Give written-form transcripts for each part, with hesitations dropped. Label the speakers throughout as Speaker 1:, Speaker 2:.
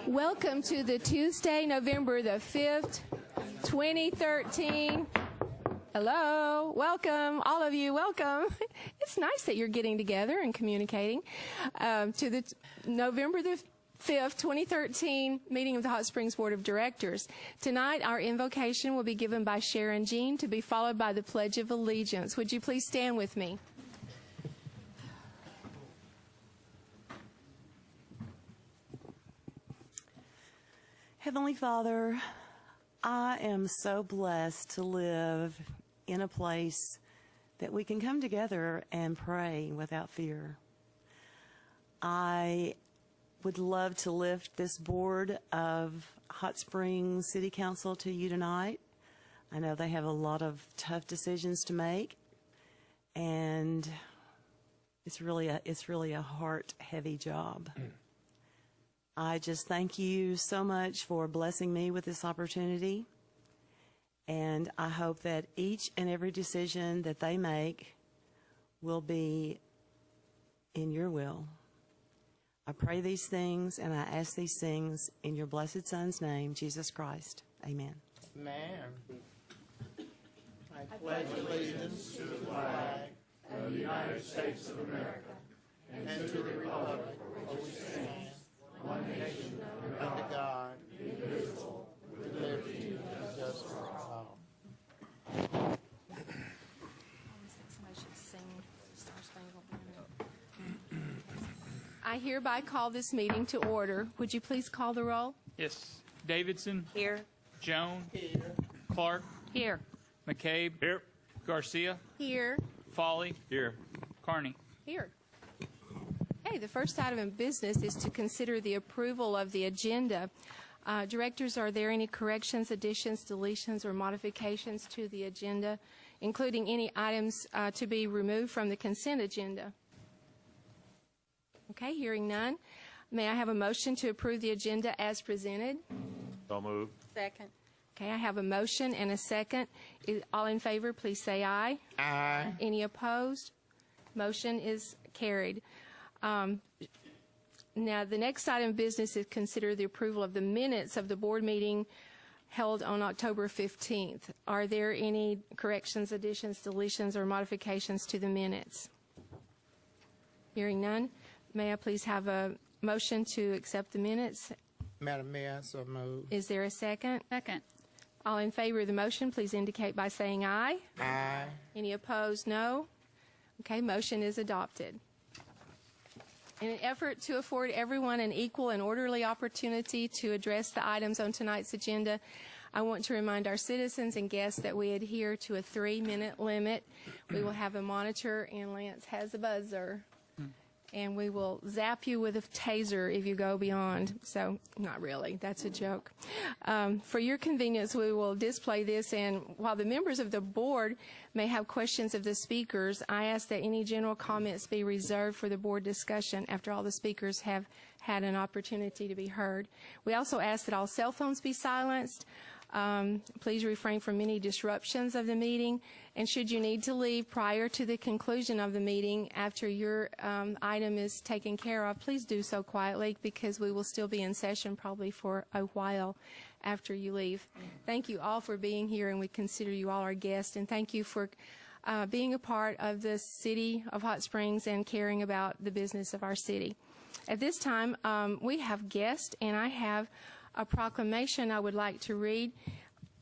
Speaker 1: Welcome to the Tuesday, November the 5th, 2013. Hello, welcome, all of you, welcome. It's nice that you're getting together and communicating to the November the 5th, 2013 meeting of the Hot Springs Board of Directors. Tonight, our invocation will be given by Sharon Jean to be followed by the Pledge of Allegiance. Would you please stand with me?
Speaker 2: Heavenly Father, I am so blessed to live in a place that we can come together and pray without fear. I would love to lift this board of Hot Springs City Council to you tonight. I know they have a lot of tough decisions to make, and it's really a heart-heavy job. I just thank you so much for blessing me with this opportunity, and I hope that each and every decision that they make will be in your will. I pray these things and I ask these things in your blessed Son's name, Jesus Christ. Amen.
Speaker 3: Amen. I pledge allegiance to the flag of the United States of America and to the republic for which it stands, one nation, under God, indivisible, with liberty and justice for all.
Speaker 1: I hereby call this meeting to order. Would you please call the roll?
Speaker 4: Yes. Davidson.
Speaker 1: Here.
Speaker 4: Joan. Here. Clark.
Speaker 1: Here.
Speaker 4: McCabe. Here. Garcia.
Speaker 1: Here.
Speaker 4: Foley. Here. Carney.
Speaker 1: Here. Okay, the first item of business is to consider the approval of the agenda. Directors, are there any corrections, additions, deletions, or modifications to the agenda, including any items to be removed from the consent agenda? Okay, hearing none. May I have a motion to approve the agenda as presented?
Speaker 5: So moved.
Speaker 1: Second. Okay, I have a motion and a second. All in favor, please say aye.
Speaker 3: Aye.
Speaker 1: Any opposed? Motion is carried. Now, the next item of business is consider the approval of the minutes of the board meeting held on October 15th. Are there any corrections, additions, deletions, or modifications to the minutes? Hearing none, may I please have a motion to accept the minutes?
Speaker 3: Madam Mayor, so moved.
Speaker 1: Is there a second?
Speaker 6: Second.
Speaker 1: All in favor of the motion, please indicate by saying aye.
Speaker 3: Aye.
Speaker 1: Any opposed, no. Okay, motion is adopted. In an effort to afford everyone an equal and orderly opportunity to address the items on tonight's agenda, I want to remind our citizens and guests that we adhere to a 3-minute limit. We will have a monitor, and Lance has a buzzer. And we will zap you with a taser if you go beyond. So, not really. That's a joke. For your convenience, we will display this, and while the members of the board may have questions of the speakers, I ask that any general comments be reserved for the board discussion after all the speakers have had an opportunity to be heard. We also ask that all cell phones be silenced. Please refrain from any disruptions of the meeting, and should you need to leave prior to the conclusion of the meeting after your item is taken care of, please do so quietly, because we will still be in session probably for a while after you leave. Thank you all for being here, and we consider you all our guests, and thank you for being a part of the city of Hot Springs and caring about the business of our city. At this time, we have guests, and I have a proclamation I would like to read.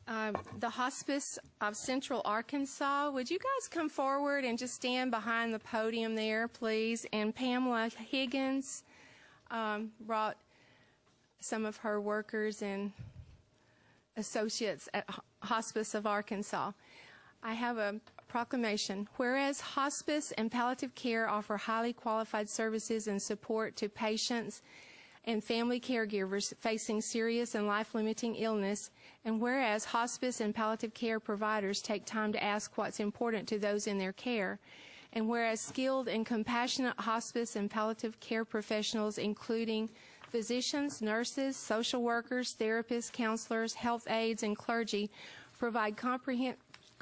Speaker 1: The Hospice of Central Arkansas, would you guys come forward and just stand behind the podium there, please? And Pamela Higgins brought some of her workers and associates at Hospice of Arkansas. I have a proclamation. Whereas hospice and palliative care offer highly qualified services and support to patients and family caregivers facing serious and life-limiting illness, and whereas hospice and palliative care providers take time to ask what's important to those in their care, and whereas skilled and compassionate hospice and palliative care professionals, including physicians, nurses, social workers, therapists, counselors, health aides, and clergy, provide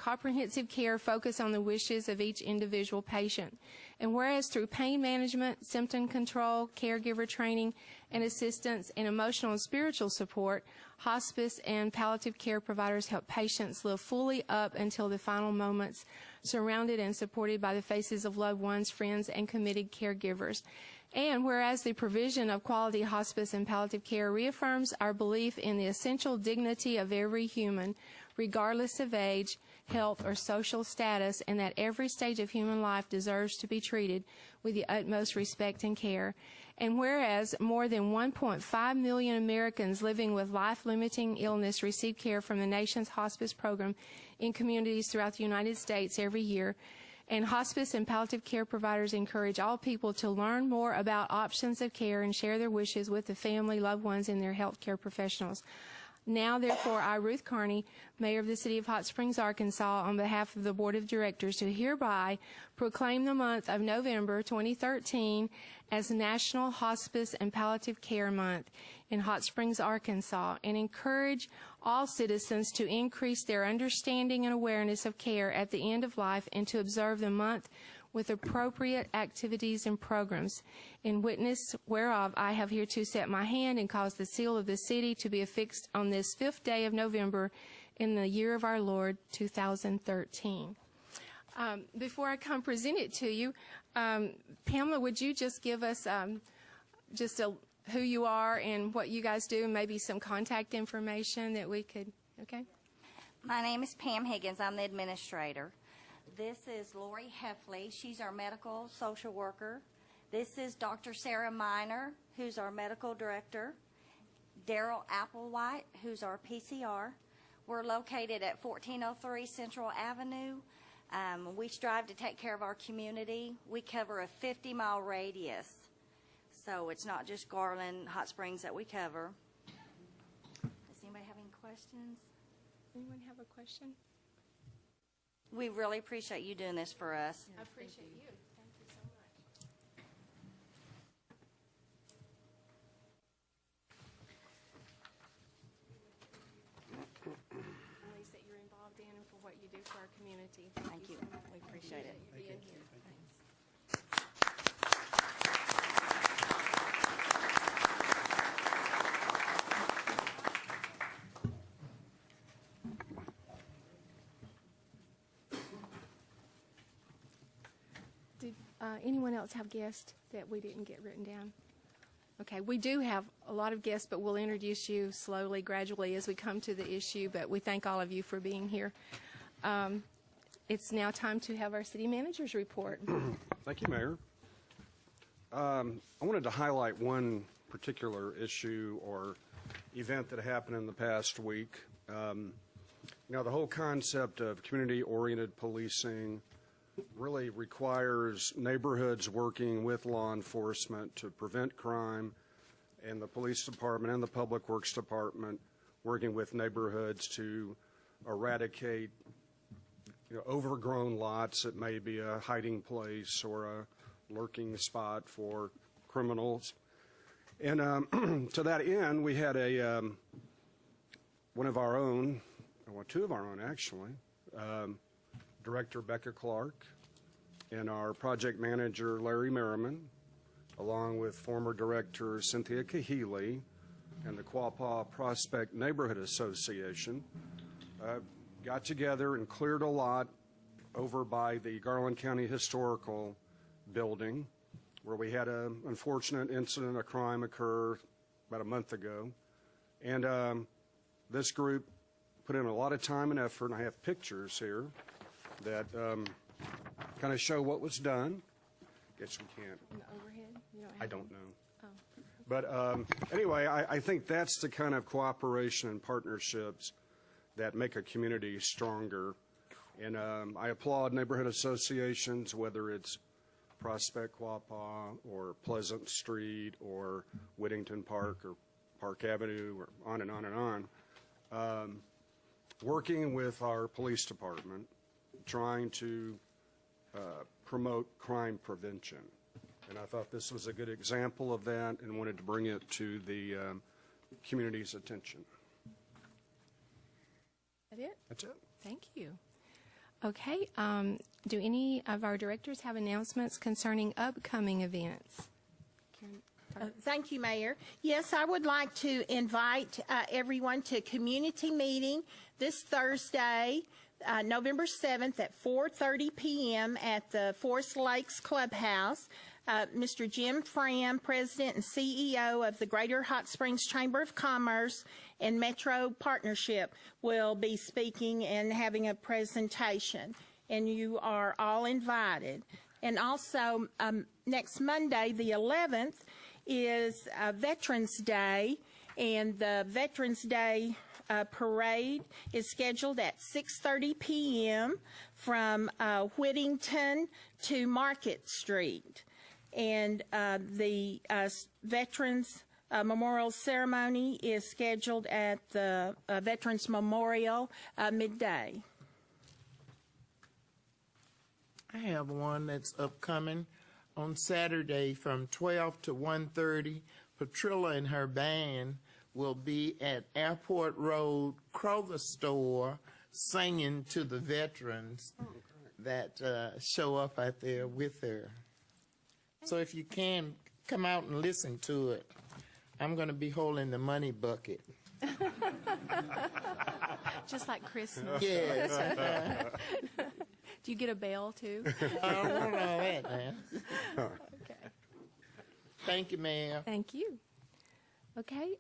Speaker 1: comprehensive care focus on the wishes of each individual patient. And whereas through pain management, symptom control, caregiver training and assistance, and emotional and spiritual support, hospice and palliative care providers help patients live fully up until the final moments, surrounded and supported by the faces of loved ones, friends, and committed caregivers. And whereas the provision of quality hospice and palliative care reaffirms our belief in the essential dignity of every human, regardless of age, health, or social status, and that every stage of human life deserves to be treated with the utmost respect and care. And whereas more than 1.5 million Americans living with life-limiting illness receive care from the nation's hospice program in communities throughout the United States every year, and hospice and palliative care providers encourage all people to learn more about options of care and share their wishes with the family, loved ones, and their health care professionals. Now, therefore, I, Ruth Carney, Mayor of the City of Hot Springs, Arkansas, on behalf of the Board of Directors, do hereby proclaim the month of November 2013 as National Hospice and Palliative Care Month in Hot Springs, Arkansas, and encourage all citizens to increase their understanding and awareness of care at the end of life and to observe the month with appropriate activities and programs. In witness whereof, I have hereto set my hand and caused the seal of the city to be affixed on this 5th day of November in the year of our Lord, 2013. Before I come present it to you, Pamela, would you just give us who you are and what you guys do, and maybe some contact information that we could, okay?
Speaker 5: My name is Pam Higgins. I'm the administrator. This is Lori Heffley. She's our medical social worker. This is Dr. Sarah Miner, who's our medical director. Daryl Applewhite, who's our PCR. We're located at 1403 Central Avenue. We strive to take care of our community. We cover a 50-mile radius. So it's not just Garland, Hot Springs that we cover. Does anybody have any questions?
Speaker 1: Anyone have a question?
Speaker 5: We really appreciate you doing this for us.
Speaker 1: I appreciate you. Thank you so much. At least that you're involved in and for what you do for our community.
Speaker 5: Thank you.
Speaker 1: So much.
Speaker 5: We appreciate it.
Speaker 1: You being here. Thanks. Did anyone else have guests that we didn't get written down? Okay, we do have a lot of guests, but we'll introduce you slowly, gradually as we come to the issue, but we thank all of you for being here. It's now time to have our city manager's report.
Speaker 6: Thank you, Mayor. I wanted to highlight one particular issue or event that happened in the past week. Now, the whole concept of community-oriented policing really requires neighborhoods working with law enforcement to prevent crime, and the police department and the public works department working with neighborhoods to eradicate overgrown lots that may be a hiding place or a lurking spot for criminals. And to that end, we had one of our own, well, two of our own actually, Director Becca Clark and our project manager Larry Merriman, along with former director Cynthia Kahili and the Quapaw Prospect Neighborhood Association, got together and cleared a lot over by the Garland County Historical Building where we had an unfortunate incident, a crime occur about a month ago. And this group put in a lot of time and effort, and I have pictures here that kind of show what was done. Guess we can't.
Speaker 1: In the overhead? You don't have
Speaker 6: I don't know.
Speaker 1: Oh.
Speaker 6: But anyway, I think that's the kind of cooperation and partnerships that make a community stronger. And I applaud neighborhood associations, whether it's Prospect Quapaw or Pleasant Street or Whittington Park or Park Avenue or on and on and on, working with our police department, trying to promote crime prevention. And I thought this was a good example of that and wanted to bring it to the community's attention.
Speaker 1: Is that it?
Speaker 6: That's it.
Speaker 1: Thank you. Okay, do any of our directors have announcements concerning upcoming events?
Speaker 7: Thank you, Mayor. Yes, I would like to invite everyone to a community meeting this Thursday, November 7th at 4:30 p.m. at the Forest Lakes Clubhouse. Mr. Jim Fram, President and CEO of the Greater Hot Springs Chamber of Commerce and Metro Partnership, will be speaking and having a presentation, and you are all invited. And also, next Monday, the 11th, is Veterans Day, and the Veterans Day parade is scheduled at 6:30 p.m. from Whittington to Market Street. And the Veterans Memorial Ceremony is scheduled at the Veterans Memorial midday.
Speaker 3: I have one that's upcoming on Saturday from 12 to 1:30. Patrilla and her band will be at Airport Road Kroger store singing to the veterans that show up out there with her. So if you can, come out and listen to it. I'm going to be holding the money bucket.
Speaker 1: Just like Christmas.
Speaker 3: Yes.
Speaker 1: Do you get a bell, too?
Speaker 3: I don't want all that, man.
Speaker 1: Okay.
Speaker 3: Thank you, ma'am.
Speaker 1: Thank you. Okay,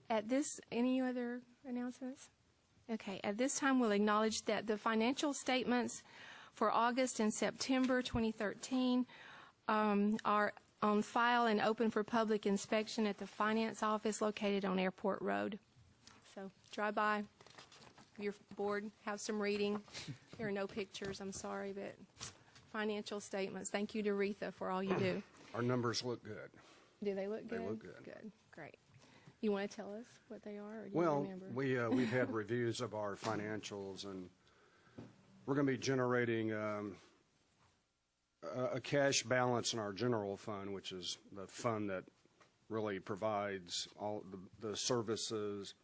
Speaker 1: any other announcements? Okay, at this time, we'll acknowledge that the financial statements for August and September 2013 are on file and open for public inspection at the Finance Office located on Airport Road. So drive by, if you're bored, have some reading. There are no pictures, I'm sorry, but financial statements. Thank you to Retha for all you do.
Speaker 6: Our numbers look good.
Speaker 1: Do they look good?
Speaker 6: They look good.
Speaker 1: Good, great. You want to tell us what they are, or do
Speaker 6: Well,
Speaker 1: you remember?
Speaker 6: we've had reviews of our financials, and we're going to be generating a cash balance in our general fund, which is the fund that really provides all the services,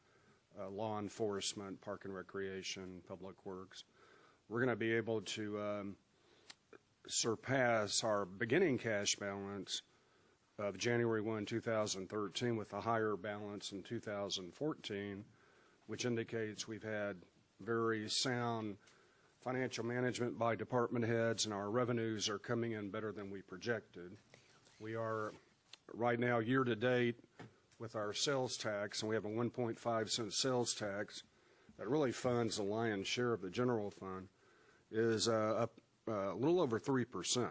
Speaker 6: law enforcement, park and recreation, public works. We're going to be able to surpass our beginning cash balance of January 1, 2013 with a higher balance in 2014, which indicates we've had very sound financial management by department heads, and our revenues are coming in better than we projected. We are right now year to date with our sales tax, and we have a 1.5 cent sales tax that really funds the lion's share of the general fund, is up a little over 3%.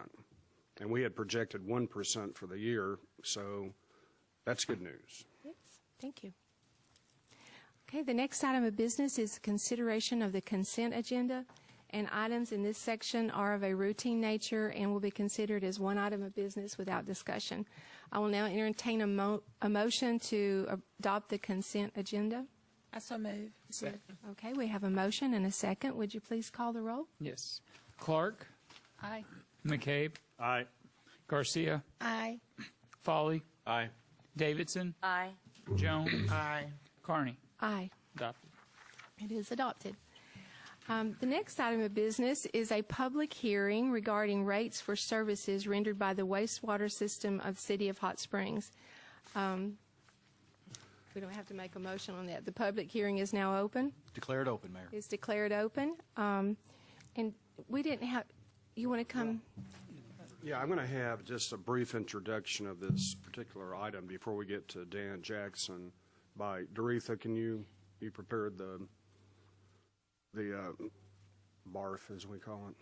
Speaker 6: And we had projected 1% for the year, so that's good news.
Speaker 1: Yes, thank you. Okay, the next item of business is consideration of the consent agenda, and items in this section are of a routine nature and will be considered as one item of business without discussion. I will now entertain a motion to adopt the consent agenda.
Speaker 7: I so move.
Speaker 4: Second.
Speaker 1: Okay, we have a motion and a second. Would you please call the roll?
Speaker 4: Yes. Clark,
Speaker 7: Aye.
Speaker 4: McCabe. Aye. Garcia,
Speaker 7: Aye.
Speaker 4: Foley,
Speaker 8: Aye.
Speaker 4: Davidson,
Speaker 5: Aye.
Speaker 4: Jones,
Speaker 3: Aye.
Speaker 4: Carney.
Speaker 1: Aye.
Speaker 4: Adopted.
Speaker 1: It is adopted. The next item of business is a public hearing regarding rates for services rendered by the wastewater system of the City of Hot Springs. We don't have to make a motion on that. The public hearing is now open.
Speaker 8: Declare it open, Mayor.
Speaker 1: It's declared open. And we didn't have, you want to come?
Speaker 6: Yeah, I'm going to have just a brief introduction of this particular item before we get to Dan Jackson. By Doretha, can you prepare the BARF, as we call it?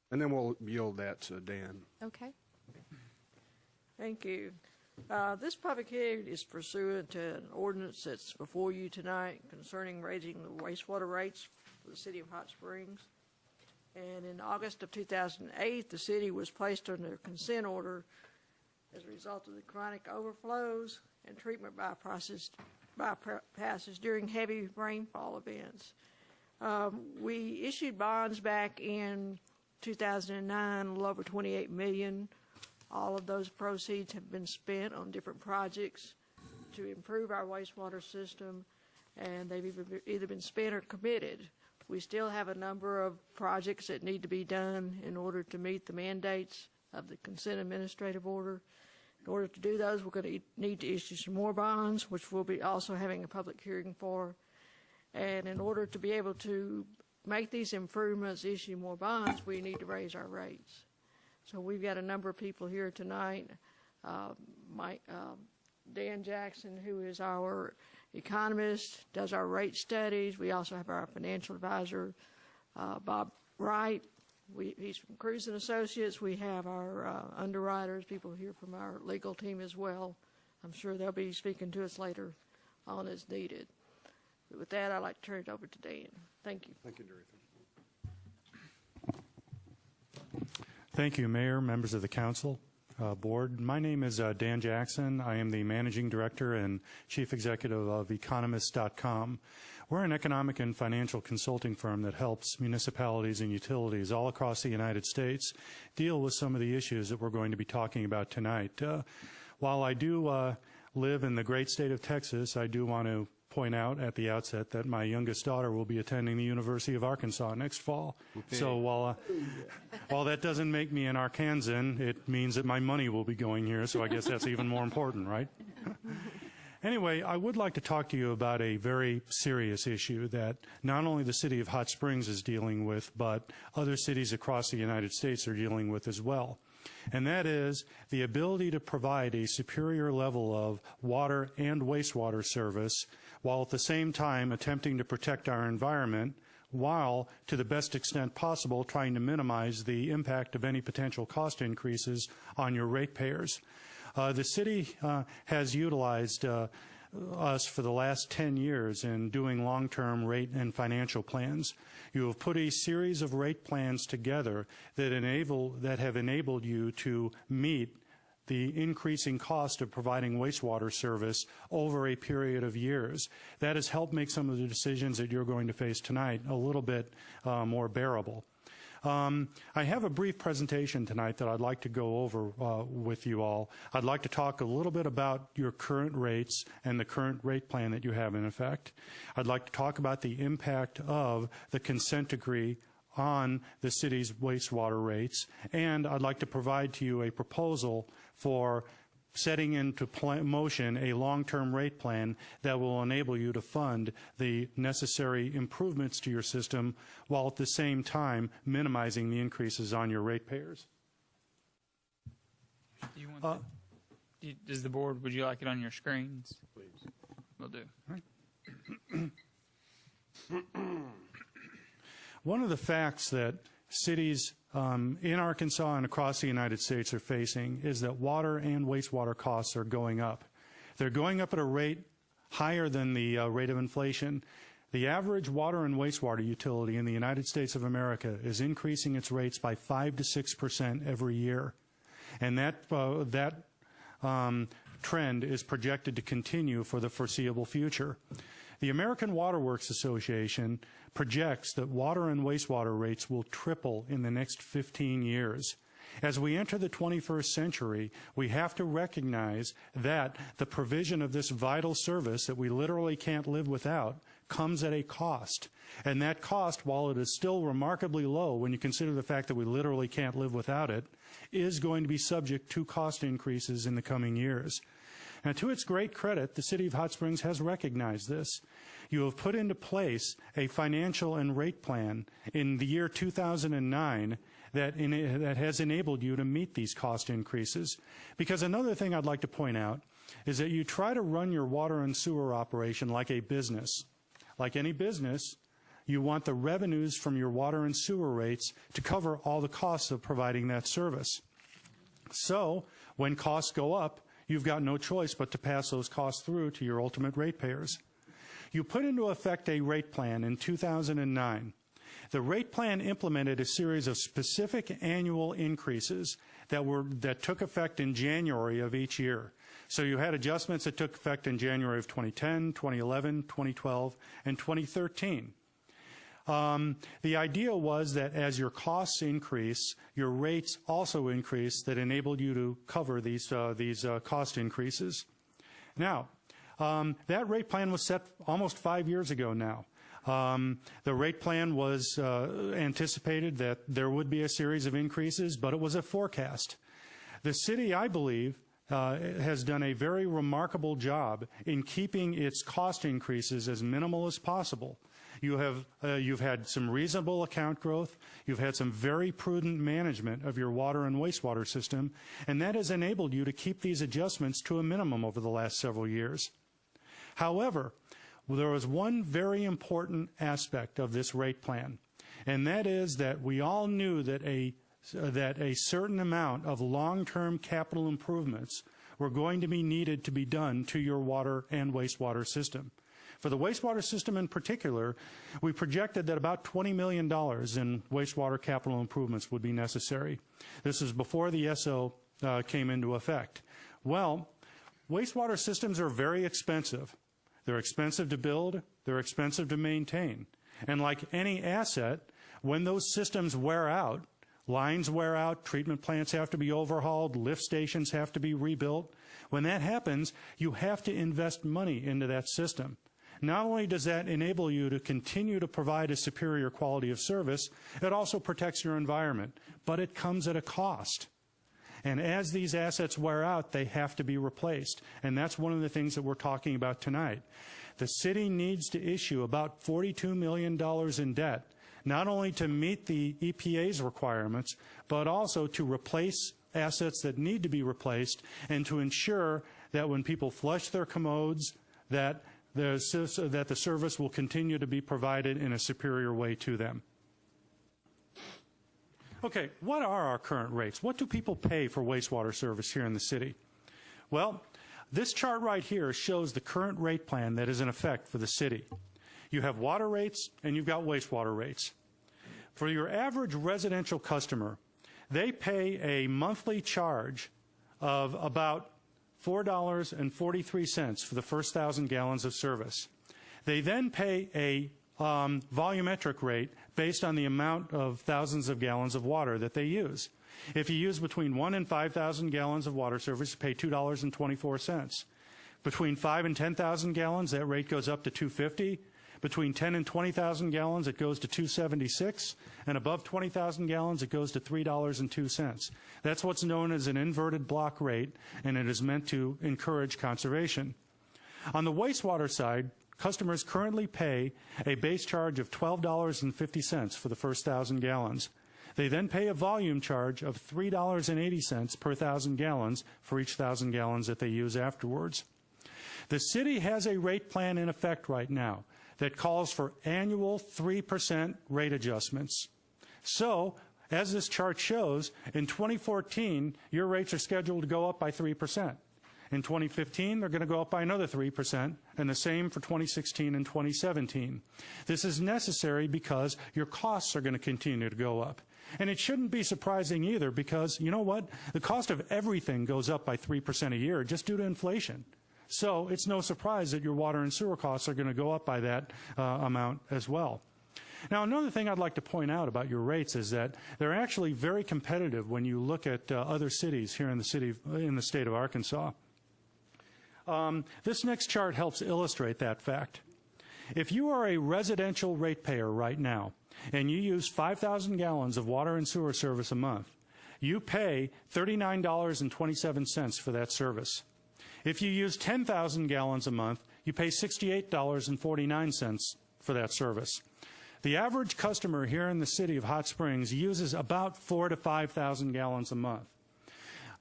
Speaker 6: And then we'll yield that to Dan.
Speaker 1: Okay.
Speaker 9: Thank you. This public hearing is pursuant to an ordinance that's before you tonight concerning raising the wastewater rates for the City of Hot Springs. And in August of 2008, the city was placed under a consent order as a result of the chronic overflows and treatment bypasses during heavy rainfall events. We issued bonds back in 2009, a little over $28 million. All of those proceeds have been spent on different projects to improve our wastewater system, and they've either been spent or committed. We still have a number of projects that need to be done in order to meet the mandates of the consent administrative order. In order to do those, we're going to need to issue some more bonds, which we'll be also having a public hearing for. And in order to be able to make these improvements, issue more bonds, we need to raise our rates. So we've got a number of people here tonight. Dan Jackson, who is our economist, does our rate studies. We also have our financial advisor, Bob Wright. He's from Cruz and Associates. We have our underwriters, people here from our legal team as well. I'm sure they'll be speaking to us later on as needed. But with that, I'd like to turn it over to Dan. Thank you.
Speaker 6: Thank you, Dorothy.
Speaker 8: Thank you, Mayor, members of the Council, Board. My name is Dan Jackson. I am the Managing Director and Chief Executive of Economist.com. We're an economic and financial consulting firm that helps municipalities and utilities all across the United States deal with some of the issues that we're going to be talking about tonight. While I do live in the great state of Texas, I do want to point out at the outset that my youngest daughter will be attending the University of Arkansas next fall. Okay. So while that doesn't make me an Arkansan, it means that my money will be going here, so I guess that's even more important, right? Anyway, I would like to talk to you about a very serious issue that not only the city of Hot Springs is dealing with, but other cities across the United States are dealing with as well. And that is the ability to provide a superior level of water and wastewater service while at the same time attempting to protect our environment while, to the best extent possible, trying to minimize the impact of any potential cost increases on your ratepayers. The city has utilized us for the last 10 years in doing long-term rate and financial plans. You have put a series of rate plans together that have enabled you to meet the increasing cost of providing wastewater service over a period of years. That has helped make some of the decisions that you're going to face tonight a little bit more bearable. I have a brief presentation tonight that I'd like to go over with you all. I'd like to talk a little bit about your current rates and the current rate plan that you have in effect. I'd like to talk about the impact of the consent decree on the city's wastewater rates, and I'd like to provide to you a proposal for setting into motion a long-term rate plan that will enable you to fund the necessary improvements to your system while at the same time minimizing the increases on your ratepayers.
Speaker 4: Do you want does the board, would you like it on your screens?
Speaker 6: Please.
Speaker 4: Will do.
Speaker 8: Right. One of the facts that cities in Arkansas and across the United States are facing is that water and wastewater costs are going up. They're going up at a rate higher than the rate of inflation. The average water and wastewater utility in the United States of America is increasing its rates by 5 to 6% every year. And that trend is projected to continue for the foreseeable future. The American Water Works Association projects that water and wastewater rates will triple in the next 15 years. As we enter the 21st century, we have to recognize that the provision of this vital service that we literally can't live without comes at a cost. And that cost, while it is still remarkably low when you consider the fact that we literally can't live without it, is going to be subject to cost increases in the coming years. Now, to its great credit, the City of Hot Springs has recognized this. You have put into place a financial and rate plan in the year 2009 that has enabled you to meet these cost increases. Because another thing I'd like to point out is that you try to run your water and sewer operation like a business. Like any business, you want the revenues from your water and sewer rates to cover all the costs of providing that service. So, when costs go up, you've got no choice but to pass those costs through to your ultimate ratepayers. You put into effect a rate plan in 2009. The rate plan implemented a series of specific annual increases that took effect in January of each year. So you had adjustments that took effect in January of 2010, 2011, 2012, and 2013. The idea was that as your costs increase, your rates also increase that enabled you to cover these cost increases. Now, that rate plan was set almost 5 years ago now. The rate plan was anticipated that there would be a series of increases, but it was a forecast. The city, I believe, has done a very remarkable job in keeping its cost increases as minimal as possible. You've had some reasonable account growth. You've had some very prudent management of your water and wastewater system, and that has enabled you to keep these adjustments to a minimum over the last several years. However, there was one very important aspect of this rate plan, and that is that we all knew that a certain amount of long-term capital improvements were going to be needed to be done to your water and wastewater system. For the wastewater system in particular, we projected that about $20 million in wastewater capital improvements would be necessary. This is before the ESO came into effect. Well, wastewater systems are very expensive. They're expensive to build, they're expensive to maintain. And like any asset, when those systems wear out, lines wear out, treatment plants have to be overhauled, lift stations have to be rebuilt. When that happens, you have to invest money into that system. Not only does that enable you to continue to provide a superior quality of service, it also protects your environment, but it comes at a cost. And as these assets wear out, they have to be replaced. And that's one of the things that we're talking about tonight. The city needs to issue about $42 million in debt, not only to meet the EPA's requirements, but also to replace assets that need to be replaced and to ensure that when people flush their commodes, that the service will continue to be provided in a superior way to them. Okay, what are our current rates? What do people pay for wastewater service here in the city? Well, this chart right here shows the current rate plan that is in effect for the city. You have water rates and you've got wastewater rates. For your average residential customer, they pay a monthly charge of about $4.43 for the first 1,000 gallons of service. They then pay a volumetric rate based on the amount of thousands of gallons of water that they use. If you use between 1,000 and 5,000 gallons of water service, you pay $2.24. Between 5,000 and 10,000 gallons, that rate goes up to $2.50. Between 10,000 and 20,000 gallons, it goes to $2.76, and above 20,000 gallons, it goes to $3.02. That's what's known as an inverted block rate, and it is meant to encourage conservation. On the wastewater side, customers currently pay a base charge of $12.50 for the first 1,000 gallons. They then pay a volume charge of $3.80 per 1,000 gallons for each 1,000 gallons that they use afterwards. The city has a rate plan in effect right now that calls for annual 3% rate adjustments. So, as this chart shows, in 2014, your rates are scheduled to go up by 3%. In 2015, they're going to go up by another 3%, and the same for 2016 and 2017. This is necessary because your costs are going to continue to go up. And it shouldn't be surprising either because, you know what? The cost of everything goes up by 3% a year just due to inflation. So it's no surprise that your water and sewer costs are going to go up by that amount as well. Now, another thing I'd like to point out about your rates is that they're actually very competitive when you look at other cities here in the state of Arkansas. This next chart helps illustrate that fact. If you are a residential ratepayer right now and you use 5,000 gallons of water and sewer service a month, you pay $39.27 for that service. If you use 10,000 gallons a month, you pay $68.49 for that service. The average customer here in the city of Hot Springs uses about 4,000 to 5,000 gallons a month.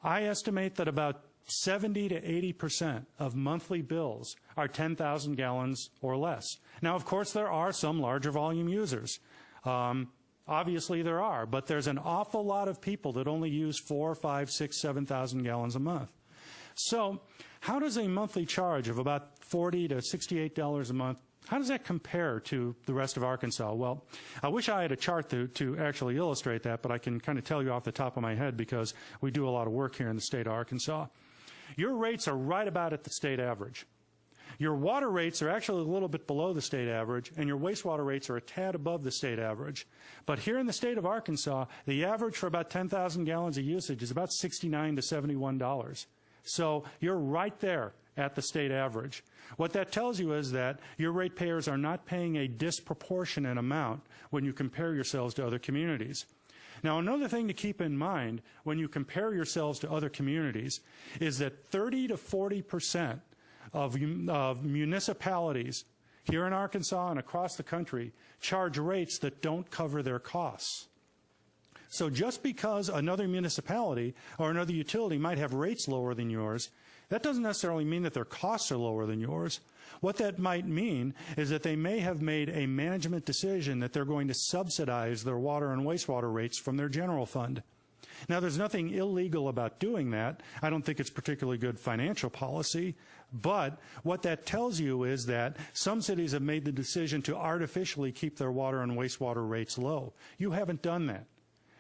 Speaker 8: I estimate that about 70 to 80% of monthly bills are 10,000 gallons or less. Now, of course, there are some larger volume users. Obviously, there are, but there's an awful lot of people that only use 4,000, 5,000, 6,000, 7,000 gallons a month. So, how does a monthly charge of about $40 to $68 a month, how does that compare to the rest of Arkansas? Well, I wish I had a chart to actually illustrate that, but I can kind of tell you off the top of my head because we do a lot of work here in the state of Arkansas. Your rates are right about at the state average. Your water rates are actually a little bit below the state average, and your wastewater rates are a tad above the state average. But here in the state of Arkansas, the average for about 10,000 gallons of usage is about $69 to $71. So you're right there at the state average. What that tells you is that your ratepayers are not paying a disproportionate amount when you compare yourselves to other communities. Now, another thing to keep in mind when you compare yourselves to other communities is that 30 to 40% of municipalities here in Arkansas and across the country charge rates that don't cover their costs. So just because another municipality or another utility might have rates lower than yours, that doesn't necessarily mean that their costs are lower than yours. What that might mean is that they may have made a management decision that they're going to subsidize their water and wastewater rates from their general fund. Now, there's nothing illegal about doing that. I don't think it's particularly good financial policy. But what that tells you is that some cities have made the decision to artificially keep their water and wastewater rates low. You haven't done that.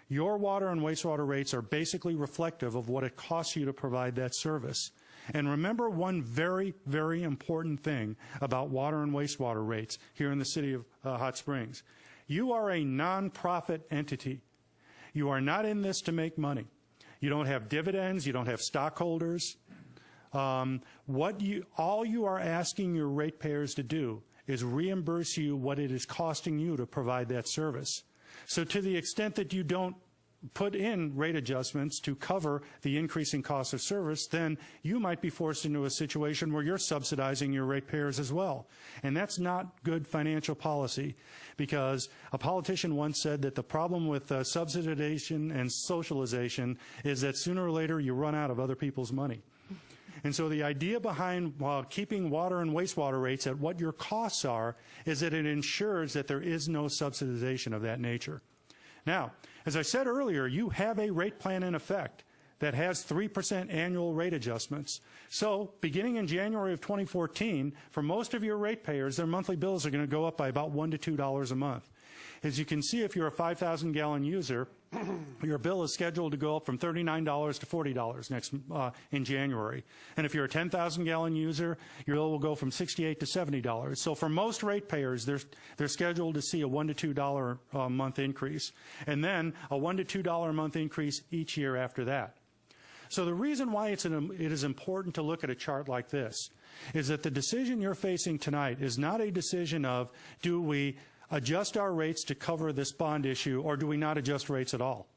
Speaker 8: Your water and wastewater rates are basically reflective of what it costs you to provide that service. And remember one very, very important thing about water and wastewater rates here in the city of Hot Springs. You are a nonprofit entity. You are not in this to make money. You don't have dividends. You don't have stockholders. All you are asking your ratepayers to do is reimburse you what it is costing you to provide that service. So to the extent that you don't put in rate adjustments to cover the increasing cost of service, then you might be forced into a situation where you're subsidizing your ratepayers as well. And that's not good financial policy, because a politician once said that the problem with subsidization and socialization is that sooner or later you run out of other people's money. And so the idea behind keeping water and wastewater rates at what your costs are is that it ensures that there is no subsidization of that nature. Now, as I said earlier, you have a rate plan in effect that has 3% annual rate adjustments. So beginning in January of 2014, for most of your ratepayers, their monthly bills are going to go up by about $1 to $2 a month. As you can see, if you're a 5,000-gallon user, your bill is scheduled to go up from $39 to $40 in January. And if you're a 10,000-gallon user, your bill will go from $68 to $70. So for most ratepayers, they're scheduled to see a $1 to $2 a month increase, and then a $1 to $2 a month increase each year after that. So the reason why it is important to look at a chart like this is that the decision you're facing tonight is not a decision of, do we adjust our rates to cover this bond issue, or do we not adjust rates at all?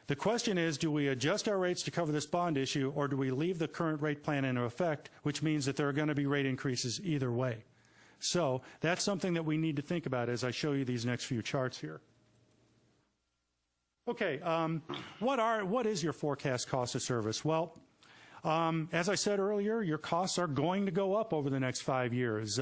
Speaker 8: The question is, do we adjust our rates to cover this bond issue, or do we leave the current rate plan in effect, which means that there are going to be rate increases either way? So that's something that we need to think about as I show you these next few charts here. Okay, what is your forecast cost of service? Well, as I said earlier, your costs are going to go up over the next 5 years.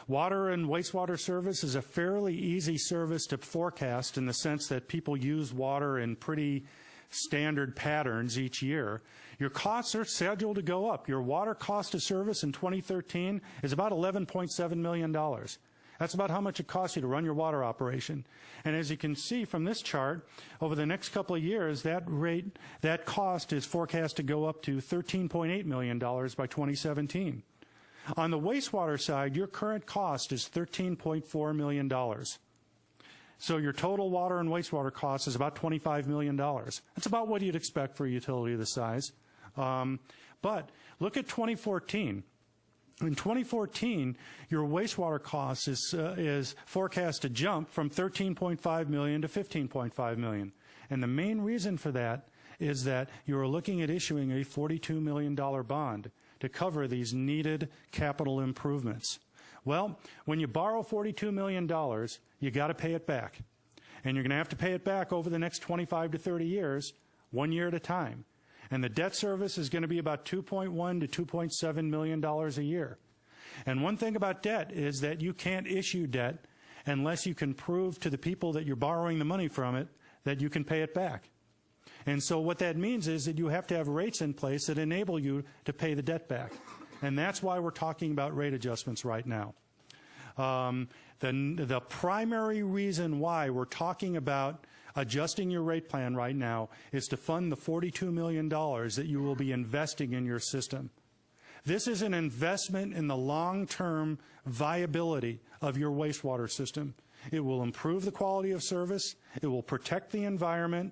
Speaker 8: Water and wastewater service is a fairly easy service to forecast in the sense that people use water in pretty standard patterns each year. Your costs are scheduled to go up. Your water cost of service in 2013 is about $11.7 million. That's about how much it costs you to run your water operation. And as you can see from this chart, over the next couple of years, that cost is forecast to go up to $13.8 million by 2017. On the wastewater side, your current cost is $13.4 million. So your total water and wastewater cost is about $25 million. That's about what you'd expect for a utility of this size. But look at 2014. In 2014, your wastewater cost is forecast to jump from $13.5 million to $15.5 million. And the main reason for that is that you are looking at issuing a $42 million bond to cover these needed capital improvements. Well, when you borrow $42 million, you got to pay it back. And you're going to have to pay it back over the next 25 to 30 years, 1 year at a time. And the debt service is going to be about $2.1 to $2.7 million a year. And one thing about debt is that you can't issue debt unless you can prove to the people that you're borrowing the money from it that you can pay it back. And so what that means is that you have to have rates in place that enable you to pay the debt back. And that's why we're talking about rate adjustments right now. The primary reason why we're talking about adjusting your rate plan right now is to fund the $42 million that you will be investing in your system. This is an investment in the long-term viability of your wastewater system. It will improve the quality of service. It will protect the environment.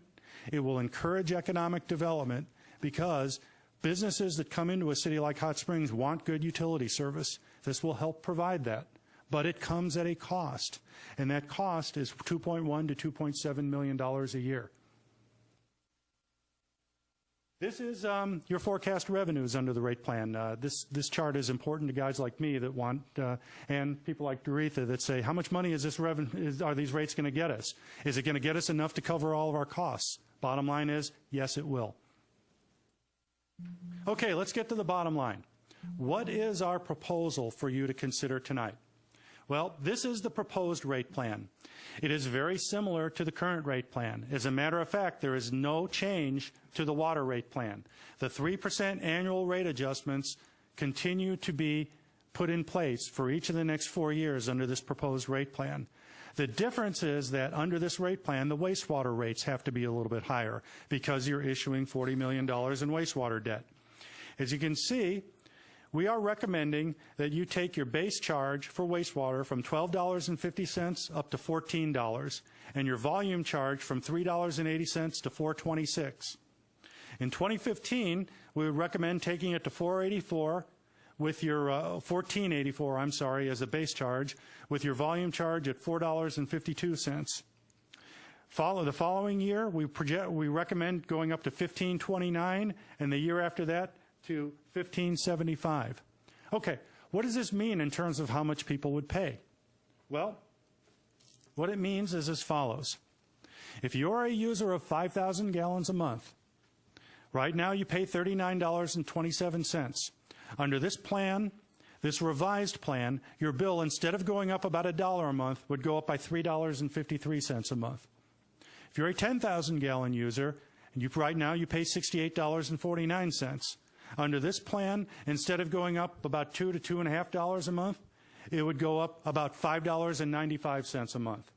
Speaker 8: It will encourage economic development, because businesses that come into a city like Hot Springs want good utility service. This will help provide that. But it comes at a cost, and that cost is $2.1 to $2.7 million a year. This is your forecast revenues under the rate plan. This chart is important to guys like me that want, and people like Doretha that say, how much money is this are these rates going to get us? Is it going to get us enough to cover all of our costs? Bottom line is, yes, it will. Okay, let's get to the bottom line. What is our proposal for you to consider tonight? Well, this is the proposed rate plan. It is very similar to the current rate plan. As a matter of fact, there is no change to the water rate plan. The 3% annual rate adjustments continue to be put in place for each of the next 4 years under this proposed rate plan. The difference is that under this rate plan, the wastewater rates have to be a little bit higher because you're issuing $40 million in wastewater debt. As you can see, we are recommending that you take your base charge for wastewater from $12.50 up to $14, and your volume charge from $3.80 to $4.26. In 2015, we would recommend taking it to $4.84 with your $14.84, I'm sorry, as a base charge, with your volume charge at $4.52. The following year, we recommend going up to $15.29, and the year after that to $15.75. Okay, what does this mean in terms of how much people would pay? Well, what it means is as follows. If you're a user of 5,000 gallons a month, right now you pay $39.27. Under this plan, this revised plan, your bill, instead of going up about $1 a month, would go up by $3.53 a month. If you're a 10,000 gallon user, and right now you pay $68.49. Under this plan, instead of going up about $2 to $2.50 a month, it would go up about $5.95 a month.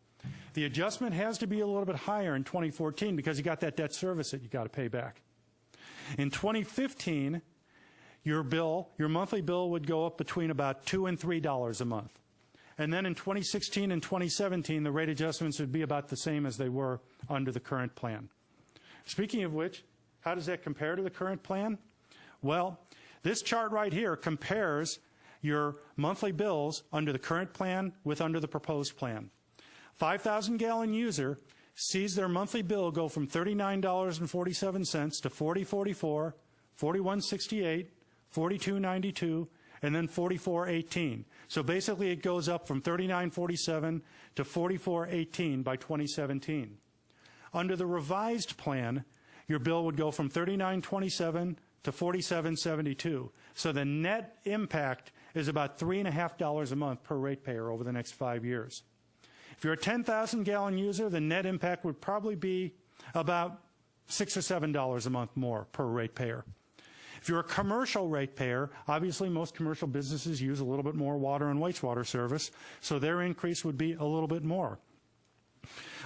Speaker 8: The adjustment has to be a little bit higher in 2014 because you got that debt service that you got to pay back. In 2015, your monthly bill would go up between about $2 and $3 a month. And then in 2016 and 2017, the rate adjustments would be about the same as they were under the current plan. Speaking of which, how does that compare to the current plan? Well, this chart right here compares your monthly bills under the current plan with under the proposed plan. 5,000 gallon user sees their monthly bill go from $39.47 to $40.44, $41.68, $42.92, and then $44.18. So basically it goes up from $39.47 to $44.18 by 2017. Under the revised plan, your bill would go from $39.27 to $47.72. So the net impact is about $3.50 a month per ratepayer over the next 5 years. If you're a 10,000 gallon user, the net impact would probably be about $6 or $7 a month more per ratepayer. If you're a commercial ratepayer, obviously most commercial businesses use a little bit more water and wastewater service, so their increase would be a little bit more.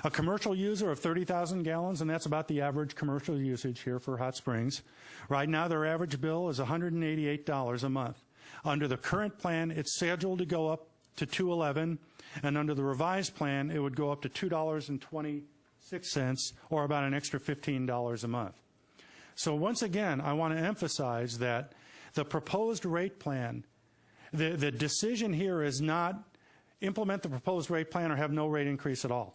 Speaker 8: A commercial user of 30,000 gallons, and that's about the average commercial usage here for Hot Springs. Right now, their average bill is $188 a month. Under the current plan, it's scheduled to go up to $211, and under the revised plan, it would go up to $2.26, or about an extra $15 a month. So once again, I want to emphasize that the proposed rate plan, the decision here is not implement the proposed rate plan or have no rate increase at all.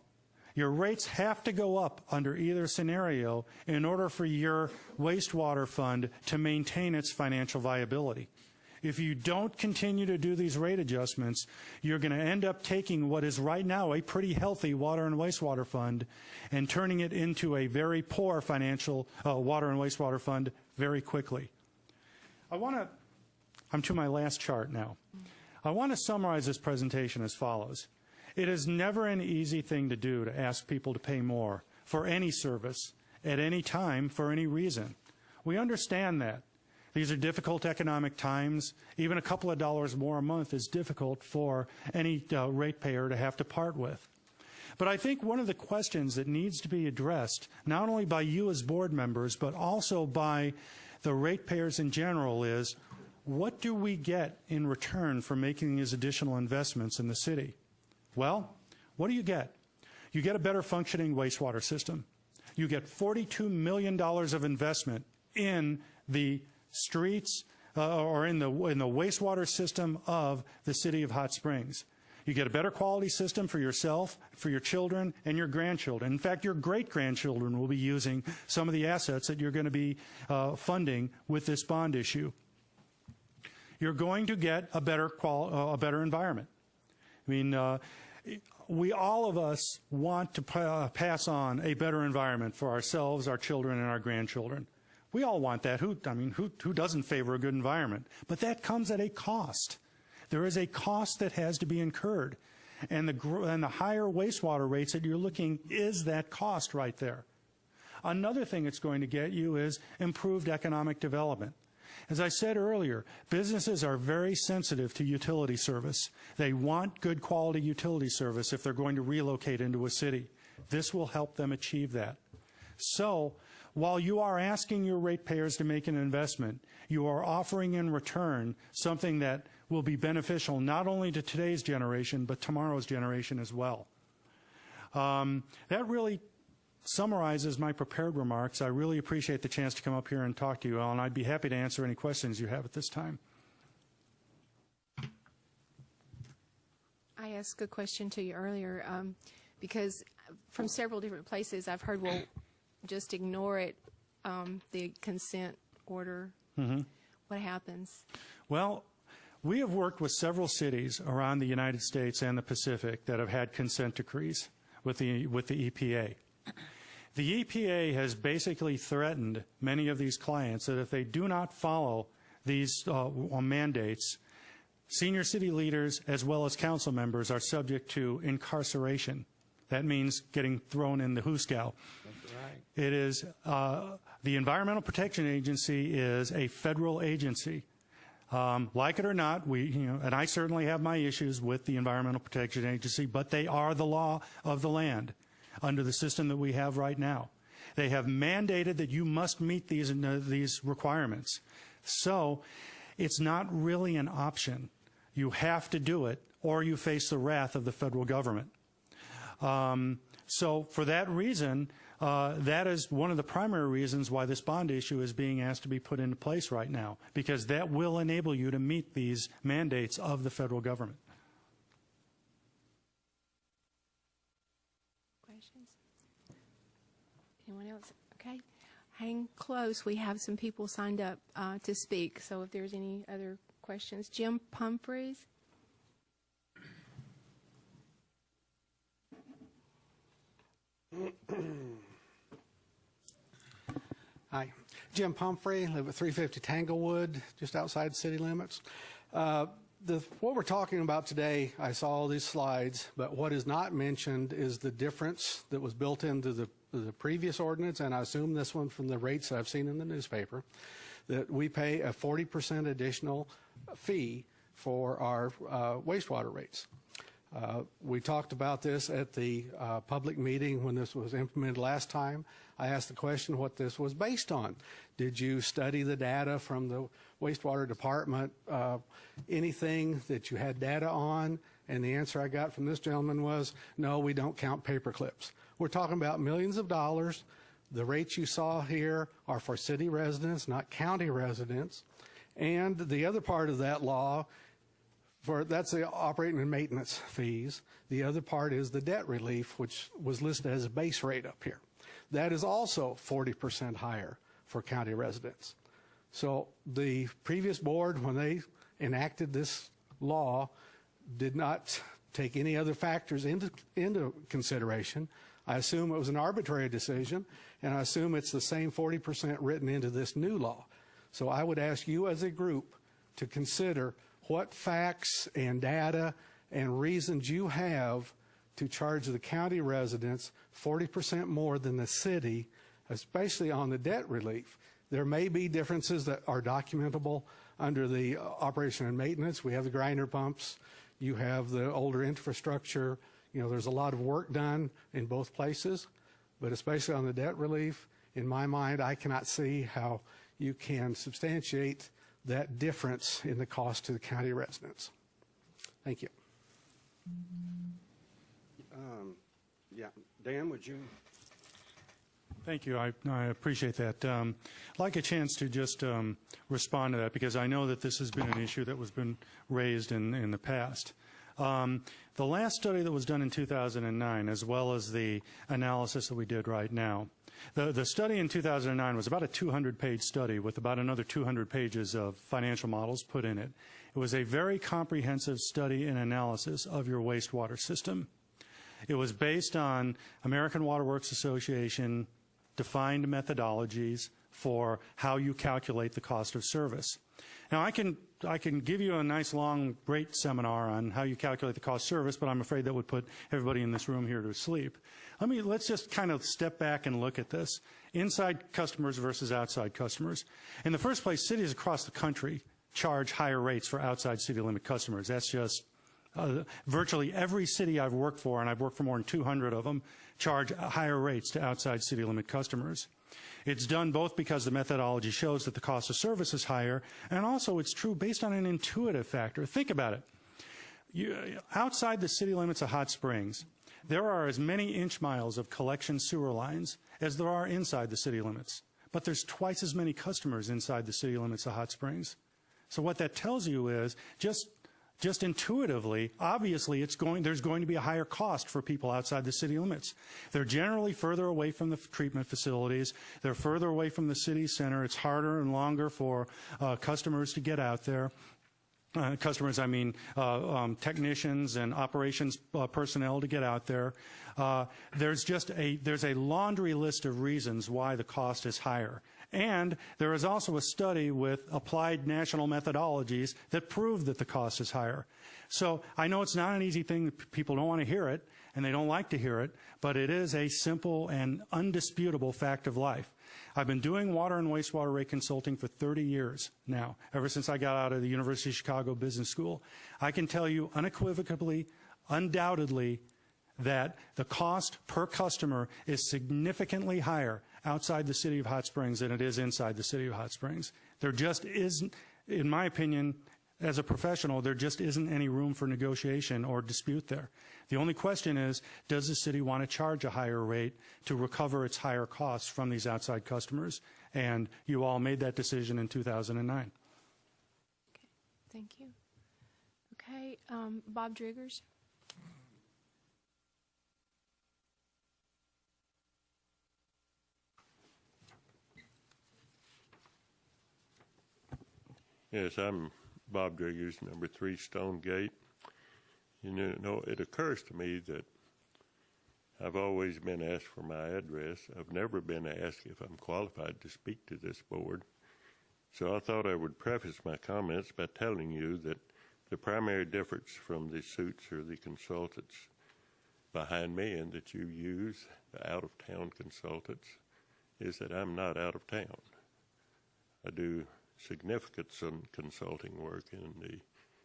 Speaker 8: Your rates have to go up under either scenario in order for your wastewater fund to maintain its financial viability. If you don't continue to do these rate adjustments, you're going to end up taking what is right now a pretty healthy water and wastewater fund and turning it into a very poor financial water and wastewater fund very quickly. I'm to my last chart now. I want to summarize this presentation as follows. It is never an easy thing to do to ask people to pay more for any service at any time for any reason. We understand that. These are difficult economic times. Even a couple of dollars more a month is difficult for any ratepayer to have to part with. But I think one of the questions that needs to be addressed, not only by you as board members, but also by the ratepayers in general, is what do we get in return for making these additional investments in the city? Well, what do you get? You get a better functioning wastewater system. You get $42 million of investment in the streets or in the wastewater system of the city of Hot Springs. You get a better quality system for yourself, for your children, and your grandchildren. In fact, your great-grandchildren will be using some of the assets that you're going to be funding with this bond issue. You're going to get a better environment. I mean, all of us want to pass on a better environment for ourselves, our children, and our grandchildren. We all want that. Who doesn't favor a good environment? But that comes at a cost. There is a cost that has to be incurred. And the higher wastewater rates that you're looking is that cost right there. Another thing it's going to get you is improved economic development. As I said earlier, businesses are very sensitive to utility service. They want good quality utility service if they're going to relocate into a city. This will help them achieve that. So, while you are asking your ratepayers to make an investment, you are offering in return something that will be beneficial not only to today's generation, but tomorrow's generation as well. That really summarizes my prepared remarks. I really appreciate the chance to come up here and talk to you all, and I'd be happy to answer any questions you have at this time.
Speaker 1: I asked a question to you earlier because from several different places I've heard, well, just ignore it, the consent order. Mm-hmm. What happens? Well,
Speaker 8: we have worked with several cities around the United States and the Pacific that have had consent decrees with the EPA. The EPA has basically threatened many of these clients that if they do not follow these mandates, senior city leaders as well as council members are subject to incarceration. That means getting thrown in the hoosegow. That's right. It is the Environmental Protection Agency is a federal agency. Like it or not, and I certainly have my issues with the Environmental Protection Agency, but they are the law of the land under the system that we have right now. They have mandated that you must meet these requirements. So it's not really an option. You have to do it, or you face the wrath of the federal government. So for that reason, that is one of the primary reasons why this bond issue is being asked to be put into place right now, because that will enable you to meet these mandates of the federal government.
Speaker 1: Questions? Anyone else? Okay. Hang close. We have some people signed up to speak, so if there's any other questions. Jim Humphreys.
Speaker 3: Hi, Jim Pumphrey, live at 350 Tanglewood, just outside city limits. What we're talking about today, I saw all these slides, but what is not mentioned is the difference that was built into the previous ordinance, and I assume this one from the rates that I've seen in the newspaper, that we pay a 40% additional fee for our wastewater rates. We talked about this at the public meeting when this was implemented last time. I asked the question what this was based on. Did you study the data from the wastewater department, anything that you had data on? And the answer I got from this gentleman was, no, we don't count paper clips. We're talking about millions of dollars. The rates you saw here are for city residents, not county residents. And the other part of that law, that's the operating and maintenance fees. The other part is the debt relief, which was listed as a base rate up here. That is also 40% higher for county residents. So the previous board, when they enacted this law, did not take any other factors into consideration. I assume it was an arbitrary decision, and I assume it's the same 40% written into this new law. So I would ask you as a group to consider what facts and data and reasons you have to charge the county residents 40% more than the city, especially on the debt relief. There may be differences that are documentable under the operation and maintenance. We have the grinder pumps. You have the older infrastructure. You know, there's a lot of work done in both places, but especially on the debt relief, in my mind, I cannot see how you can substantiate that difference in the cost to the county residents. Thank you.
Speaker 6: Yeah, Dan, would you?
Speaker 8: Thank you. I appreciate that. I'd like a chance to just respond to that because I know that this has been an issue that was been raised in the past. The last study that was done in 2009, as well as the analysis that we did right now, the study in 2009 was about a 200-page study with about another 200 pages of financial models put in it. It was a very comprehensive study and analysis of your wastewater system. It was based on American Water Works Association defined methodologies for how you calculate the cost of service. Now, I can give you a nice, long, great seminar on how you calculate the cost of service, but I'm afraid that would put everybody in this room here to sleep. Let's just kind of step back and look at this. Inside customers versus outside customers. In the first place, cities across the country charge higher rates for outside city limit customers. That's just virtually every city I've worked for, and I've worked for more than 200 of them, charge higher rates to outside city limit customers. It's done both because the methodology shows that the cost of service is higher, and also it's true based on an intuitive factor. Think about it. Outside the city limits of Hot Springs, there are as many inch miles of collection sewer lines as there are inside the city limits. But there's twice as many customers inside the city limits of Hot Springs. So what that tells you is just intuitively, obviously, there's going to be a higher cost for people outside the city limits. They're generally further away from the treatment facilities. They're further away from the city center. It's harder and longer for customers to get out there. Customers, I mean technicians and operations personnel to get out there. There's a laundry list of reasons why the cost is higher. And there is also a study with applied national methodologies that prove that the cost is higher. So I know it's not an easy thing. People don't want to hear it, and they don't like to hear it, but it is a simple and undisputable fact of life. I've been doing water and wastewater rate consulting for 30 years now, ever since I got out of the University of Chicago Business School. I can tell you unequivocally, undoubtedly, that the cost per customer is significantly higher outside the city of Hot Springs than it is inside the city of Hot Springs. There just isn't, in my opinion, as a professional, there just isn't any room for negotiation or dispute there. The only question is, does the city want to charge a higher rate to recover its higher costs from these outside customers? And you all made that decision in 2009.
Speaker 1: Okay, thank you. Okay, Bob Driggers.
Speaker 10: Yes, I'm Bob Driggers, number 3 Stone Gate. You know, it occurs to me that I've always been asked for my address. I've never been asked if I'm qualified to speak to this board. So I thought I would preface my comments by telling you that the primary difference from the suits or the consultants behind me and that you use, the out-of-town consultants, is that I'm not out of town. I do significant consulting work in the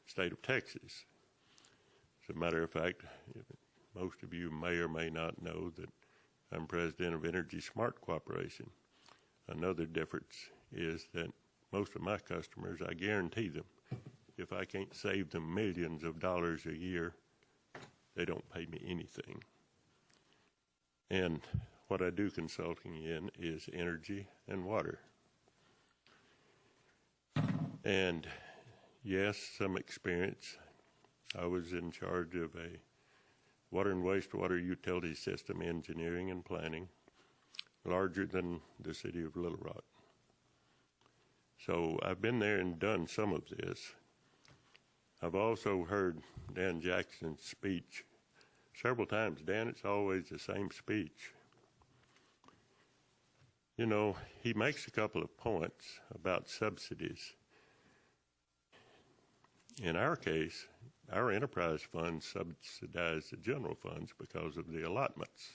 Speaker 10: state of Texas. As a matter of fact, most of you may or may not know that I'm president of Energy Smart Corporation. Another difference is that most of my customers, I guarantee them, if I can't save them millions of dollars a year, they don't pay me anything. And what I do consulting in is energy and water. And yes, some experience. I was in charge of a water and wastewater utility system engineering and planning, larger than the city of Little Rock. So I've been there and done some of this. I've also heard Dan Jackson's speech several times. Dan, it's always the same speech. You know, he makes a couple of points about subsidies. In our case, our enterprise funds subsidize the general funds because of the allotments.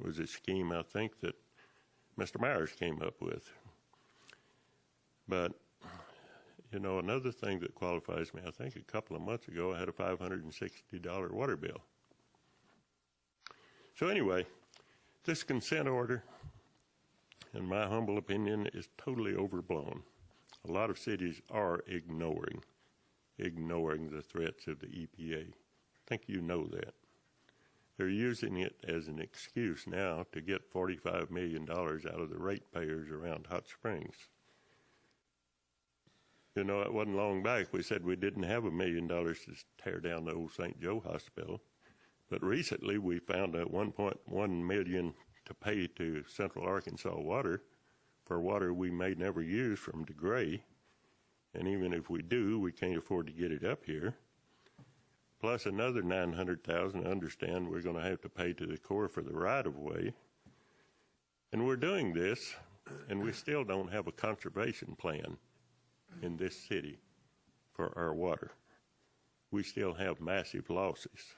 Speaker 10: It was a scheme, I think, that Mr. Myers came up with. But, you know, another thing that qualifies me, I think a couple of months ago, I had a $560 water bill. So anyway, this consent order, in my humble opinion, is totally overblown. A lot of cities are ignoring the threats of the EPA. I think you know that. they're using it as an excuse now to get $45 million out of the ratepayers around Hot Springs. You know, it wasn't long back we said we didn't have $1 million to tear down the old St. Joe Hospital. But recently we found out $1.1 million to pay to Central Arkansas Water for water we may never use from DeGray. And even if we do, we can't afford to get it up here. Plus another $900,000, I understand we're going to have to pay to the Corps for the right-of-way. And we're doing this, and we still don't have a conservation plan in this city for our water. We still have massive losses.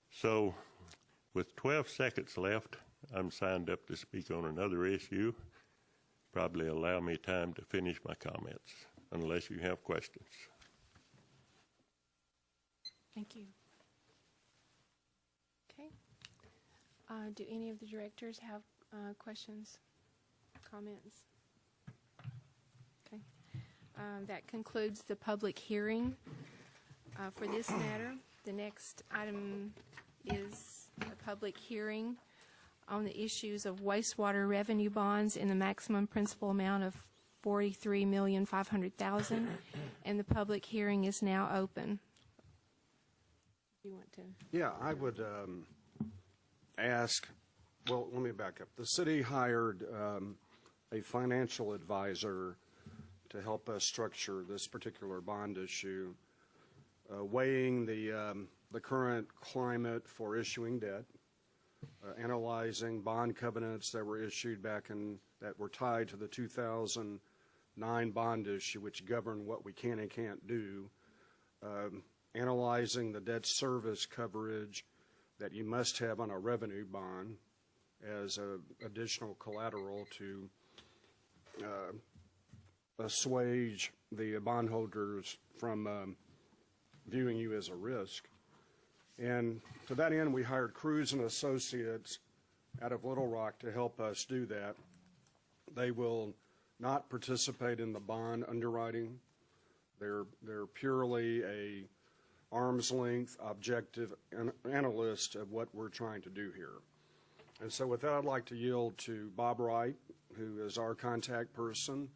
Speaker 10: So with 12 seconds left, I'm signed up to speak on another issue. Probably allow me time to finish my comments, unless you have questions.
Speaker 1: Thank you. Okay. Do any of the directors have questions, comments? Okay. That concludes the public hearing for this matter. The next item is a public hearing on the issues of wastewater revenue bonds in the maximum principal amount of $43,500,000, and the public hearing is now open. Do you want to?
Speaker 6: Yeah, I would ask, well, let me back up. The city hired a financial advisor to help us structure this particular bond issue, weighing the current climate for issuing debt, analyzing bond covenants that were issued back in, that were tied to the 2009 bond issue, which govern what we can and can't do, analyzing the debt service coverage that you must have on a revenue bond as additional collateral to assuage the bondholders from viewing you as a risk. And to that end, we hired Cruz and Associates out of Little Rock to help us do that. They will not participate in the bond underwriting. They're purely a arm's length objective analyst of what we're trying to do here. And so with that, I'd like to yield to Bob Wright, who is our contact person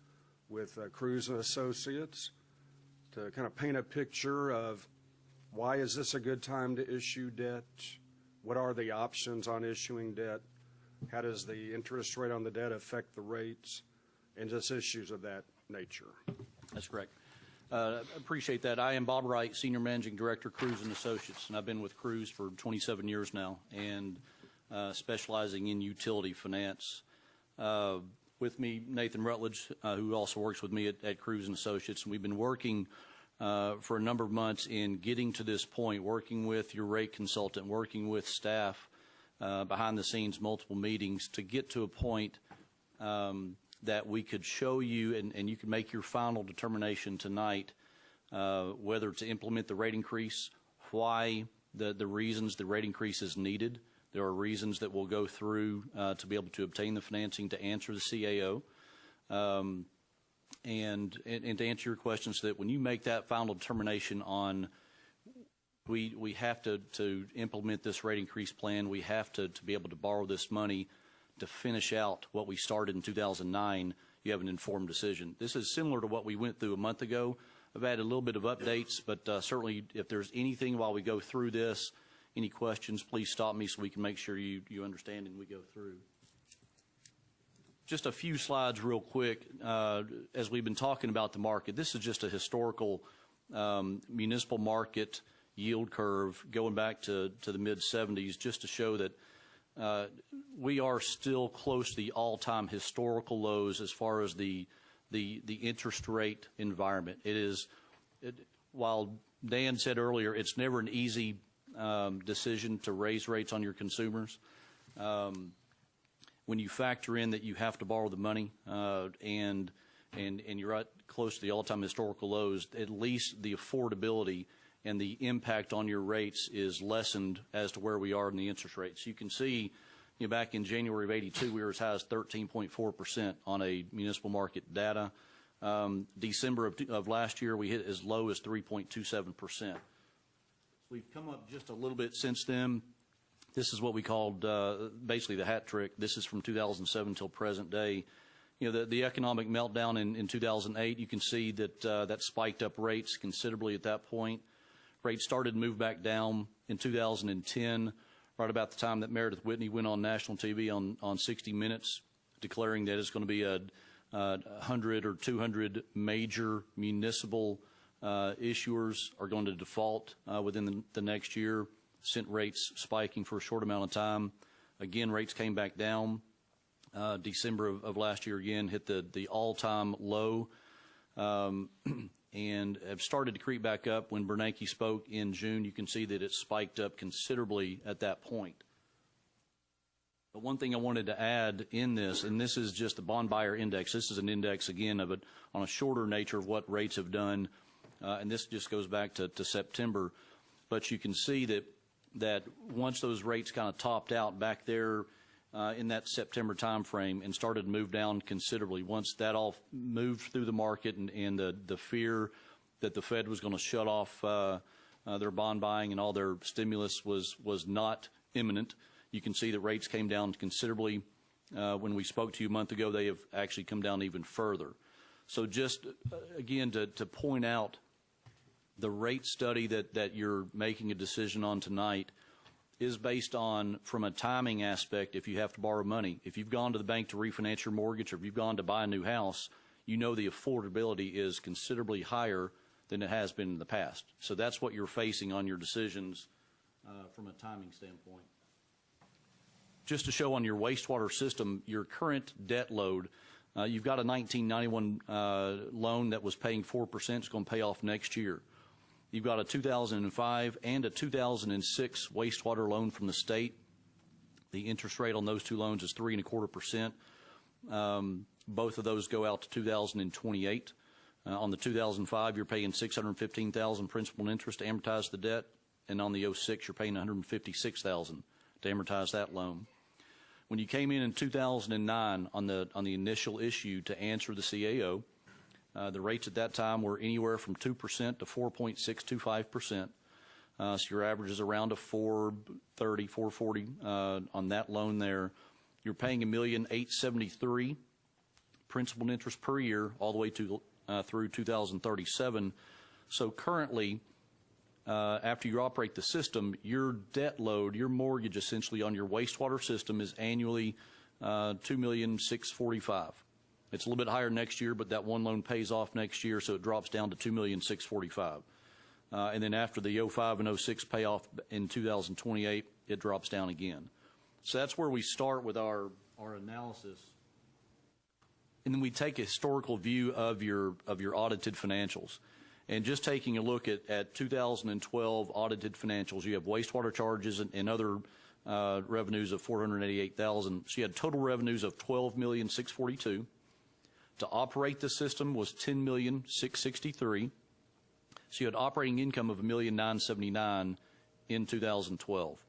Speaker 6: with Cruz and Associates, to kind of paint a picture of why is this a good time to issue debt? What are the options on issuing debt? How does the interest rate on the debt affect the rates? And just issues of that nature.
Speaker 11: That's correct. Appreciate that. I am Bob Wright, Senior Managing Director, Cruz and Associates, and I've been with Cruz for 27 years now, and specializing in utility finance. With me, Nathan Rutledge, who also works with me at Cruz and Associates, and we've been working for a number of months in getting to this point, working with your rate consultant, working with staff behind the scenes, multiple meetings, to get to a point that we could show you, and you can make your final determination tonight whether to implement the rate increase, why the reasons the rate increase is needed. There are reasons that we'll go through to be able to obtain the financing to answer the CAO. And to answer your questions, so that when you make that final determination on we have to implement this rate increase plan, we have to be able to borrow this money to finish out what we started in 2009, you have an informed decision. This is similar to what we went through a month ago. I've added a little bit of updates, but certainly if there's anything while we go through this, any questions, please stop me so we can make sure you understand and we go through. Just a few slides real quick. As we've been talking about the market, this is just a historical municipal market yield curve going back to the mid-'70s, just to show that we are still close to the all-time historical lows as far as the interest rate environment. While Dan said earlier, it's never an easy decision to raise rates on your consumers. When you factor in that you have to borrow the money and you're at close to the all-time historical lows, at least the affordability and the impact on your rates is lessened as to where we are in the interest rates. You can see, back in January of '82, we were as high as 13.4% on a municipal market data. December of last year, we hit as low as 3.27%. we've come up just a little bit since then. This is what we called basically the hat trick. This is from 2007 till present day. You know, the economic meltdown in 2008, you can see that that spiked up rates considerably at that point. Rates started to move back down in 2010, right about the time that Meredith Whitney went on national TV on 60 Minutes, declaring that it's going to be a 100 or 200 major municipal issuers are going to default within the next year, sent rates spiking for a short amount of time. Again, rates came back down. December of last year again hit the all-time low and have started to creep back up. When Bernanke spoke in June, you can see that it spiked up considerably at that point. But one thing I wanted to add in this, and this is just the bond buyer index. This is an index, again, of it on a shorter nature of what rates have done, and this just goes back to September. But you can see that once those rates kind of topped out back there in that September time frame and started to move down considerably, once that all moved through the market and the fear that the Fed was going to shut off their bond buying and all their stimulus was not imminent, you can see that rates came down considerably. When we spoke to you a month ago, they have actually come down even further. So just, again, to point out the rate study that you're making a decision on tonight is based on, from a timing aspect, if you have to borrow money. If you've gone to the bank to refinance your mortgage or if you've gone to buy a new house, you know the affordability is considerably higher than it has been in the past. So that's what you're facing on your decisions from a timing standpoint. Just to show on your wastewater system, your current debt load, you've got a 1991 loan that was paying 4%. It's going to pay off next year. You've got a 2005 and a 2006 wastewater loan from the state. The interest rate on those two loans is 3.25%. Both of those go out to 2028. On the 2005, you're paying $615,000 principal and interest to amortize the debt, and on the 06, you're paying $156,000 to amortize that loan. When you came in 2009 on the initial issue to answer the CAO, the rates at that time were anywhere from 2% to 4.625%. So your average is around a 430, 440 on that loan there. You're paying $1,873,000 principal and interest per year all the way to through 2037. So currently, after you operate the system, your debt load, your mortgage essentially on your wastewater system is annually $2,645,000. It's a little bit higher next year, but that one loan pays off next year, so it drops down to $2,645,000. And then after the 05 and 06 pay off in 2028, it drops down again. So that's where we start with our analysis. And then we take a historical view of your audited financials. And just taking a look at 2012 audited financials, you have wastewater charges and other revenues of $488,000. So you had total revenues of $12,642,000. To operate the system was $10,663,000. So you had operating income of $1,979,000 in 2012.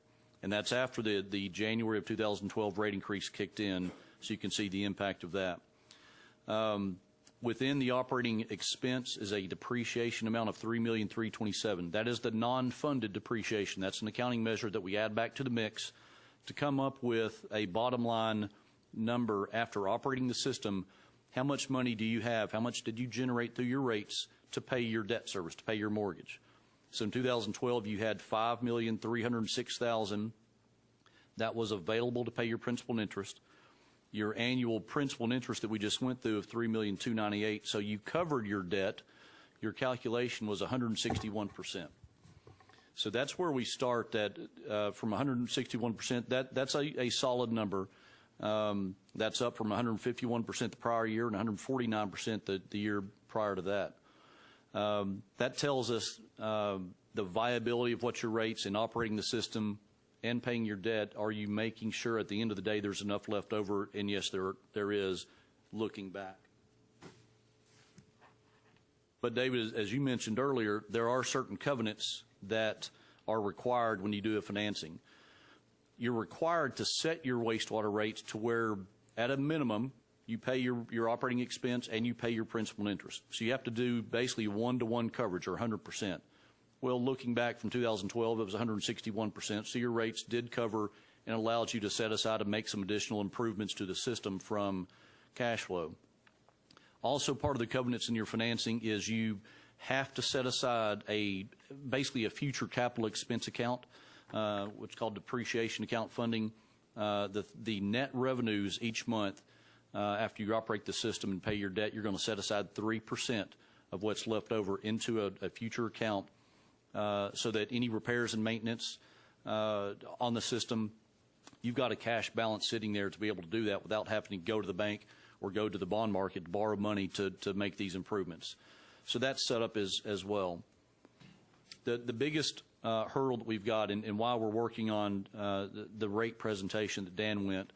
Speaker 11: And that's after the January of 2012 rate increase kicked in, so you can see the impact of that. Within the operating expense is a depreciation amount of $3,327,000. That is the non-funded depreciation. That's an accounting measure that we add back to the mix to come up with a bottom line number after operating the system. How much money do you have? How much did you generate through your rates to pay your debt service, to pay your mortgage? So in 2012, you had $5,306,000 that was available to pay your principal and interest. Your annual principal and interest that we just went through of $3,298,000. So you covered your debt. Your calculation was 161%. So that's where we start. That from 161%. That's a solid number. That's up from 151% the prior year and 149% the year prior to that. That tells us the viability of what your rates in operating the system and paying your debt. Are you making sure at the end of the day there's enough left over? And yes, there is, looking back. But David, as you mentioned earlier, there are certain covenants that are required when you do a financing. You're required to set your wastewater rates to where, at a minimum, you pay your operating expense and you pay your principal and interest. So you have to do basically one-to-one coverage, or 100%. Well, looking back from 2012, it was 161%. So your rates did cover and allowed you to set aside and make some additional improvements to the system from cash flow. Also, part of the covenants in your financing is you have to set aside basically a future capital expense account, which is called depreciation account funding. The net revenues each month after you operate the system and pay your debt, you're going to set aside 3% of what's left over into a future account so that any repairs and maintenance on the system, you've got a cash balance sitting there to be able to do that without having to go to the bank or go to the bond market to borrow money to make these improvements. So that's set up as well. The biggest hurdle that we've got, and why we're working on the rate presentation that Dan went,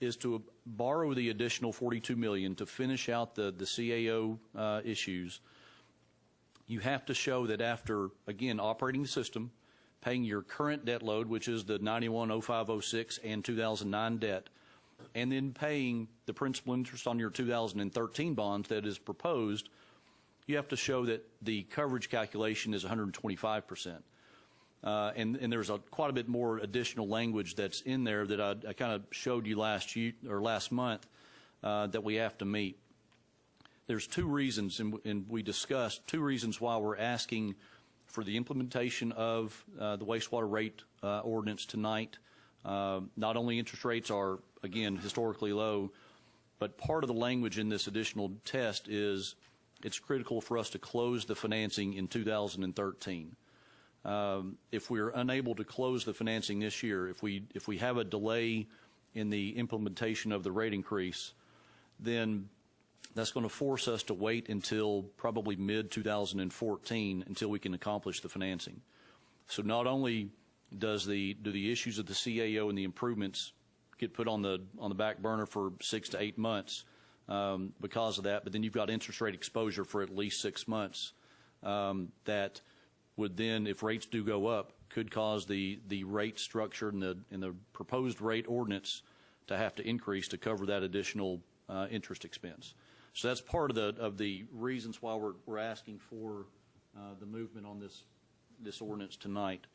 Speaker 11: is to borrow the additional $42 million to finish out the CAO issues. You have to show that after, again, operating the system, paying your current debt load, which is the 91, 05, 06, and 2009 debt, and then paying the principal interest on your 2013 bonds that is proposed, you have to show that the coverage calculation is 125%. And there's quite a bit more additional language that's in there that I kind of showed you last month that we have to meet. There's two reasons, and we discussed two reasons why we're asking for the implementation of the wastewater rate ordinance tonight. Not only interest rates are, again, historically low, but part of the language in this additional test is it's critical for us to close the financing in 2013. If we're unable to close the financing this year, if we have a delay in the implementation of the rate increase, then that's going to force us to wait until probably mid-2014 until we can accomplish the financing. So not only do the issues of the CAO and the improvements get put on the back burner for 6 to 8 months because of that, but then you've got interest rate exposure for at least 6 months that would then, if rates do go up, could cause the rate structure and the proposed rate ordinance to have to increase to cover that additional interest expense. So that's part of the reasons why we're asking for the movement on this ordinance tonight.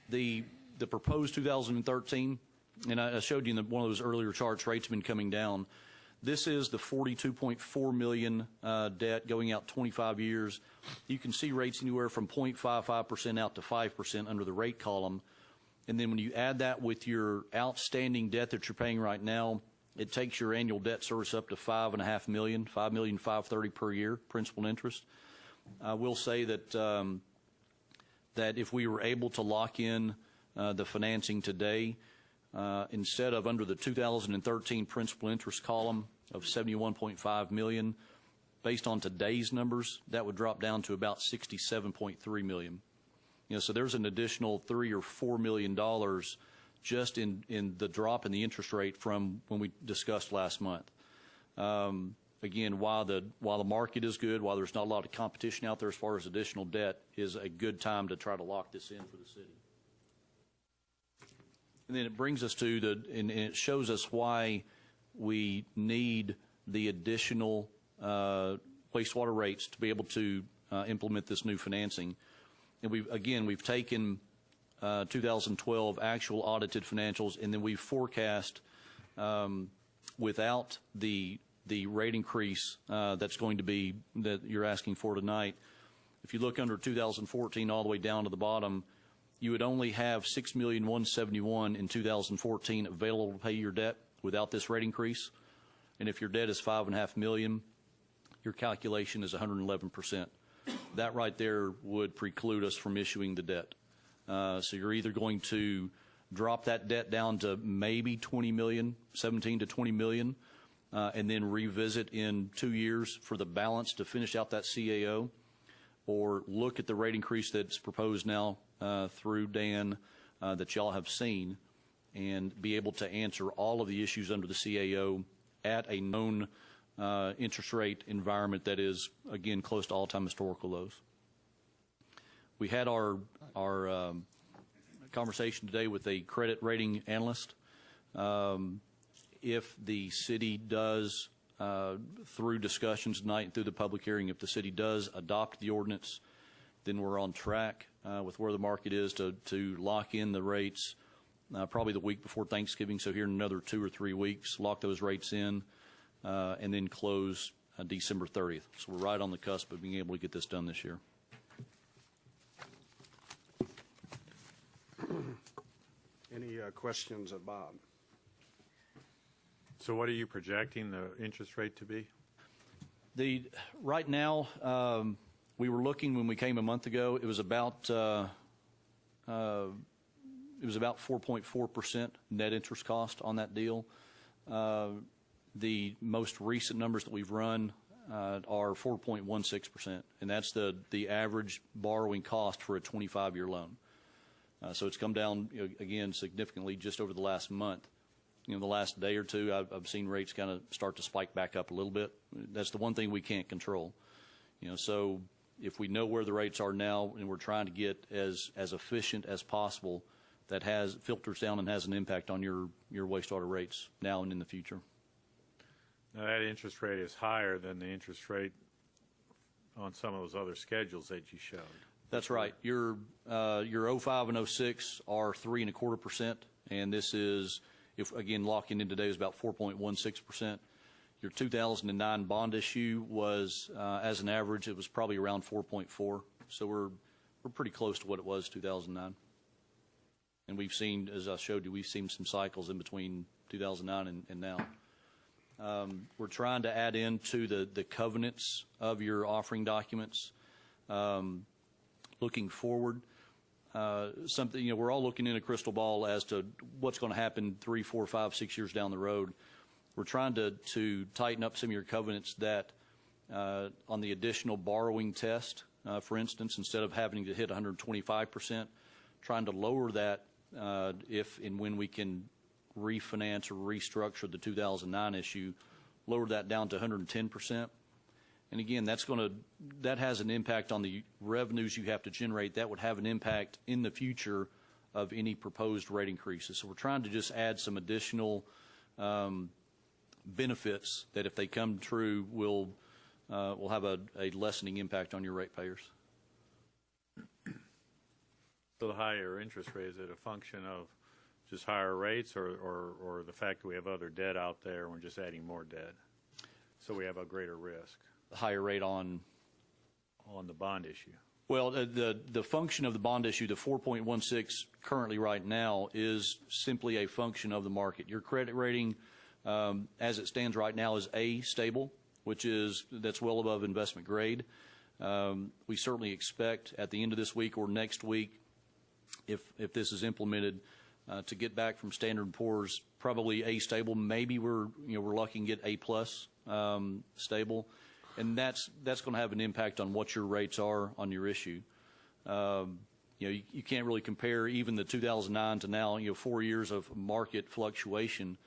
Speaker 11: The proposed 2013, and I showed you in one of those earlier charts, rates have been coming down. This is the $42.4 million debt going out 25 years. You can see rates anywhere from 0.55% out to 5% under the rate column. And then when you add that with your outstanding debt that you're paying right now, it takes your annual debt service up to $5.5 million, $5,530,000 per year, principal and interest. I will say that that if we were able to lock in the financing today, instead of under the 2013 principal interest column of $71.5 million, based on today's numbers, that would drop down to about $67.3 million. So there's an additional $3 or $4 million just in the drop in the interest rate from when we discussed last month. Again, while the market is good, while there's not a lot of competition out there as far as additional debt, is a good time to try to lock this in for the city. And then it brings us to and it shows us why we need the additional wastewater rates to be able to implement this new financing. And we've taken 2012 actual audited financials, and then we've forecast without the rate increase that's going to be that you're asking for tonight. If you look under 2014 all the way down to the bottom, you would only have $6,171,000 in 2014 available to pay your debt without this rate increase. And if your debt is $5.5 million, your calculation is 111%. That right there would preclude us from issuing the debt. So you're either going to drop that debt down to maybe 20 million, 17 to 20 million, and then revisit in 2 years for the balance to finish out that CAO, or look at the rate increase that's proposed now through Dan that y'all have seen, and be able to answer all of the issues under the CAO at a known interest rate environment that is, again, close to all-time historical lows. We had our conversation today with a credit rating analyst. If the city does, through discussions tonight and through the public hearing, if the city does adopt the ordinance, then we're on track with where the market is to lock in the rates probably the week before Thanksgiving. So here in another 2 or 3 weeks, lock those rates in and then close December 30th. So we're right on the cusp of being able to get this done this year.
Speaker 6: Any questions of Bob?
Speaker 12: So what are you projecting the interest rate to be?
Speaker 11: Right now, we were looking when we came a month ago. It was about 4.4% net interest cost on that deal. The most recent numbers that we've run are 4.16%, and that's the average borrowing cost for a 25-year loan. So it's come down again significantly just over the last month. The last day or two, I've seen rates kind of start to spike back up a little bit. That's the one thing we can't control. So if we know where the rates are now and we're trying to get as efficient as possible, that filters down and has an impact on your wastewater rates now and in the future.
Speaker 12: Now that interest rate is higher than the interest rate on some of those other schedules that you showed.
Speaker 11: That's right. Your 05 and 06 are 3.25%, and this is, if again locking in today, is about 4.16%. Your 2009 bond issue was, as an average, it was probably around 4.4. So we're pretty close to what it was 2009. And we've seen, as I showed you, we've seen some cycles in between 2009 and now. We're trying to add into the covenants of your offering documents. Looking forward, something, we're all looking in a crystal ball as to what's going to happen 3, 4, 5, 6 years down the road. We're trying to tighten up some of your covenants that on the additional borrowing test, for instance, instead of having to hit 125%, trying to lower that if and when we can refinance or restructure the 2009 issue, lower that down to 110%. And again, that has an impact on the revenues you have to generate. That would have an impact in the future of any proposed rate increases. So we're trying to just add some additional benefits that, if they come true, will have a lessening impact on your ratepayers.
Speaker 12: So the higher interest rate, is it a function of just higher rates or the fact that we have other debt out there and we're just adding more debt? So we have a greater risk.
Speaker 11: Higher rate on
Speaker 12: the bond issue.
Speaker 11: Well, the function of the bond issue, the 4.16 currently right now, is simply a function of the market. Your credit rating, as it stands right now, is A, stable, that's well above investment grade. We certainly expect at the end of this week or next week, if this is implemented, to get back from Standard & Poor's probably A stable. Maybe we're lucky and get A plus stable. And that's going to have an impact on what your rates are on your issue. You can't really compare even the 2009 to now. 4 years of market fluctuation.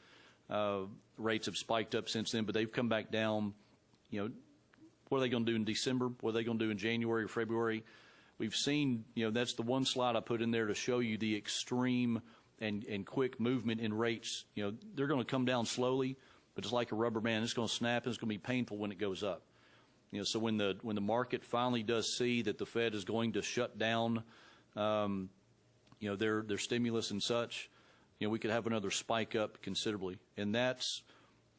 Speaker 11: Rates have spiked up since then, but they've come back down. What are they going to do in December? What are they going to do in January or February? We've seen. That's the one slide I put in there to show you the extreme and quick movement in rates. They're going to come down slowly, but it's like a rubber band. It's going to snap, and it's going to be painful when it goes up. So when the market finally does see that the Fed is going to shut down, their stimulus and such, we could have another spike up considerably. And that's,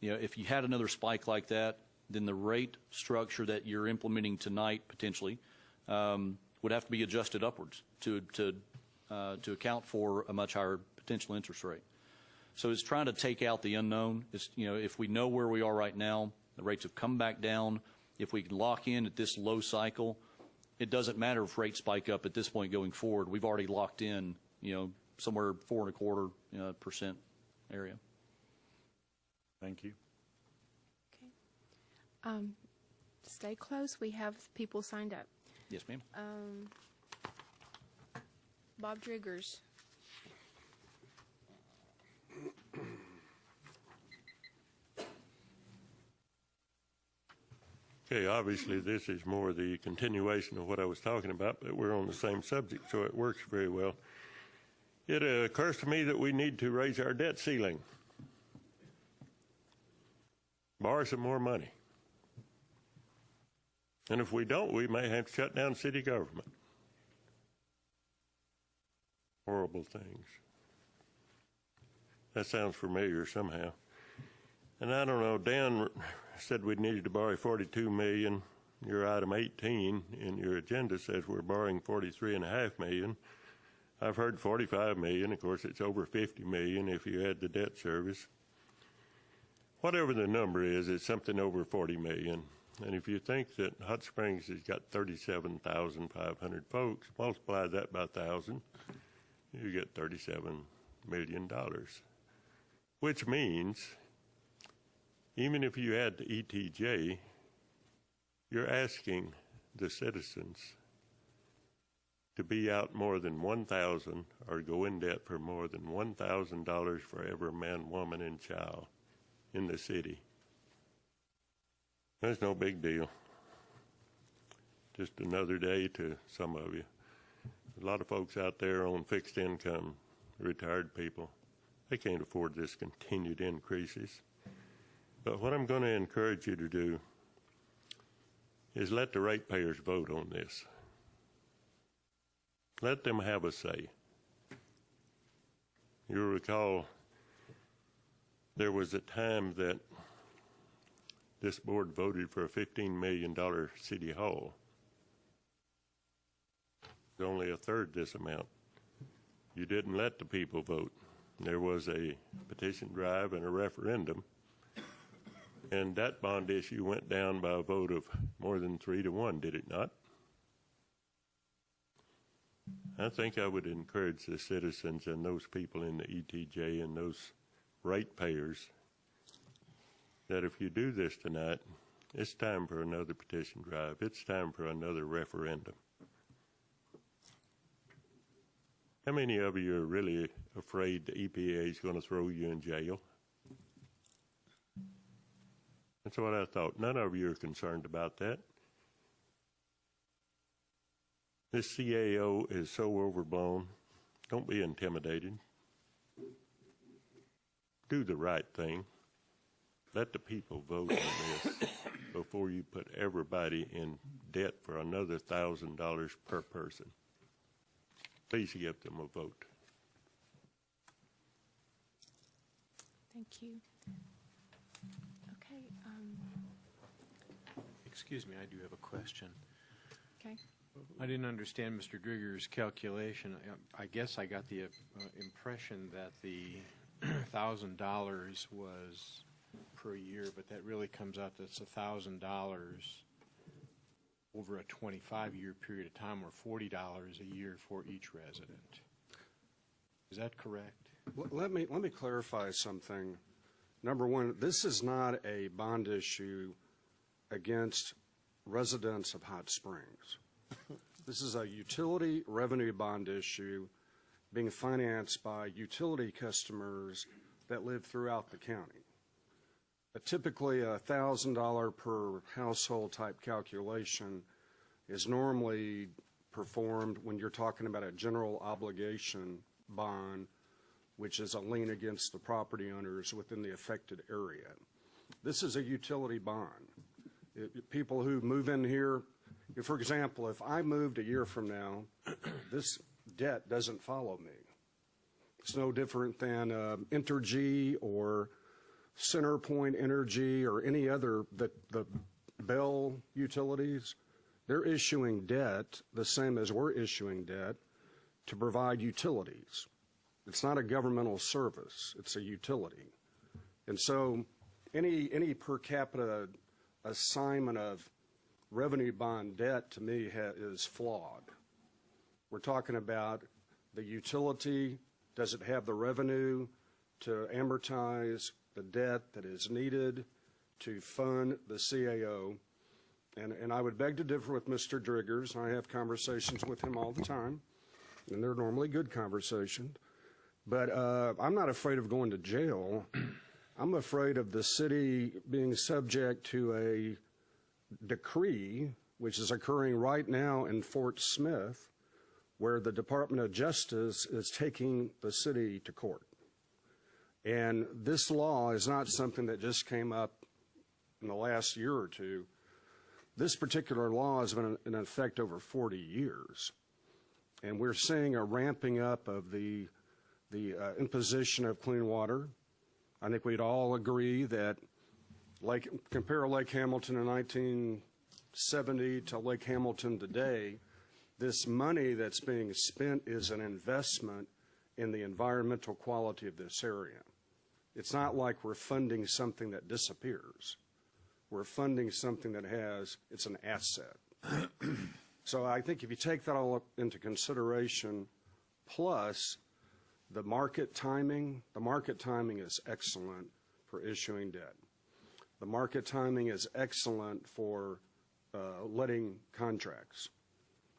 Speaker 11: if you had another spike like that, then the rate structure that you're implementing tonight potentially would have to be adjusted upwards to account for a much higher potential interest rate. So it's trying to take out the unknown. It's, if we know where we are right now, the rates have come back down. If we can lock in at this low cycle, it doesn't matter if rates spike up at this point going forward. We've already locked in, somewhere 4.25% area.
Speaker 12: Thank you.
Speaker 1: Okay. Stay close. We have people signed up.
Speaker 11: Yes, ma'am.
Speaker 1: Bob Driggers.
Speaker 10: Okay, obviously this is more the continuation of what I was talking about, but we're on the same subject, so it works very well. It occurs to me that we need to raise our debt ceiling, borrow some more money. And if we don't, we may have to shut down city government. horrible things. That sounds familiar somehow. And I don't know, Dan said we needed to borrow $42 million. Your item 18 in your agenda says we're borrowing $43.5 million. I've heard $45 million. Of course, it's over $50 million if you add the debt service. Whatever the number is, it's something over $40 million. And if you think that Hot Springs has got 37,500 folks, multiply that by 1,000, you get $37 million. Which means, even if you add the ETJ, you're asking the citizens to be out more than $1,000 or go in debt for more than $1,000 for every man, woman, and child in the city. That's no big deal. Just another day to some of you. A lot of folks out there on fixed income, retired people, they can't afford this continued increases. But what I'm going to encourage you to do is let the ratepayers vote on this. Let them have a say. You'll recall there was a time that this board voted for a $15 million city hall. It's only a third this amount. You didn't let the people vote. There was a petition drive and a referendum, and that bond issue went down by a vote of more than 3-1, did it not? I think I would encourage the citizens and those people in the ETJ and those ratepayers that if you do this tonight, it's time for another petition drive. It's time for another referendum. How many of you are really afraid the EPA is going to throw you in jail? That's what I thought. None of you are concerned about that. This CAO is so overblown. Don't be intimidated. Do the right thing. Let the people vote on this before you put everybody in debt for another $1,000 per person. Please give them a vote.
Speaker 1: Thank you. Okay.
Speaker 13: Excuse me, I do have a question.
Speaker 1: Okay.
Speaker 13: I didn't understand Mr. Drigger's calculation. I guess I got the impression that the $1,000 was per year, but that really comes out that's $1,000 over a 25-year period of time, or $40 a year for each resident. Is that correct?
Speaker 6: Let me clarify something. Number one, this is not a bond issue against residents of Hot Springs. This is a utility revenue bond issue being financed by utility customers that live throughout the county. Typically, a $1,000 per household type calculation is normally performed when you're talking about a general obligation bond, which is a lien against the property owners within the affected area. This is a utility bond. People who move in here, for example, if I moved a year from now, this debt doesn't follow me. It's no different than Entergy or CenterPoint Energy or any other, the Bell utilities. They're issuing debt the same as we're issuing debt to provide utilities. It's not a governmental service. It's a utility. And so any per capita assignment of revenue bond debt to me is flawed. We're talking about the utility. Does it have the revenue to amortize the debt that is needed to fund the CAO? And I would beg to differ with Mr. Driggers. I have conversations with him all the time, and they're normally good conversations. But I'm not afraid of going to jail. I'm afraid of the city being subject to a decree, which is occurring right now in Fort Smith, where the Department of Justice is taking the city to court. And this law is not something that just came up in the last year or two. This particular law has been in effect over 40 years. And we're seeing a ramping up of the imposition of clean water. I think we'd all agree that compare Lake Hamilton in 1970 to Lake Hamilton today, this money that's being spent is an investment in the environmental quality of this area. It's not like we're funding something that disappears. We're funding something that it's an asset. So I think if you take that all into consideration, plus the market timing is excellent for issuing debt. The market timing is excellent for letting contracts.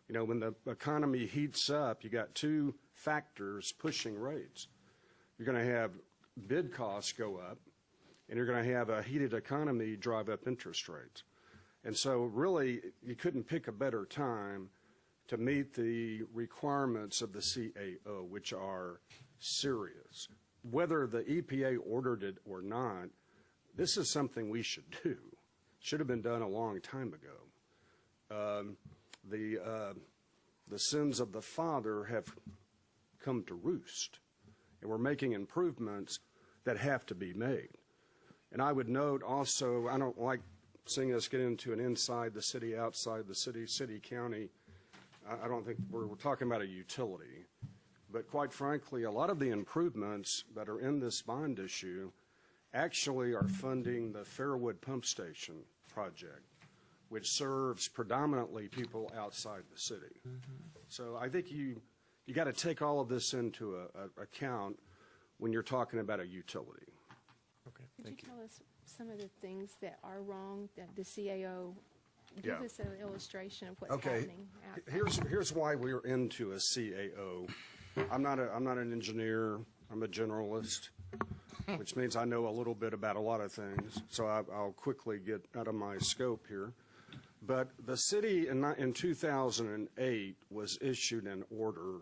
Speaker 6: You know, when the economy heats up, you got two factors pushing rates. You're going to have bid costs go up, and you're going to have a heated economy drive up interest rates. And so really, you couldn't pick a better time to meet the requirements of the CAO, which are serious. Whether the EPA ordered it or not, this is something we should do. Should have been done a long time ago. The sins of the father have come to roost, and we're making improvements that have to be made. And I would note also, I don't like seeing us get into an inside the city, outside the city, county. I don't think we're talking about a utility. But quite frankly, a lot of the improvements that are in this bond issue actually are funding the Fairwood Pump Station project, which serves predominantly people outside the city. So I think you got to take all of this into account when you're talking about a utility.
Speaker 13: Okay,
Speaker 1: Could
Speaker 13: thank
Speaker 1: you tell us some of the things that are wrong that the CAO, give us an illustration of what's happening out there.
Speaker 6: Here's why we're into a CAO. I'm not an engineer. I'm a generalist, which means I know a little bit about a lot of things. So I'll quickly get out of my scope here. But the city in 2008 was issued an order,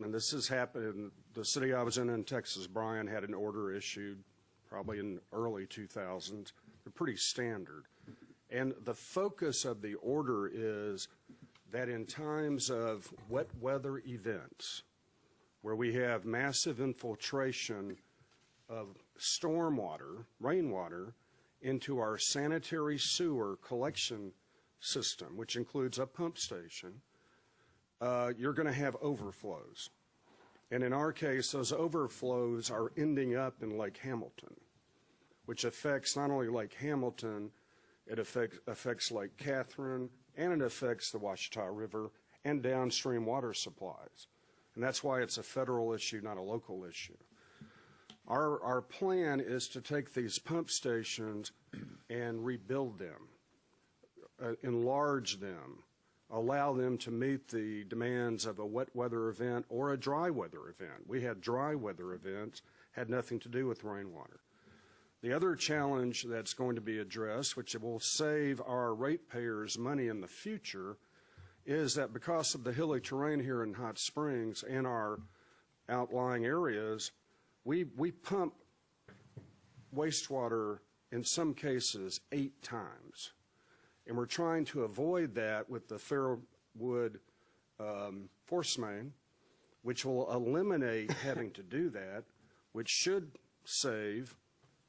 Speaker 6: and this has happened in the city I was in Texas. Bryan had an order issued probably in early 2000s. They're pretty standard. And the focus of the order is that in times of wet weather events, where we have massive infiltration of stormwater, rainwater, into our sanitary sewer collection system, which includes a pump station, you're going to have overflows. And in our case, those overflows are ending up in Lake Hamilton, which affects not only Lake Hamilton, it affects Lake Catherine, and it affects the Ouachita River and downstream water supplies. And that's why it's a federal issue, not a local issue. Our plan is to take these pump stations and rebuild them, enlarge them, allow them to meet the demands of a wet weather event or a dry weather event. We had dry weather events, had nothing to do with rainwater. The other challenge that's going to be addressed, which will save our ratepayers money in the future, is that because of the hilly terrain here in Hot Springs and our outlying areas, we pump wastewater in some cases 8 times. And we're trying to avoid that with the Fairwood force main, which will eliminate having to do that, which should save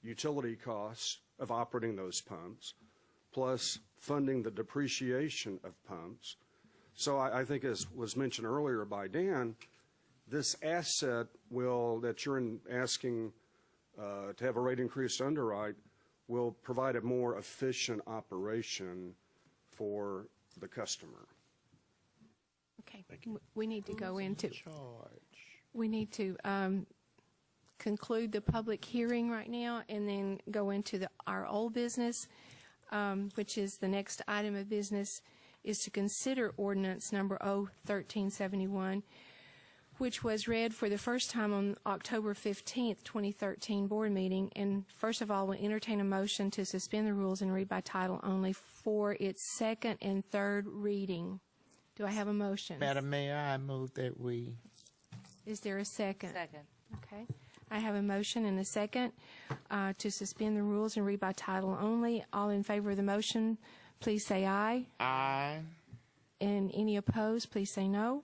Speaker 6: utility costs of operating those pumps, plus funding the depreciation of pumps. So I think, as was mentioned earlier by Dan, this asset that you're asking to have a rate increase underwrite will provide a more efficient operation for the customer.
Speaker 1: Okay, we need to go into. We need to conclude the public hearing right now, and then go into our old business, which is the next item of business, is to consider ordinance number 01371, which was read for the first time on October 15th, 2013 board meeting. And first of all, we'll entertain a motion to suspend the rules and read by title only for its second and third reading. Do I have a motion?
Speaker 3: Madam Mayor, I move that we.
Speaker 1: Is there a second?
Speaker 14: Second.
Speaker 1: Okay. I have a motion and a second to suspend the rules and read by title only. All in favor of the motion, please say aye.
Speaker 3: Aye.
Speaker 1: And any opposed, please say no.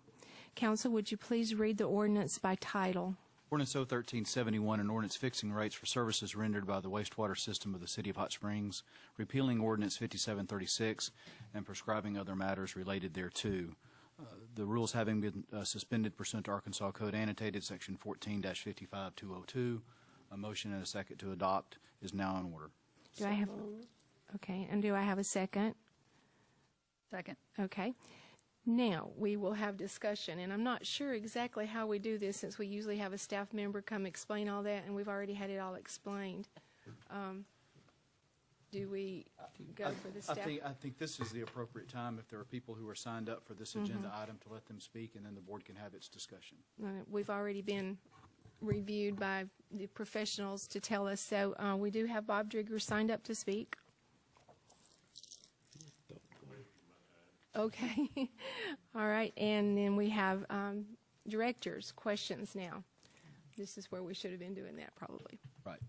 Speaker 1: Council, would you please read the ordinance by title?
Speaker 14: Ordinance 01371, an ordinance fixing rates for services rendered by the wastewater system of the City of Hot Springs, repealing Ordinance 5736, and prescribing other matters related thereto. The rules having been suspended pursuant to Arkansas Code Annotated Section 14-55202, a motion and a second to adopt is now in order.
Speaker 1: Do I have? Okay, and do I have a second?
Speaker 15: Second.
Speaker 1: Okay. Now, we will have discussion, and I'm not sure exactly how we do this since we usually have a staff member come explain all that, and we've already had it all explained. Do we go for the staff?
Speaker 14: I think this is the appropriate time, if there are people who are signed up for this agenda item, to let them speak, and then the board can have its discussion.
Speaker 1: We've already been reviewed by the professionals to tell us, so we do have Bob Drigger signed up to speak. Okay. All right, and then we have directors' questions now. This is where we should have been doing that, probably.
Speaker 14: Right.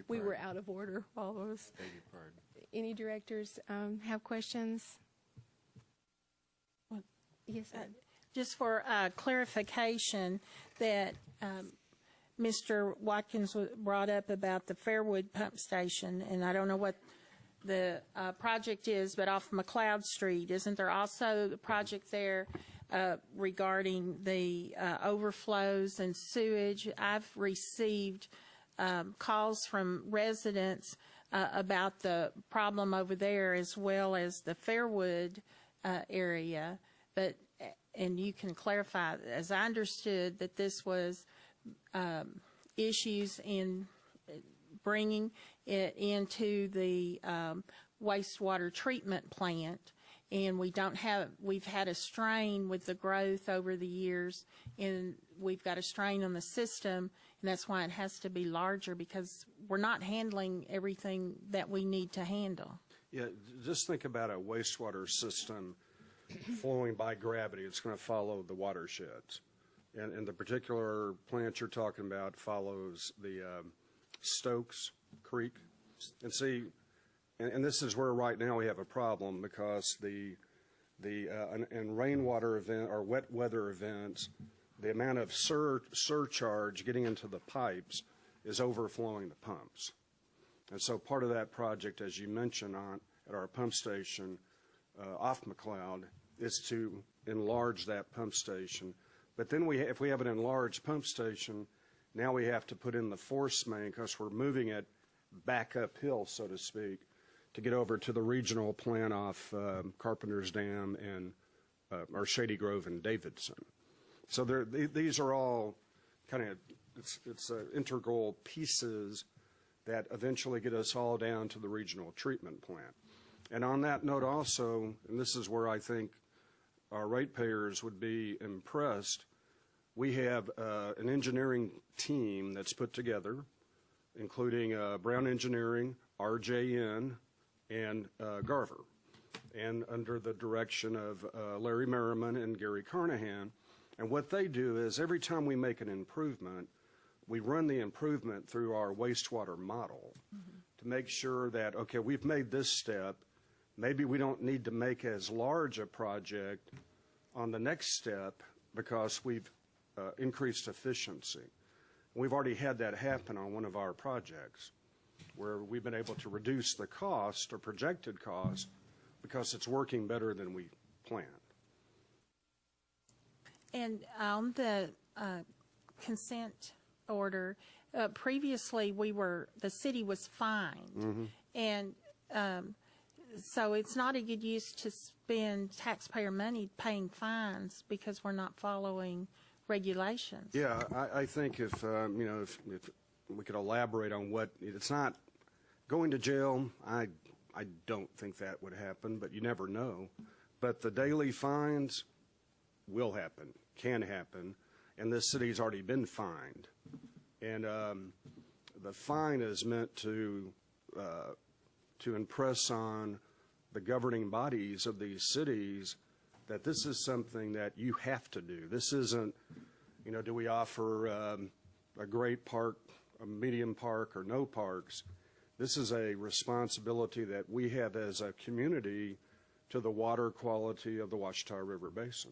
Speaker 1: We were out of order, all of us.
Speaker 13: Beg your pardon.
Speaker 1: Any directors have questions? Yes,
Speaker 7: Just for clarification, that Mr. Watkins brought up about the Fairwood pump station, and I don't know what the project is, but off McLeod Street, isn't there also the project there regarding the overflows and sewage? I've received calls from residents about the problem over there, as well as the Fairwood area. But, and you can clarify, as I understood, that this was issues in bringing it into the wastewater treatment plant, and we've had a strain with the growth over the years, and we've got a strain on the system, and that's why it has to be larger, because we're not handling everything that we need to handle.
Speaker 6: Yeah, just think about a wastewater system flowing by gravity. It's going to follow the watersheds. And the particular plant you're talking about follows the Stokes Creek. And see, and this is where right now we have a problem, because in rainwater event or wet weather events, the amount of surcharge getting into the pipes is overflowing the pumps. And so part of that project, as you mentioned, at our pump station off McLeod, is to enlarge that pump station. But then if we have an enlarged pump station, now we have to put in the force main, because we're moving it back uphill, so to speak, to get over to the regional plant off Carpenter's Dam and or Shady Grove and Davidson. So these are all kind of it's integral pieces that eventually get us all down to the regional treatment plant. And on that note also, and this is where I think our ratepayers would be impressed, we have an engineering team that's put together, including Brown Engineering, RJN, and Garver, and under the direction of Larry Merriman and Gary Carnahan. And what they do is every time we make an improvement, we run the improvement through our wastewater model to make sure that, okay, we've made this step. Maybe we don't need to make as large a project on the next step because we've increased efficiency. We've already had that happen on one of our projects where we've been able to reduce the cost or projected cost because it's working better than we planned.
Speaker 7: And on the consent order, previously the city was fined, and so it's not a good use to spend taxpayer money paying fines because we're not following regulations.
Speaker 6: Yeah, I think if we could elaborate on what it's not going to jail. I don't think that would happen, but you never know. But the daily fines will happen, can happen, and this city's already been fined. And the fine is meant to impress on the governing bodies of these cities that this is something that you have to do. This isn't, do we offer a great park, a medium park, or no parks? This is a responsibility that we have as a community to the water quality of the Ouachita River Basin.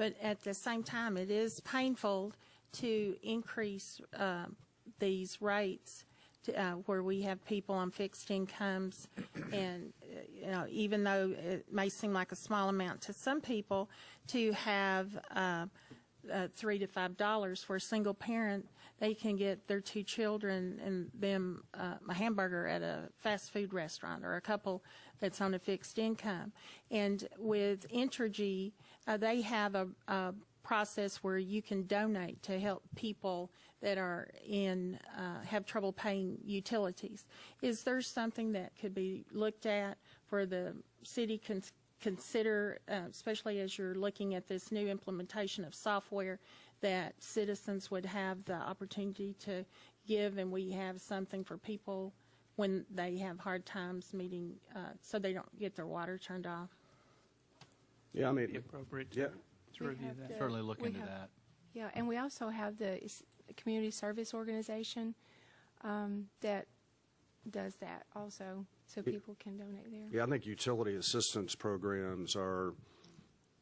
Speaker 7: But at the same time, it is painful to increase these rates to, where we have people on fixed incomes, and even though it may seem like a small amount to some people, to have $3 to $5 for a single parent, they can get their two children and them a hamburger at a fast food restaurant, or a couple that's on a fixed income. And with Entergy, they have a process where you can donate to help people that are in have trouble paying utilities. Is there something that could be looked at for the city consider, especially as you're looking at this new implementation of software, that citizens would have the opportunity to give, and we have something for people when they have hard times meeting, so they don't get their water turned off?
Speaker 6: Yeah, I mean,
Speaker 4: Appropriate
Speaker 6: yeah.
Speaker 4: to review that.
Speaker 14: Certainly look into that.
Speaker 1: Yeah, and we also have the community service organization that does that also, so people can donate there.
Speaker 6: Yeah, I think utility assistance programs are,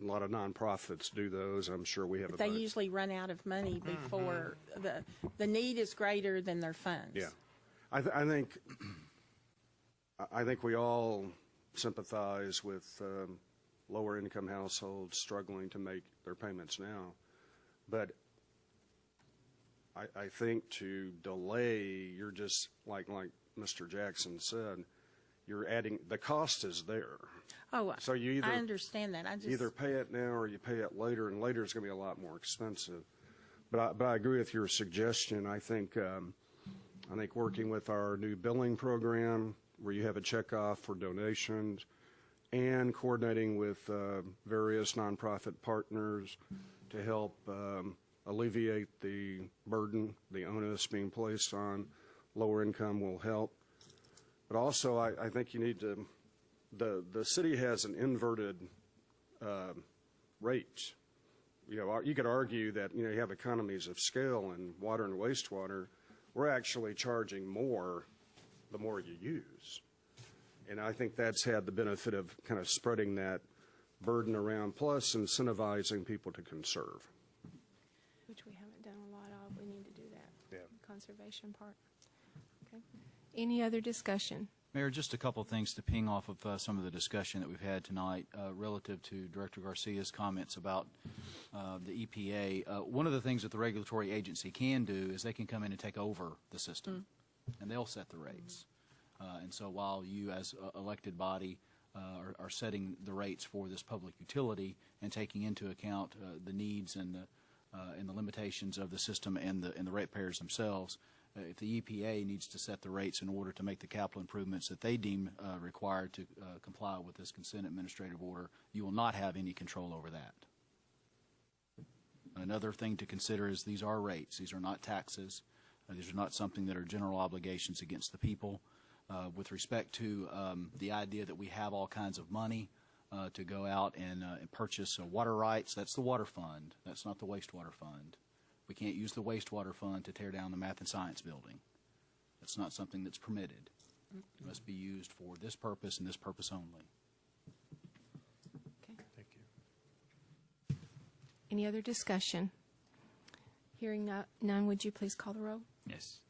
Speaker 6: a lot of nonprofits do those. I'm sure we have
Speaker 7: But they usually run out of money before the need is greater than their funds.
Speaker 6: Yeah. I think we all sympathize with lower income households struggling to make their payments now. But I think to delay, you're just like Mr. Jackson said, you're adding, the cost is there.
Speaker 7: Oh,
Speaker 6: so you either,
Speaker 7: I understand that. I just
Speaker 6: either pay it now or you pay it later, and later is going to be a lot more expensive. But I agree with your suggestion. I think working with our new billing program, where you have a checkoff for donations, and coordinating with various nonprofit partners to help alleviate the burden, the onus being placed on lower income will help. But also, I think you need to, the city has an inverted rate. You could argue that, you have economies of scale in water and wastewater. We're actually charging more the more you use. And I think that's had the benefit of kind of spreading that burden around, plus incentivizing people to conserve.
Speaker 1: Which we haven't done a lot of. We need to do that.
Speaker 6: Yeah.
Speaker 1: Conservation part. Okay. Any other discussion?
Speaker 14: Mayor, just a couple of things to ping off of some of the discussion that we've had tonight relative to Director Garcia's comments about the EPA. One of the things that the regulatory agency can do is they can come in and take over the system, and they'll set the rates. And so while you as elected body are setting the rates for this public utility and taking into account the needs and the limitations of the system and the ratepayers themselves, if the EPA needs to set the rates in order to make the capital improvements that they deem required to comply with this consent administrative order, you will not have any control over that. Another thing to consider is these are rates. These are not taxes. These are not something that are general obligations against the people. With respect to the idea that we have all kinds of money to go out and purchase water rights, that's the water fund. That's not the wastewater fund. We can't use the wastewater fund to tear down the math and science building. That's not something that's permitted. It must be used for this purpose and this purpose only.
Speaker 1: Okay.
Speaker 13: Thank you.
Speaker 1: Any other discussion? Hearing none, would you please call the roll?
Speaker 4: Yes.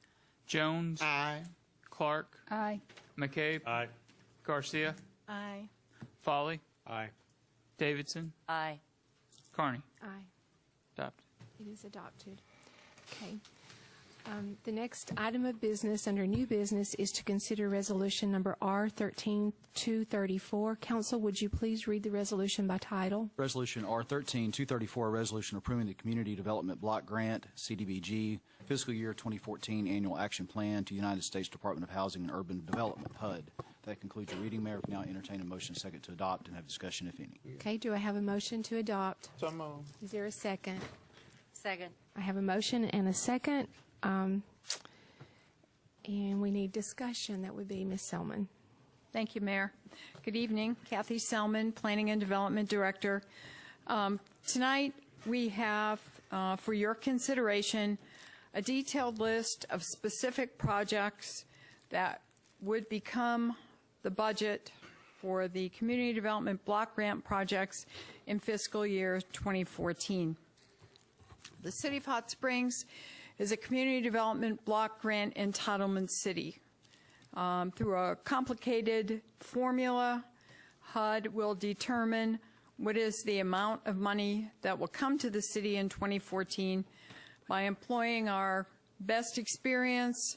Speaker 4: Jones.
Speaker 3: Aye.
Speaker 4: Clark.
Speaker 15: Aye.
Speaker 4: McCabe.
Speaker 12: Aye.
Speaker 4: Garcia.
Speaker 7: Aye.
Speaker 4: Folly.
Speaker 12: Aye.
Speaker 4: Davidson.
Speaker 15: Aye.
Speaker 4: Carney.
Speaker 1: Aye.
Speaker 4: Adopted.
Speaker 1: It is adopted. Okay. The next item of business under new business is to consider resolution number R13234. Council, would you please read the resolution by title?
Speaker 14: Resolution R13234, a resolution approving the Community Development Block Grant, CDBG, fiscal year 2014 annual action plan to United States Department of Housing and Urban Development, HUD. That concludes your reading, Mayor. We now entertain a motion second to adopt and have discussion, if any.
Speaker 1: Okay, do I have a motion to adopt?
Speaker 3: So moved.
Speaker 1: Is there a second?
Speaker 15: Second.
Speaker 1: I have a motion and a second. And we need discussion. That would be Ms. Selman.
Speaker 16: Thank you, Mayor. Good evening. Kathy Selman, Planning and Development Director. Tonight we have for your consideration a detailed list of specific projects that would become the budget for the Community Development Block Grant projects in fiscal year 2014. The City of Hot Springs is a Community Development Block Grant entitlement city. Through a complicated formula, HUD will determine what is the amount of money that will come to the city in 2014 by employing our best experience.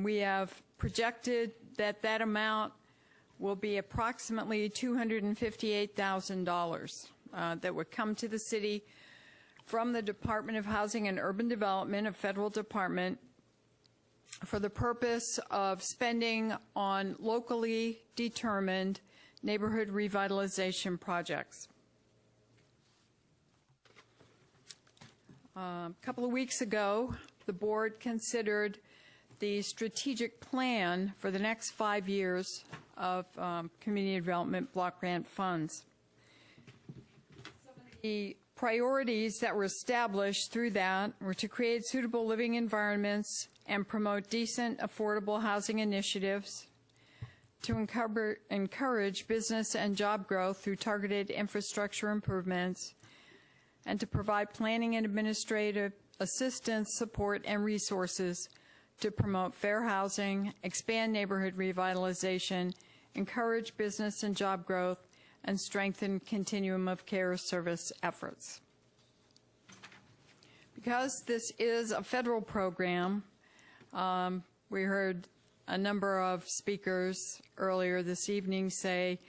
Speaker 16: We have projected that that amount will be approximately $258,000 that would come to the city from the Department of Housing and Urban Development, a federal department, for the purpose of spending on locally determined neighborhood revitalization projects. A couple of weeks ago, the board considered the strategic plan for the next 5 years of community development block grant funds. Some of the priorities that were established through that were to create suitable living environments and promote decent, affordable housing initiatives, to encourage business and job growth through targeted infrastructure improvements, and to provide planning and administrative assistance, support, and resources to promote fair housing, expand neighborhood revitalization, encourage business and job growth, and strengthen continuum of care service efforts. Because this is a federal program, we heard a number of speakers earlier this evening say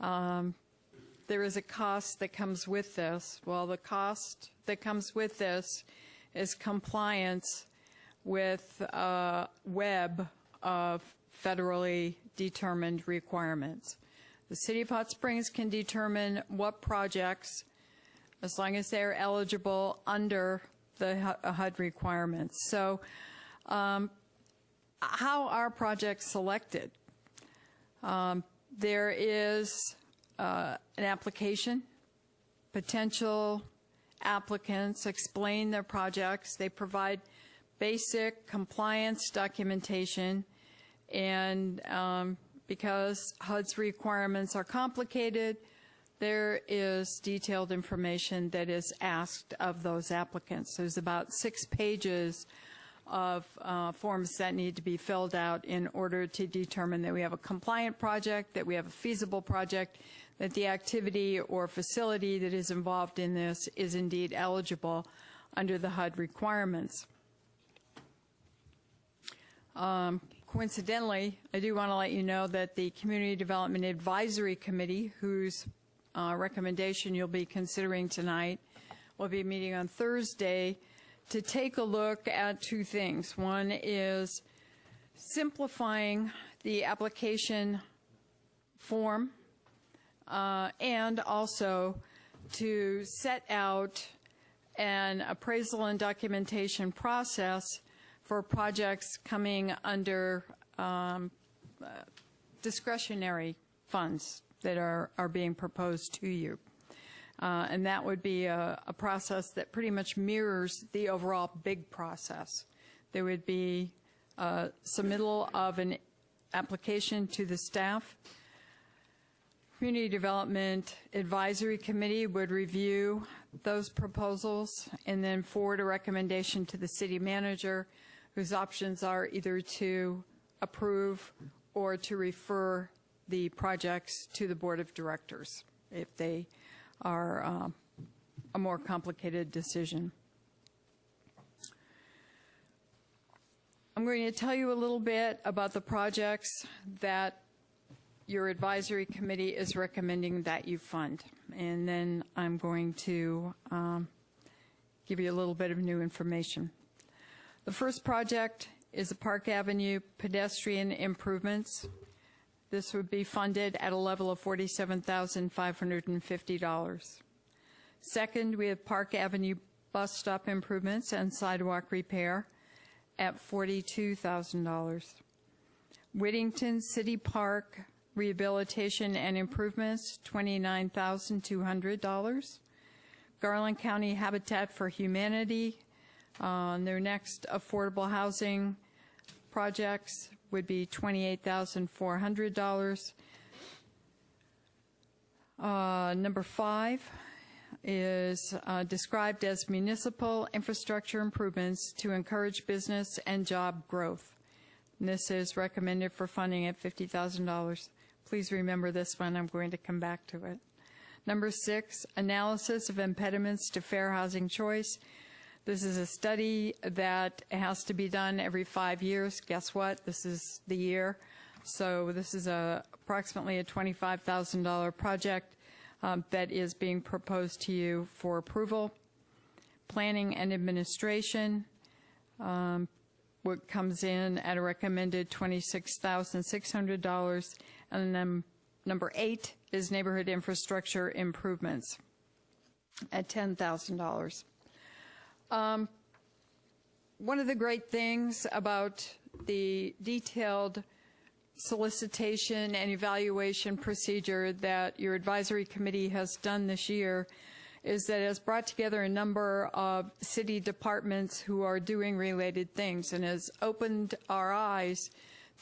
Speaker 16: there is a cost that comes with this. Well, the cost that comes with this is compliance with a web of federally determined requirements. The City of Hot Springs can determine what projects, as long as they're eligible under the HUD requirements. So how are projects selected? There is an application. Potential applicants explain their projects. They provide basic compliance documentation, and because HUD's requirements are complicated, there is detailed information that is asked of those applicants. There's about 6 pages of forms that need to be filled out in order to determine that we have a compliant project, that we have a feasible project, that the activity or facility that is involved in this is indeed eligible under the HUD requirements. Coincidentally, I do want to let you know that the Community Development Advisory Committee, whose recommendation you'll be considering tonight, will be meeting on Thursday to take a look at 2 things. One is simplifying the application form and also to set out an appraisal and documentation process for projects coming under discretionary funds that are being proposed to you. And that would be a process that pretty much mirrors the overall big process. There would be submittal of an application to the staff. Community Development Advisory Committee would review those proposals and then forward a recommendation to the city manager, whose options are either to approve or to refer the projects to the board of directors if they are a more complicated decision. I'm going to tell you a little bit about the projects that your advisory committee is recommending that you fund, and then I'm going to give you a little bit of new information. The first project is the Park Avenue pedestrian improvements. This would be funded at a level of $47,550. Second, we have Park Avenue bus stop improvements and sidewalk repair at $42,000. Whittington City Park rehabilitation and improvements, $29,200. Garland County Habitat for Humanity, their next affordable housing projects would be $28,400. Number 5 is described as municipal infrastructure improvements to encourage business and job growth. And this is recommended for funding at $50,000. Please remember this one. I'm going to come back to it. Number 6, analysis of impediments to fair housing choice. This is a study that has to be done every 5 years. Guess what? This is the year. So this is approximately a $25,000 project that is being proposed to you for approval. Planning and administration, what comes in at a recommended $26,600. And then number 8 is neighborhood infrastructure improvements at $10,000. One of the great things about the detailed solicitation and evaluation procedure that your advisory committee has done this year is that it has brought together a number of city departments who are doing related things and has opened our eyes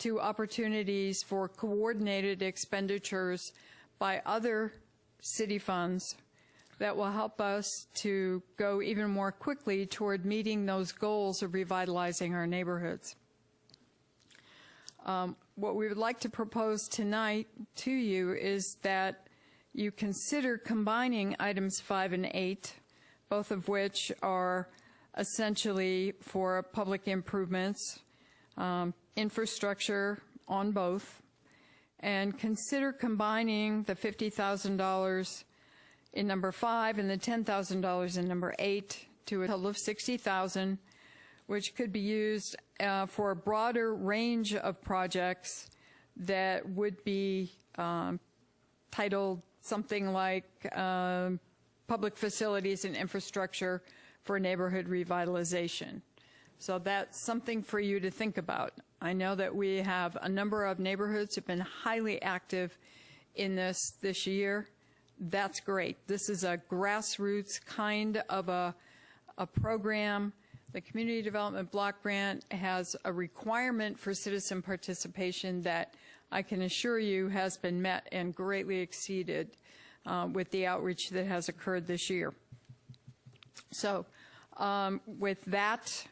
Speaker 16: to opportunities for coordinated expenditures by other city funds that will help us to go even more quickly toward meeting those goals of revitalizing our neighborhoods. What we would like to propose tonight to you is that you consider combining items 5 and 8, both of which are essentially for public improvements, infrastructure on both, and consider combining the $50,000 in number 5 and the $10,000 in number 8 to a total of $60,000, which could be used for a broader range of projects that would be titled something like public facilities and infrastructure for neighborhood revitalization. So that's something for you to think about. I know that we have a number of neighborhoods that have been highly active in this year. That's great. This is a grassroots kind of a program. The Community Development Block Grant has a requirement for citizen participation that I can assure you has been met and greatly exceeded with the outreach that has occurred this year. So with that,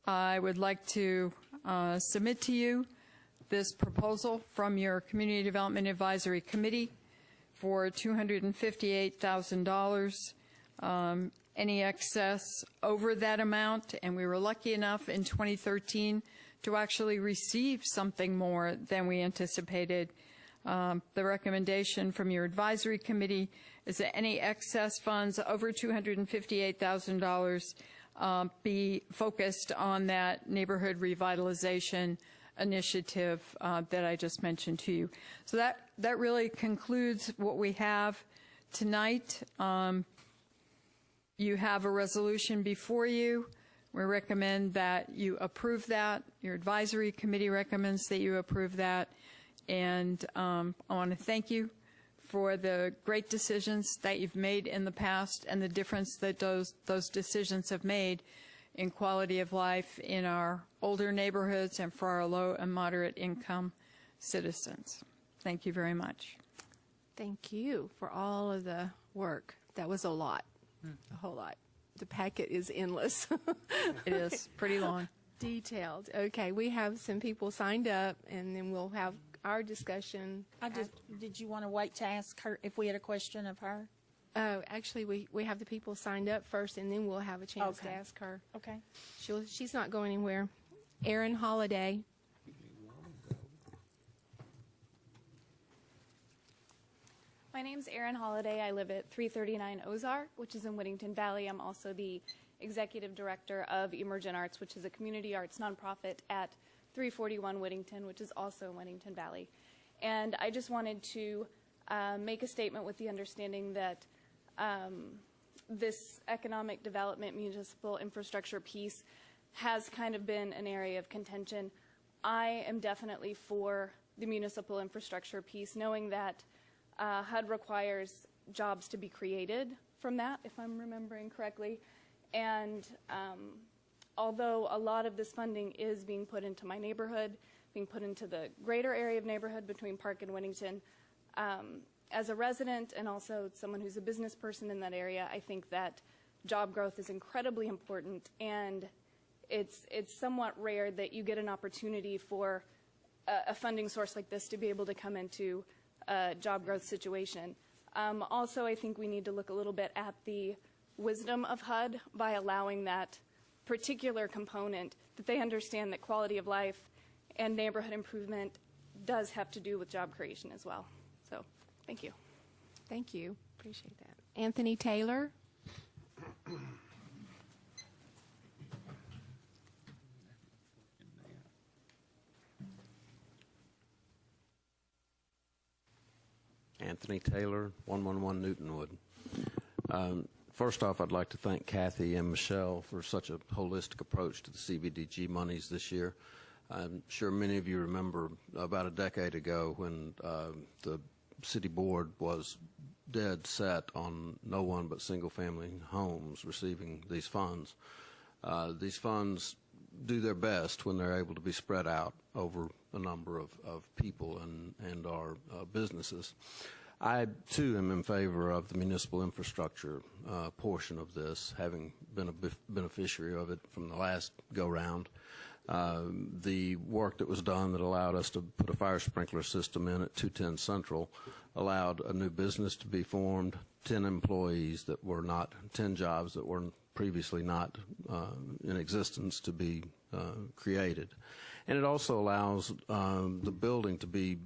Speaker 16: I would like to submit to you this proposal from your Community Development Advisory Committee for $258,000. Any excess over that amount, and we were lucky enough in 2013 to actually receive something more than we anticipated. The recommendation from your advisory committee is that any excess funds over $258,000 be focused on that neighborhood revitalization initiative that I just mentioned to you. So that really concludes what we have tonight. You have a resolution before you. We recommend that you approve that. Your advisory committee recommends that you approve that. And I want to thank you for the great decisions that you've made in the past and the difference that those decisions have made in quality of life in our older neighborhoods and for our low and moderate income citizens. Thank you very much.
Speaker 1: Thank you for all of the work. That was a lot. A whole lot. The packet is endless.
Speaker 16: It is pretty long.
Speaker 1: Detailed. Okay, we have some people signed up, and then we'll have our discussion.
Speaker 7: Did you want to wait to ask her if we had a question of her?
Speaker 1: Oh, actually, we have the people signed up first, and then we'll have a chance to ask her.
Speaker 7: Okay.
Speaker 1: She's not going anywhere. Erin Holiday.
Speaker 17: My name's Erin Holiday. I live at 339 Ozark, which is in Whittington Valley. I'm also the executive director of Emergent Arts, which is a community arts nonprofit at 341 Whittington, which is also in Whittington Valley. And I just wanted to make a statement with the understanding that this economic development municipal infrastructure piece has kind of been an area of contention. I am definitely for the municipal infrastructure piece, knowing that HUD requires jobs to be created from that, if I'm remembering correctly. And although a lot of this funding is being put into my neighborhood, being put into the greater area of neighborhood between Park and Whittington, as a resident and also someone who's a business person in that area, I think that job growth is incredibly important, and it's somewhat rare that you get an opportunity for a funding source like this to be able to come into a job growth situation. Also, I think we need to look a little bit at the wisdom of HUD by allowing that particular component, that they understand that quality of life and neighborhood improvement does have to do with job creation as well. So, thank you.
Speaker 1: Thank you. Appreciate that. Anthony Taylor.
Speaker 18: Anthony Taylor, 111 Newtonwood. First off, I'd like to thank Kathy and Michelle for such a holistic approach to the CBDG monies this year. I'm sure many of you remember about a decade ago when the city board was dead set on no one but single-family homes receiving these funds. These funds do their best when they're able to be spread out over a number of people and our businesses. I, too, am in favor of the municipal infrastructure portion of this, having been a beneficiary of it from the last go-round. The work that was done that allowed us to put a fire sprinkler system in at 210 Central allowed a new business to be formed, 10 employees that were not, 10 jobs that were previously not in existence to be created. And it also allows the building to be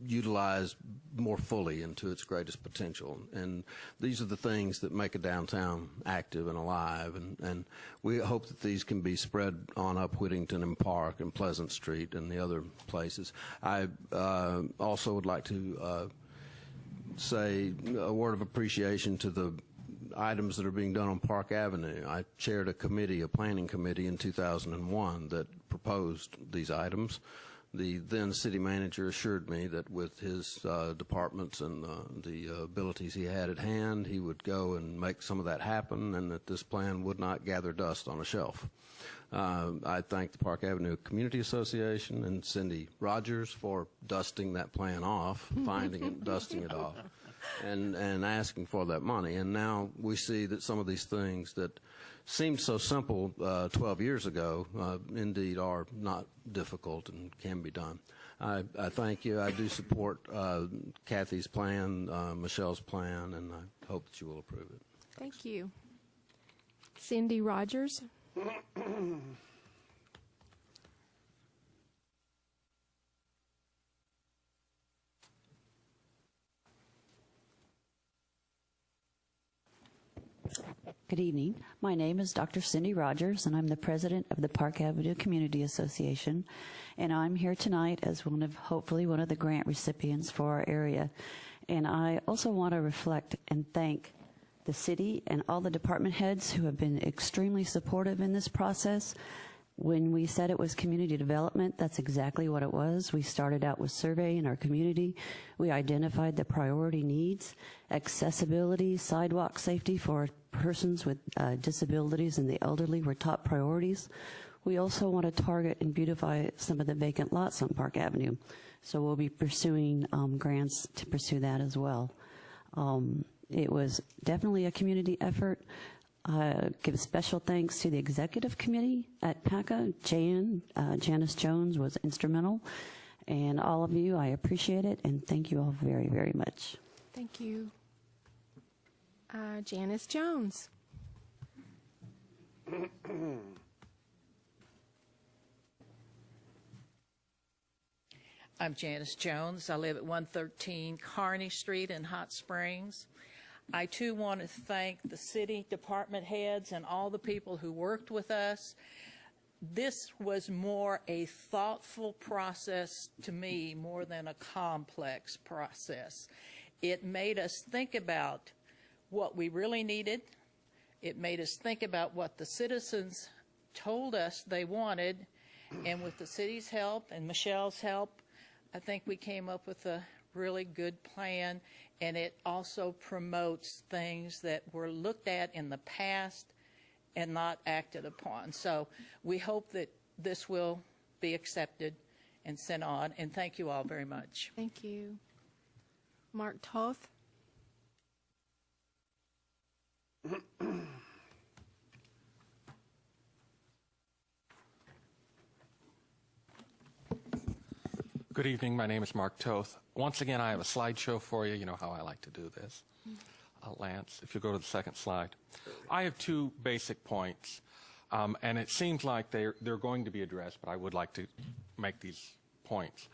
Speaker 18: utilized more fully into its greatest potential. And these are the things that make a downtown active and alive. And we hope that these can be spread on up Whittington and Park and Pleasant Street and the other places. I also would like to say a word of appreciation to the items that are being done on Park Avenue. I chaired a committee, a planning committee in 2001 that proposed these items. The then city manager assured me that with his departments and the abilities he had at hand, he would go and make some of that happen, and that this plan would not gather dust on a shelf. I thank the Park Avenue Community Association and Cindy Rogers for dusting that plan off, finding it, dusting it off, and asking for that money. And now we see that some of these things that seemed so simple 12 years ago indeed are not difficult and can be done. I thank you. I do support Kathy's plan, Michelle's plan, and I hope that you will approve it.
Speaker 1: Thank you. Cindy Rogers.
Speaker 19: Good evening. My name is Dr. Cindy Rogers, and I'm the president of the Park Avenue Community Association. And I'm here tonight as hopefully one of the grant recipients for our area. And I also want to reflect and thank the city and all the department heads who have been extremely supportive in this process. When we said it was community development, that's exactly what it was. We started out with surveying our community. We identified the priority needs, accessibility, sidewalk safety for persons with disabilities and the elderly were top priorities. We also want to target and beautify some of the vacant lots on Park Avenue. So we'll be pursuing grants to pursue that as well. It was definitely a community effort. Give special thanks to the executive committee at PACA. Janice Jones was instrumental. And all of you, I appreciate it, and thank you all very, very much.
Speaker 1: Thank you. Janice Jones.
Speaker 20: I'm Janice Jones. I live at 113 Kearney Street in Hot Springs. I, too, want to thank the city department heads and all the people who worked with us. This was more a thoughtful process to me more than a complex process. It made us think about what we really needed. It made us think about what the citizens told us they wanted. And with the city's help and Michelle's help, I think we came up with a really good plan. And it also promotes things that were looked at in the past and not acted upon. So we hope that this will be accepted and sent on. And thank you all very much.
Speaker 1: Thank you. Mark Toth.
Speaker 21: Good evening. My name is Mark Toth. Once again, I have a slideshow for you. You know how I like to do this. Lance, if you go to the second slide. I have two basic points, and it seems like they're going to be addressed, but I would like to make these points.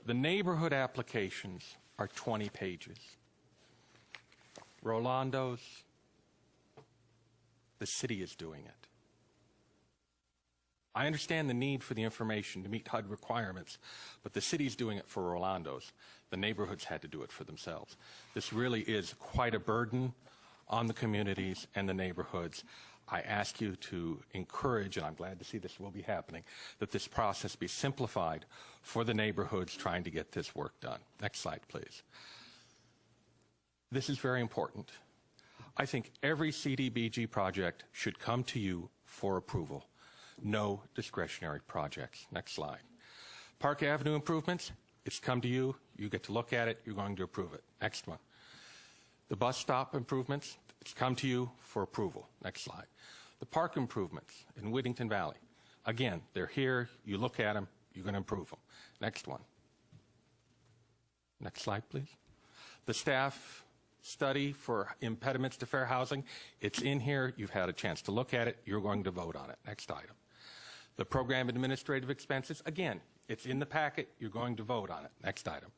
Speaker 21: The neighborhood applications are 20 pages. Rolando's, the city is doing it. I understand the need for the information to meet HUD requirements, but the city's doing it for Rolando's. The neighborhoods had to do it for themselves. This really is quite a burden on the communities and the neighborhoods. I ask you to encourage, and I'm glad to see this will be happening, that this process be simplified for the neighborhoods trying to get this work done. Next slide, please. This is very important. I think every CDBG project should come to you for approval. No discretionary projects. Next slide. Park Avenue improvements, it's come to you. You get to look at it. You're going to approve it. Next one. The bus stop improvements, it's come to you for approval. Next slide. The park improvements in Whittington Valley. Again, they're here. You look at them. You're going to approve them. Next one. Next slide, please. The staff study for impediments to fair housing, it's in here. You've had a chance to look at it. You're going to vote on it. Next item. The program administrative expenses, again, it's in the packet. You're going to vote on it. Next item.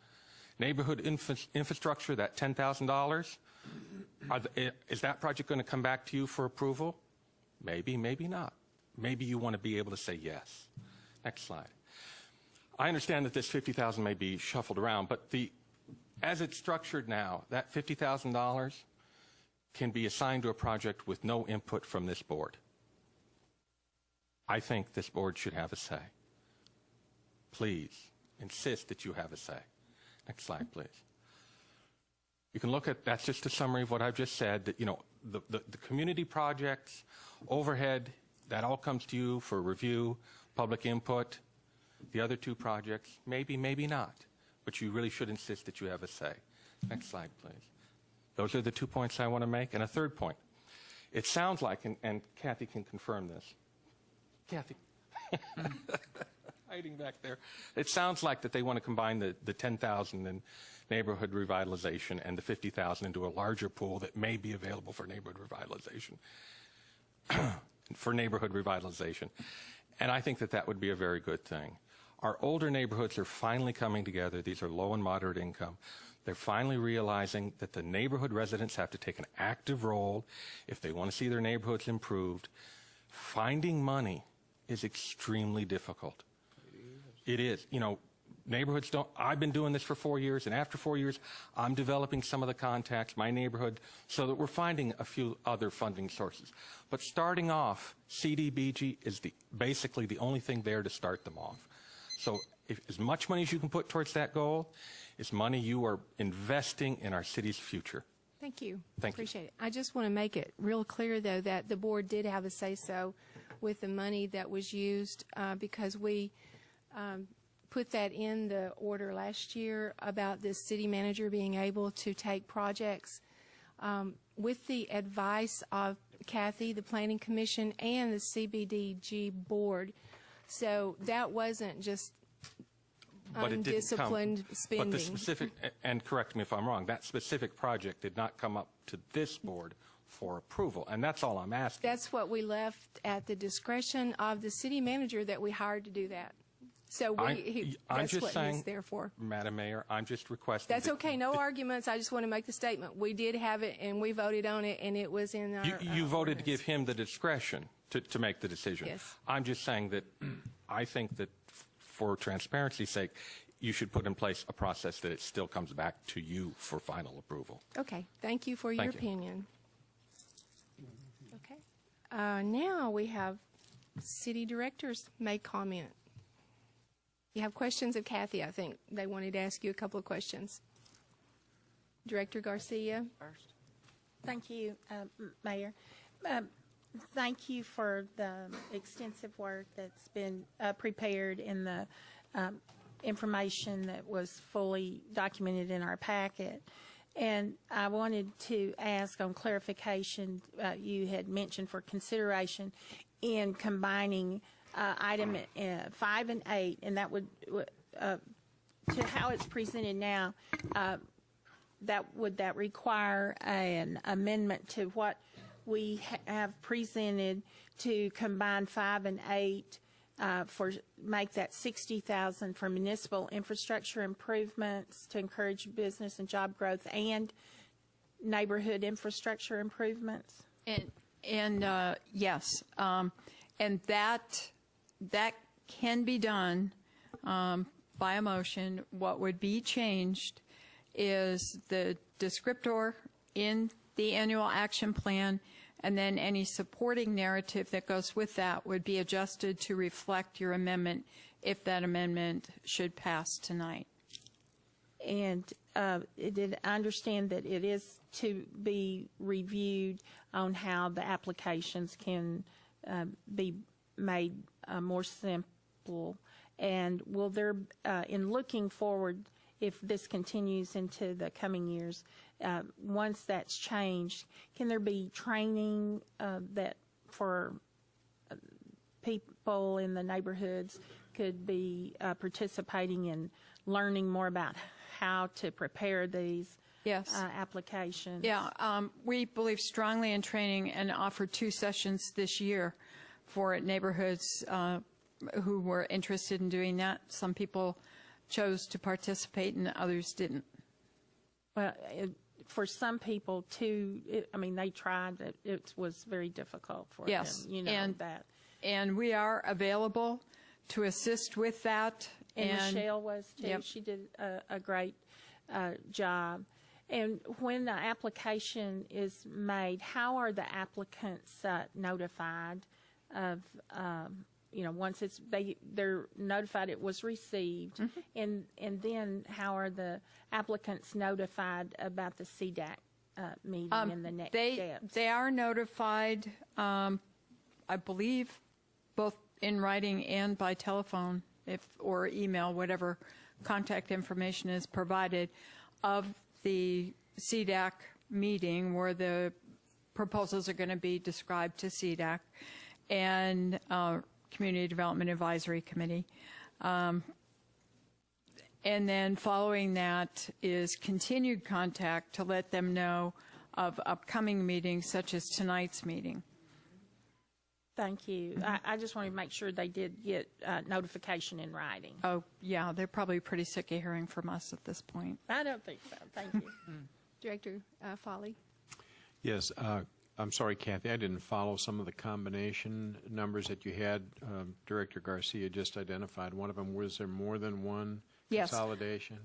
Speaker 21: Neighborhood infrastructure, that $10,000, is that project going to come back to you for approval? Maybe, maybe not. Maybe you want to be able to say yes. Next slide. I understand that this $50,000 may be shuffled around, but as it's structured now, that $50,000 can be assigned to a project with no input from this board. I think this board should have a say. Please insist that you have a say. Next slide, please. You can look at, that's just a summary of what I've just said, that, you know, the community projects, overhead, that all comes to you for review, public input. The other two projects, maybe, maybe not. But you really should insist that you have a say. Next slide, please. Those are the 2 points I want to make. And a third point. It sounds like, and Kathy can confirm this. Kathy. Hiding back there. It sounds like that they want to combine the $10,000 in neighborhood revitalization and the $50,000 into a larger pool that may be available for neighborhood revitalization. And I think that that would be a very good thing. Our older neighborhoods are finally coming together. These are low and moderate income. They're finally realizing that the neighborhood residents have to take an active role if they want to see their neighborhoods improved. Finding money is extremely difficult. It is. You know, neighborhoods don't, I've been doing this for 4 years, and after 4 years, I'm developing some of the contacts, my neighborhood, so that we're finding a few other funding sources. But starting off, CDBG is basically the only thing there to start them off. So as much money as you can put towards that goal is money you are investing in our city's future.
Speaker 1: Thank you.
Speaker 21: Thank you.
Speaker 1: Appreciate it. I just want to make it real clear, though, that the board did have a say-so with the money that was used because we put that in the order last year about the city manager being able to take projects with the advice of Kathy, the Planning Commission, and the CBDG board. So that wasn't just undisciplined spending.
Speaker 21: But the specific, and correct me if I'm wrong, that specific project did not come up to this board for approval, and that's all I'm asking.
Speaker 1: That's what we left at the discretion of the city manager that we hired to do that. So that's what he's there for.
Speaker 21: Madam Mayor, I'm just requesting.
Speaker 1: That's okay. No arguments. I just want to make the statement. We did have it, and we voted on it, and it was in our
Speaker 21: You voted to give him the discretion to make the decision.
Speaker 1: Yes.
Speaker 21: I'm just saying that I think that for transparency's sake, you should put in place a process that it still comes back to you for final approval.
Speaker 1: Okay. Thank you for your opinion. Okay. Now we have city directors make comment. You have questions of Kathy, I think. They wanted to ask you a couple of questions. Director Garcia.
Speaker 7: First. Thank you, Mayor. Thank you for the extensive work that's been prepared in the information that was fully documented in our packet. And I wanted to ask on clarification, you had mentioned for consideration in combining item 5 and 8, and that would, to how it's presented now, would that require an amendment to what we have presented to combine 5 and 8 make that $60,000 for municipal infrastructure improvements to encourage business and job growth and neighborhood infrastructure improvements?
Speaker 16: And yes, and that can be done by a motion. What would be changed is the descriptor in the annual action plan, and then any supporting narrative that goes with that would be adjusted to reflect your amendment if that amendment should pass tonight.
Speaker 7: And did I understand that it is to be reviewed on how the applications can be made more simple? And will there, in looking forward, if this continues into the coming years, once that's changed, can there be training that for people in the neighborhoods could be participating in learning more about how to prepare these applications?
Speaker 16: Yeah, we believe strongly in training and offered 2 sessions this year for neighborhoods who were interested in doing that. Some people chose to participate and others didn't.
Speaker 7: Well, for some people too, they tried. It was very difficult for them.
Speaker 16: And
Speaker 7: that.
Speaker 16: And we are available to assist with that.
Speaker 7: And Michelle was too.
Speaker 16: Yep.
Speaker 7: She did a great job. And when the application is made, how are the applicants notified of? Once they're notified it was received, and then how are the applicants notified about the CDAC meeting and the next steps?
Speaker 16: They are notified, I believe, both in writing and by telephone, or email, whatever contact information is provided, of the CDAC meeting where the proposals are going to be described to CDAC and Community Development Advisory Committee. And then following that is continued contact to let them know of upcoming meetings such as tonight's meeting.
Speaker 7: Thank you. I just wanted to make sure they did get notification in writing.
Speaker 16: Oh, yeah, they're probably pretty sick of hearing from us at this point.
Speaker 7: I don't think so. Thank you.
Speaker 1: Director Foley.
Speaker 13: Yes, I'm sorry, Kathy, I didn't follow some of the combination numbers that you had. Director Garcia just identified one of them. Was there more than one consolidation?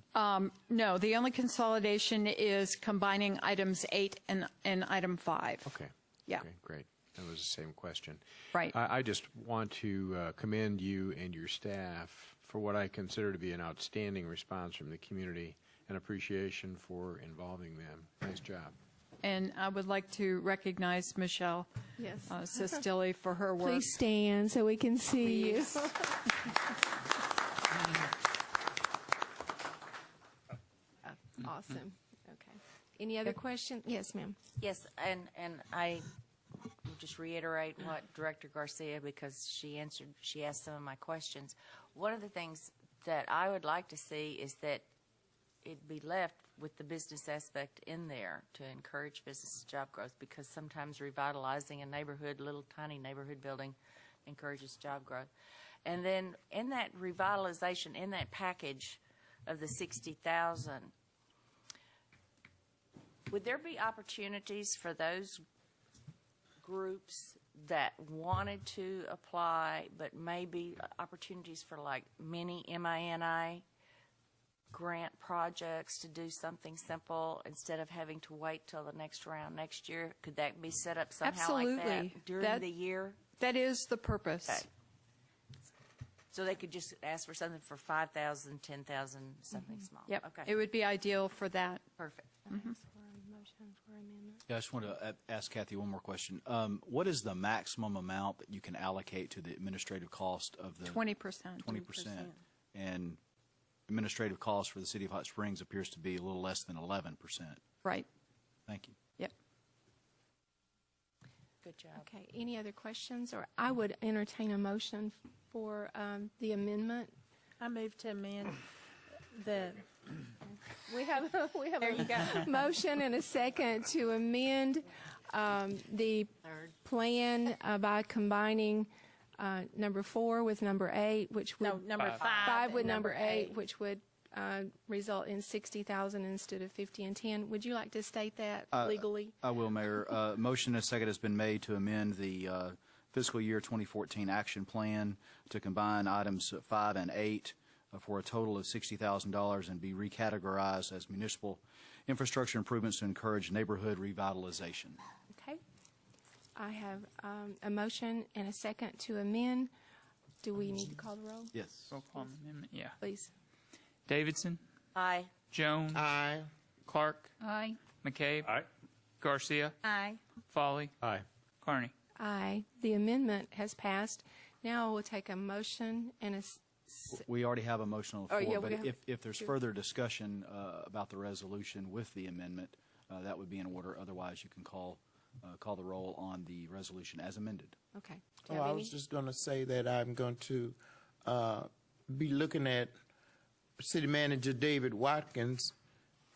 Speaker 16: No, the only consolidation is combining items 8 and item 5.
Speaker 13: Okay.
Speaker 16: Yeah.
Speaker 13: Okay, great. That was the same question.
Speaker 16: Right.
Speaker 13: I just want to commend you and your staff for what I consider to be an outstanding response from the community and appreciation for involving them. Nice job.
Speaker 16: And I would like to recognize Michelle Sestilli for her work.
Speaker 1: Please stand so we can see you. Awesome. Okay. Any other questions? Yes, ma'am.
Speaker 2: Yes, and I will just reiterate what Director Garcia, because she asked some of my questions. One of the things that I would like to see is that it be left with the business aspect in there to encourage business job growth, because sometimes revitalizing a neighborhood, little tiny neighborhood building, encourages job growth. And then in that revitalization, in that package of the 60,000, would there be opportunities for those groups that wanted to apply, but maybe opportunities for like mini MINI grant projects to do something simple instead of having to wait till the next round next year? Could that be set up somehow like that during the year?
Speaker 16: That is the purpose.
Speaker 2: Okay. So they could just ask for something for 5,000, 10,000, something small.
Speaker 16: Yep.
Speaker 2: Okay.
Speaker 16: It would be ideal for that.
Speaker 2: Perfect.
Speaker 14: Yeah, I just want to ask Kathy one more question. What is the maximum amount that you can allocate to the administrative cost of the
Speaker 16: 20%?
Speaker 14: 20%. And administrative cost for the City of Hot Springs appears to be a little less than 11%.
Speaker 16: Right.
Speaker 14: Thank you.
Speaker 16: Yep.
Speaker 2: Good job.
Speaker 1: Okay, any other questions? Or I would entertain a motion for the amendment.
Speaker 7: I move to amend the.
Speaker 1: We have a motion and a second to amend the plan by combining number 4 with number 8, which would
Speaker 7: number
Speaker 1: 5 with
Speaker 7: and
Speaker 1: number
Speaker 7: number
Speaker 1: 8,
Speaker 7: eight.
Speaker 1: which would result in 60,000 instead of 50 and 10. Would you like to state that legally?
Speaker 14: I will, Mayor. Motion and a second has been made to amend the fiscal year 2014 action plan to combine items 5 and 8 for a total of $60,000 and be recategorized as municipal infrastructure improvements to encourage neighborhood revitalization.
Speaker 1: Okay. I have a motion and a second to amend. Do we need to call the roll?
Speaker 14: Yes.
Speaker 4: Roll call on the amendment, yeah.
Speaker 1: Please.
Speaker 4: Davidson.
Speaker 2: Aye.
Speaker 4: Jones.
Speaker 3: Aye.
Speaker 4: Clark.
Speaker 15: Aye.
Speaker 4: McCabe.
Speaker 12: Aye.
Speaker 4: Garcia.
Speaker 7: Aye.
Speaker 4: Folly.
Speaker 12: Aye.
Speaker 4: Carney.
Speaker 1: Aye. The amendment has passed. Now we'll take a motion and a
Speaker 14: We already have a motion on the
Speaker 1: Oh,
Speaker 14: floor,
Speaker 1: yeah,
Speaker 14: but
Speaker 1: we have-
Speaker 14: if there's further discussion about the resolution with the amendment, that would be in order. Otherwise, you can call the roll on the resolution as amended.
Speaker 1: Okay.
Speaker 3: Oh, I was just going to say that I'm going to be looking at City Manager David Watkins,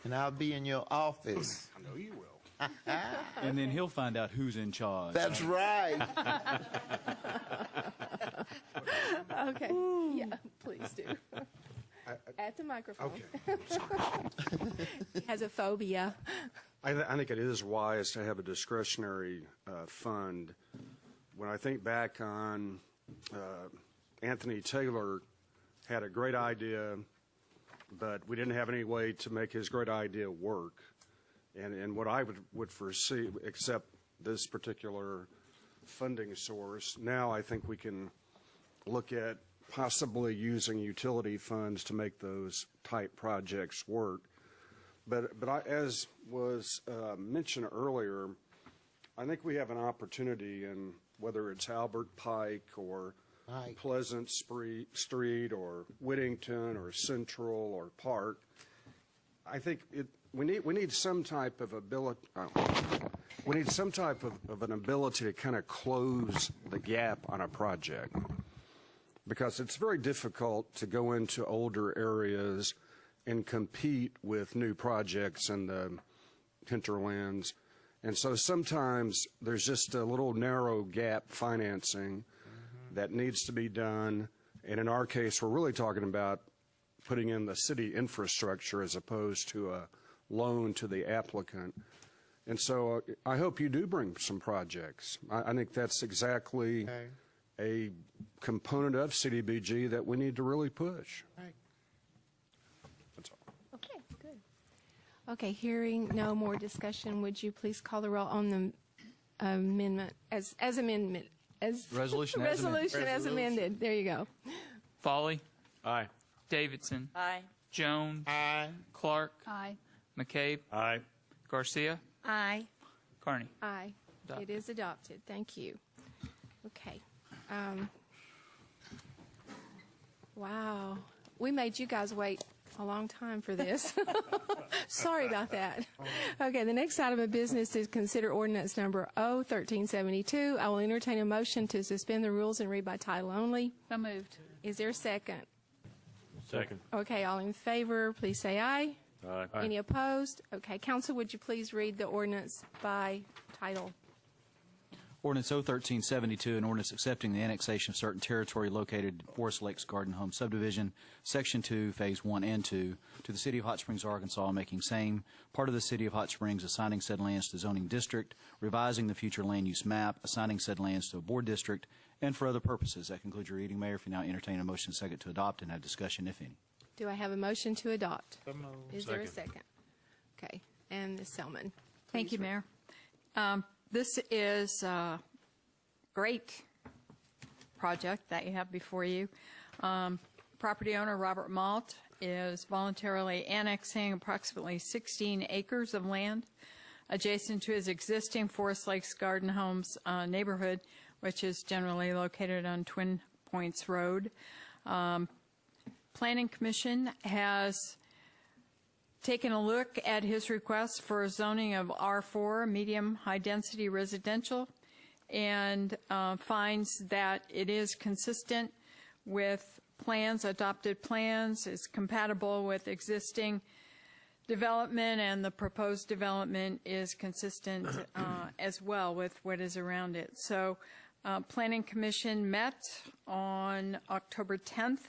Speaker 3: and I'll be in your office.
Speaker 6: I know you will.
Speaker 14: And then he'll find out who's in charge.
Speaker 3: That's right.
Speaker 1: Okay. Yeah, please do. At the microphone.
Speaker 6: Okay.
Speaker 1: He has a phobia.
Speaker 6: I think it is wise to have a discretionary fund. When I think back on Anthony Taylor had a great idea, but we didn't have any way to make his great idea work. And what I would foresee, except this particular funding source, now I think we can look at possibly using utility funds to make those type projects work. But as was mentioned earlier, I think we have an opportunity in whether it's Albert Pike or Pleasant Street or Whittington or Central or Park. I think we need some type of ability. We need some type of an ability to kind of close the gap on a project, because it's very difficult to go into older areas and compete with new projects in the hinterlands. And so sometimes there's just a little narrow gap financing that needs to be done. And in our case, we're really talking about putting in the city infrastructure as opposed to a loan to the applicant. And so I hope you do bring some projects. I think that's exactly a component of CDBG that we need to really push.
Speaker 3: Right.
Speaker 6: That's all.
Speaker 1: Okay, good. Okay, hearing no more discussion, would you please call the roll on the amendment as amendment as
Speaker 14: Resolution as amended.
Speaker 1: resolution as amended? There you go.
Speaker 4: Folly.
Speaker 12: Aye.
Speaker 4: Davidson.
Speaker 2: Aye.
Speaker 4: Jones.
Speaker 3: Aye.
Speaker 4: Clark.
Speaker 15: Aye.
Speaker 4: McCabe.
Speaker 12: Aye.
Speaker 4: Garcia.
Speaker 7: Aye.
Speaker 4: Carney.
Speaker 1: Aye.
Speaker 4: Adopted.
Speaker 1: It is adopted. Thank you. Okay. Wow. We made you guys wait a long time for this. Sorry about that. Okay, the next item of business is consider ordinance number 01372. I will entertain a motion to suspend the rules and read by title only.
Speaker 15: So moved.
Speaker 1: Is there a second?
Speaker 12: Second.
Speaker 1: Okay, all in favor, please say aye.
Speaker 12: Aye.
Speaker 1: Any opposed? Okay, council, would you please read the ordinance by title?
Speaker 14: Ordinance 01372, an ordinance accepting the annexation of certain territory located in Forest Lakes Garden Home Subdivision, Section 2, Phase 1 and 2, to the City of Hot Springs, Arkansas, making same part of the City of Hot Springs, assigning said lands to zoning district, revising the future land use map, assigning said lands to a board district, and for other purposes. That concludes your reading, Mayor. If you now entertain a motion second to adopt and have discussion, if any.
Speaker 1: Do I have a motion to adopt? Is there a second? Okay, and Ms. Selman.
Speaker 16: Thank you, Mayor. This is a great project that you have before you. Property owner Robert Malt is voluntarily annexing approximately 16 acres of land adjacent to his existing Forest Lakes Garden Homes neighborhood, which is generally located on Twin Points Road. Planning Commission has taken a look at his request for zoning of R4, medium high-density residential, and finds that it is consistent with plans, adopted plans, is compatible with existing development, and the proposed development is consistent as well with what is around it. So Planning Commission met on October 10th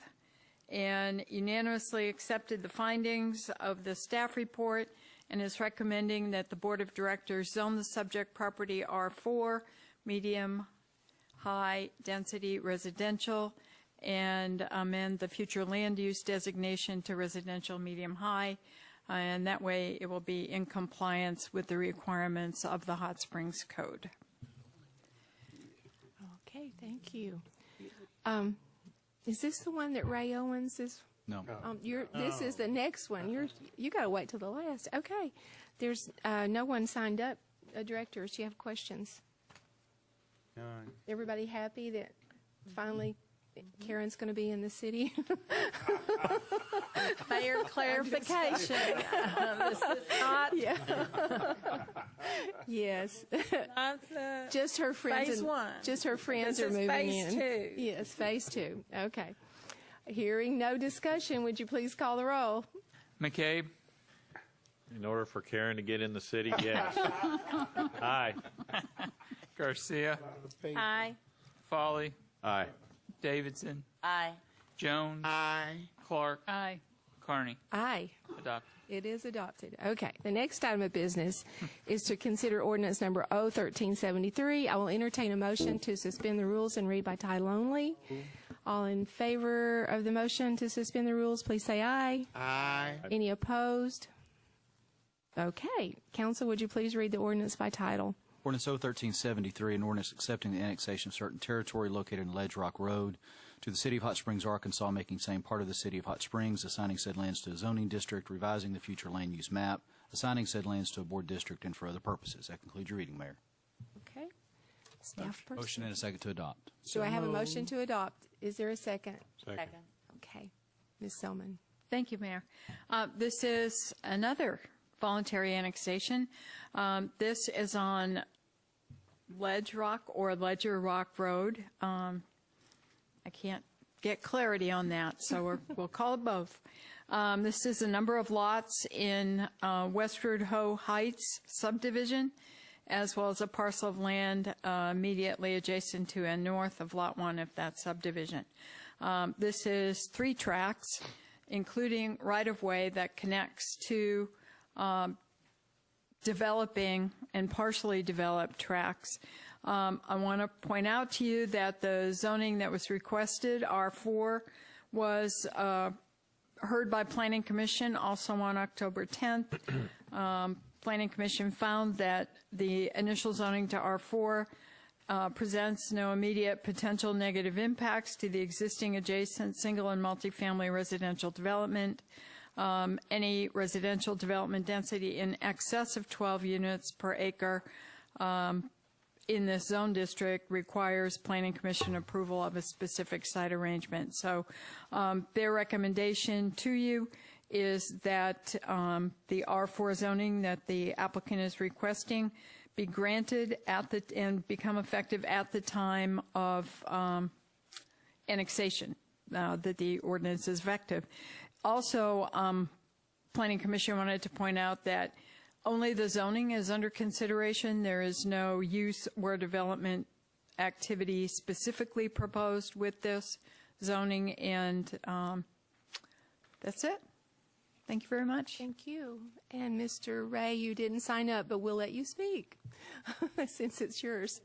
Speaker 16: and unanimously accepted the findings of the staff report and is recommending that the Board of Directors zone the subject property R4, medium high density residential, and amend the future land use designation to residential medium high, and that way it will be in compliance with the requirements of the Hot Springs Code.
Speaker 1: Okay, thank you. Is this the one that Ray Owens is?
Speaker 14: No.
Speaker 1: This is the next one. You got to wait till the last. Okay. There's no one signed up. Directors, do you have questions?
Speaker 13: No.
Speaker 1: Everybody happy that finally Karen's going to be in the city?
Speaker 7: Mayor, clarification. This is not.
Speaker 1: Yeah. Yes.
Speaker 7: Not
Speaker 1: just her friends.
Speaker 7: phase one.
Speaker 1: Just her friends
Speaker 7: This
Speaker 1: are
Speaker 7: is
Speaker 1: moving
Speaker 7: phase
Speaker 1: in.
Speaker 7: two.
Speaker 1: Yes, phase 2. Okay. Hearing no discussion, would you please call the roll?
Speaker 4: McCabe.
Speaker 12: In order for Karen to get in the city, yes. Aye.
Speaker 4: Garcia.
Speaker 7: Aye.
Speaker 4: Foley.
Speaker 12: Aye.
Speaker 4: Davidson.
Speaker 2: Aye.
Speaker 4: Jones.
Speaker 3: Aye.
Speaker 4: Clark.
Speaker 15: Aye.
Speaker 4: Carney.
Speaker 1: Aye.
Speaker 4: Adopted.
Speaker 1: It is adopted. Okay. The next item of business is to consider ordinance number O1373. I will entertain a motion to suspend the rules and read by title only. All in favor of the motion to suspend the rules, please say aye.
Speaker 3: Aye.
Speaker 1: Any opposed? Okay. Council, would you please read the ordinance by title?
Speaker 14: Ordinance 01373, an ordinance accepting the annexation of certain territory located in Ledge Rock Road to the City of Hot Springs, Arkansas, making same part of the City of Hot Springs, assigning said lands to a zoning district, revising the future land use map, assigning said lands to a board district, and for other purposes. That concludes your reading, Mayor.
Speaker 1: Okay. Staff person.
Speaker 14: Motion and a second to adopt.
Speaker 1: Do I have a motion to adopt? Is there a second?
Speaker 2: Second.
Speaker 1: Okay. Ms. Selman.
Speaker 16: Thank you, Mayor. This is another voluntary annexation. This is on Ledge Rock or Ledger Rock Road. I can't get clarity on that, so we'll call it both. This is a number of lots in Westward Ho Heights subdivision, as well as a parcel of land immediately adjacent to and north of Lot 1 of that subdivision. This is 3 tracts, including right-of-way that connects to developing and partially developed tracts. I want to point out to you that the zoning that was requested, R4, was heard by Planning Commission also on October 10th. Planning Commission found that the initial zoning to R4 presents no immediate potential negative impacts to the existing adjacent single and multifamily residential development. Any residential development density in excess of 12 units per acre in this zone district requires Planning Commission approval of a specific site arrangement. So their recommendation to you is that the R4 zoning that the applicant is requesting be granted and become effective at the time of annexation, that the ordinance is effective. Also, Planning Commission wanted to point out that only the zoning is under consideration. There is no use or development activity specifically proposed with this zoning, and that's it. Thank you very much.
Speaker 1: Thank you. And Mr. Ray, you didn't sign up, but we'll let you speak since it's yours.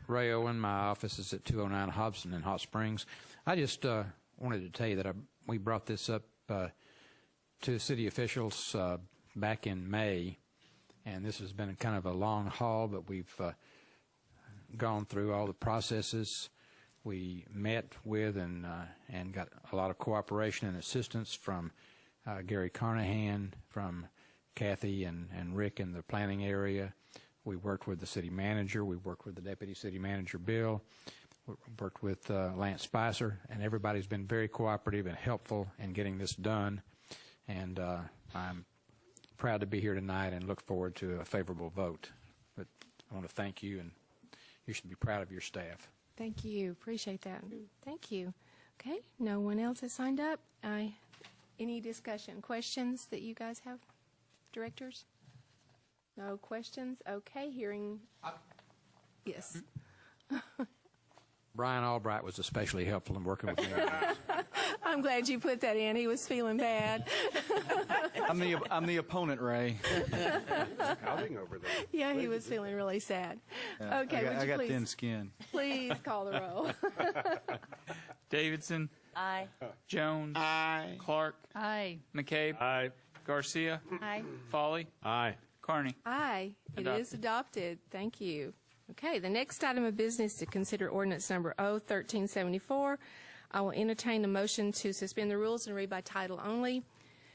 Speaker 5: Ray Owen, my office is at 209 Hobson in Hot Springs. I just wanted to tell you that we brought this up to city officials back in May, and this has been kind of a long haul, but we've gone through all the processes. We met with and got a lot of cooperation and assistance from Gary Carnahan, from Kathy and Rick in the planning area. We worked with the city manager. We worked with the deputy city manager, Bill. We worked with Lance Spicer, and everybody's been very cooperative and helpful in getting this done. and I'm proud to be here tonight and look forward to a favorable vote. But I want to thank you, and you should be proud of your staff.
Speaker 1: Thank you. Appreciate that. Thank you. Okay, no one else has signed up. Any discussion, questions that you guys have, directors? No questions? Okay, hearing. Yes.
Speaker 5: Brian Albright was especially helpful in working with me on this.
Speaker 1: I'm glad you put that in. He was feeling bad.
Speaker 14: I'm the opponent, Ray.
Speaker 6: Scouting over there.
Speaker 1: Yeah, he was feeling really sad.
Speaker 14: Yeah,
Speaker 1: Okay,
Speaker 14: I
Speaker 1: would you
Speaker 14: got
Speaker 1: please,
Speaker 14: thin skin.
Speaker 1: please call the roll.
Speaker 4: Davidson.
Speaker 2: Aye.
Speaker 4: Jones.
Speaker 3: Aye.
Speaker 4: Clark.
Speaker 15: Aye.
Speaker 4: McCabe.
Speaker 12: Aye.
Speaker 4: Garcia.
Speaker 1: Aye.
Speaker 4: Folly.
Speaker 12: Aye.
Speaker 4: Carney.
Speaker 1: Aye, it
Speaker 4: Adopted.
Speaker 1: is adopted. Thank you. Okay, the next item of business to consider ordinance number O-1374. I will entertain a motion to suspend the rules and read by title only.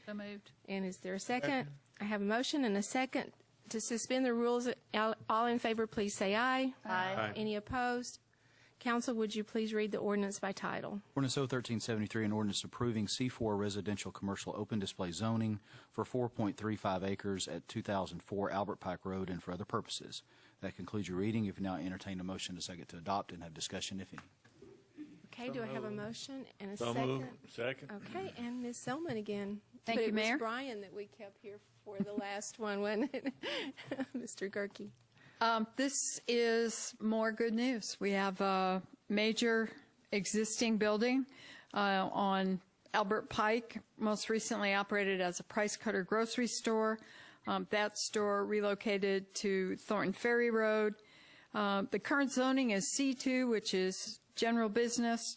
Speaker 15: So moved.
Speaker 1: And is there a second? I have a motion and a second to suspend the rules. All in favor, please say aye.
Speaker 2: Aye.
Speaker 1: Any opposed? Council, would you please read the ordinance by title?
Speaker 14: Ordinance O-1373, an ordinance approving C4 residential commercial open display zoning for 4.35 acres at 2004 Albert Pike Road and for other purposes. That concludes your reading. If you now entertain a motion to second to adopt and have discussion, if any.
Speaker 1: Okay, do I have a motion and a
Speaker 12: So
Speaker 1: second?
Speaker 12: moved. Second.
Speaker 1: Okay, and Ms. Selman again.
Speaker 15: Thank
Speaker 1: But
Speaker 15: you,
Speaker 1: it
Speaker 15: Mayor.
Speaker 1: was Brian that we kept here for the last one, wasn't it? Mr. Gerke.
Speaker 16: This is more good news. We have a major existing building on Albert Pike, most recently operated as a Price Cutter grocery store. That store relocated to Thornton Ferry Road. The current zoning is C2, which is general business.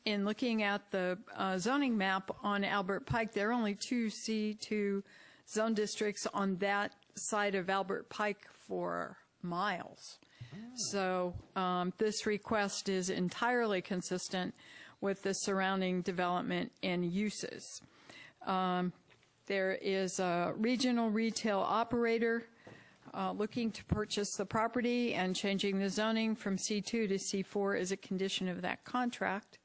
Speaker 16: In looking at the zoning map on Albert Pike, there are only two C2 zone districts on that side of Albert Pike for miles. So this request is entirely consistent with the surrounding development and uses. There is a regional retail operator looking to purchase the property, and changing the zoning from C2 to C4 is a condition of that contract.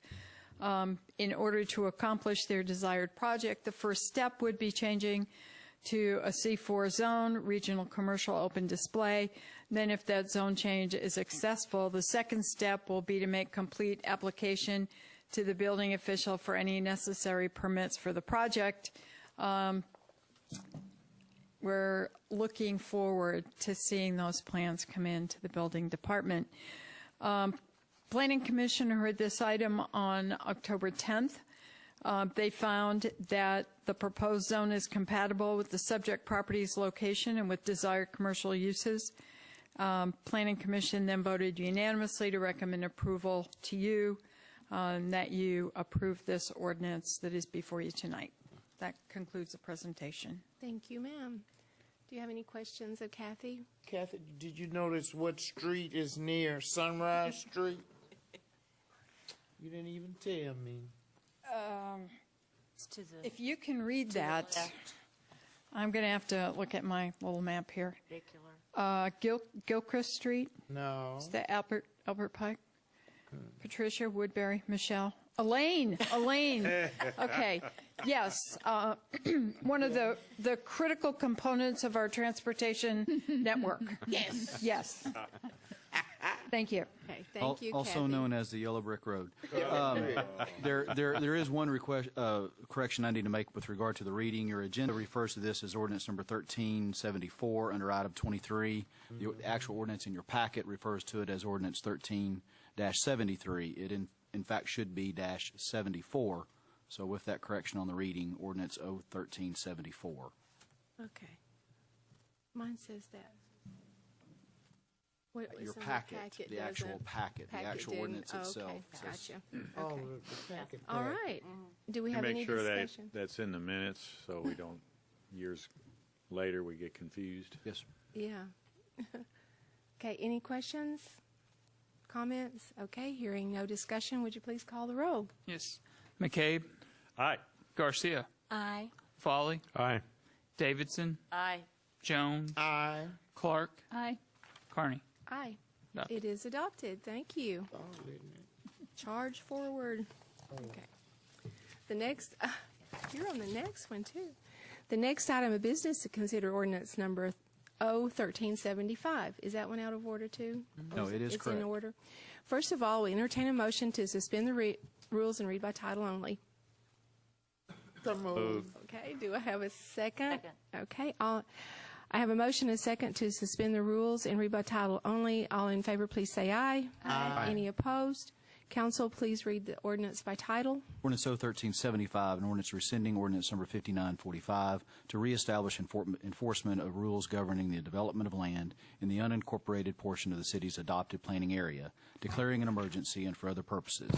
Speaker 16: In order to accomplish their desired project, the first step would be changing to a C4 zone, regional commercial open display. Then if that zone change is successful, the second step will be to make complete application to the building official for any necessary permits for the project. We're looking forward to seeing those plans come into the building department. Planning Commission heard this item on October 10th. They found that the proposed zone is compatible with the subject property's location and with desired commercial uses. Planning Commission then voted unanimously to recommend approval to you, that you approve this ordinance that is before you tonight. That concludes the presentation.
Speaker 1: Thank you, ma'am. Do you have any questions of Kathy?
Speaker 3: Kathy, did you notice what street is near Sunrise Street? You didn't even tell me.
Speaker 2: It's to the,
Speaker 16: If you can read
Speaker 2: to the
Speaker 16: that,
Speaker 2: left.
Speaker 16: I'm going to have to look at my little map here.
Speaker 2: Particular.
Speaker 16: Gilchrist Street,
Speaker 3: No.
Speaker 16: is that Albert Pike? Patricia, Woodbury, Michelle, Elaine. Okay, yes. One of the critical components of our transportation network. Yes. Thank you.
Speaker 1: Okay, thank you,
Speaker 14: Also
Speaker 1: Kathy.
Speaker 14: known as the Yellow Brick Road. There is one correction I need to make with regard to the reading. Your agenda refers to this as ordinance number 1374 under item 23. The actual ordinance in your packet refers to it as ordinance 13-73. It in fact should be -74. So with that correction on the reading, ordinance O-1374.
Speaker 1: Okay. Mine says that. What is
Speaker 14: Your
Speaker 1: in the
Speaker 14: packet,
Speaker 1: packet
Speaker 14: the actual
Speaker 1: doesn't-
Speaker 14: packet, the actual
Speaker 1: didn't-
Speaker 14: ordinance
Speaker 1: oh,
Speaker 14: itself.
Speaker 1: Okay,
Speaker 14: says-
Speaker 1: gotcha.
Speaker 3: Oh,
Speaker 1: Okay.
Speaker 3: the packet.
Speaker 1: All right. Do we
Speaker 12: You
Speaker 1: have any
Speaker 12: make sure
Speaker 1: discussion?
Speaker 12: that's in the minutes, so we don't, years later, we get confused.
Speaker 14: Yes, sir.
Speaker 1: Yeah. Okay, any questions? Comments? Okay, hearing no discussion, would you please call the roll?
Speaker 4: Yes. McCabe.
Speaker 12: Aye.
Speaker 4: Garcia.
Speaker 2: Aye.
Speaker 4: Folly.
Speaker 12: Aye.
Speaker 4: Davidson.
Speaker 2: Aye.
Speaker 4: Jones.
Speaker 3: Aye.
Speaker 4: Clark.
Speaker 15: Aye.
Speaker 4: Carney.
Speaker 1: Aye.
Speaker 4: Adopted.
Speaker 1: It is adopted. Thank you.
Speaker 3: Oh, didn't it?
Speaker 1: Charge forward. Okay. The next You're on the next one, too. The next item of business to consider ordinance number 01375. Is that one out of order, too?
Speaker 14: No, it is
Speaker 1: It's
Speaker 14: correct.
Speaker 1: in order. First of all, we entertain a motion to suspend the rules and read by title only.
Speaker 3: So moved.
Speaker 1: Okay, do I have a second? Okay, I have a motion and a second to suspend the rules and read by title only. All in favor, please say aye.
Speaker 14: Aye.
Speaker 1: Any opposed? Council, please read the ordinance by title.
Speaker 14: Ordinance 01375, an ordinance rescinding ordinance number 5945 to reestablish enforcement of rules governing the development of land in the unincorporated portion of the city's adopted planning area, declaring an emergency and for other purposes.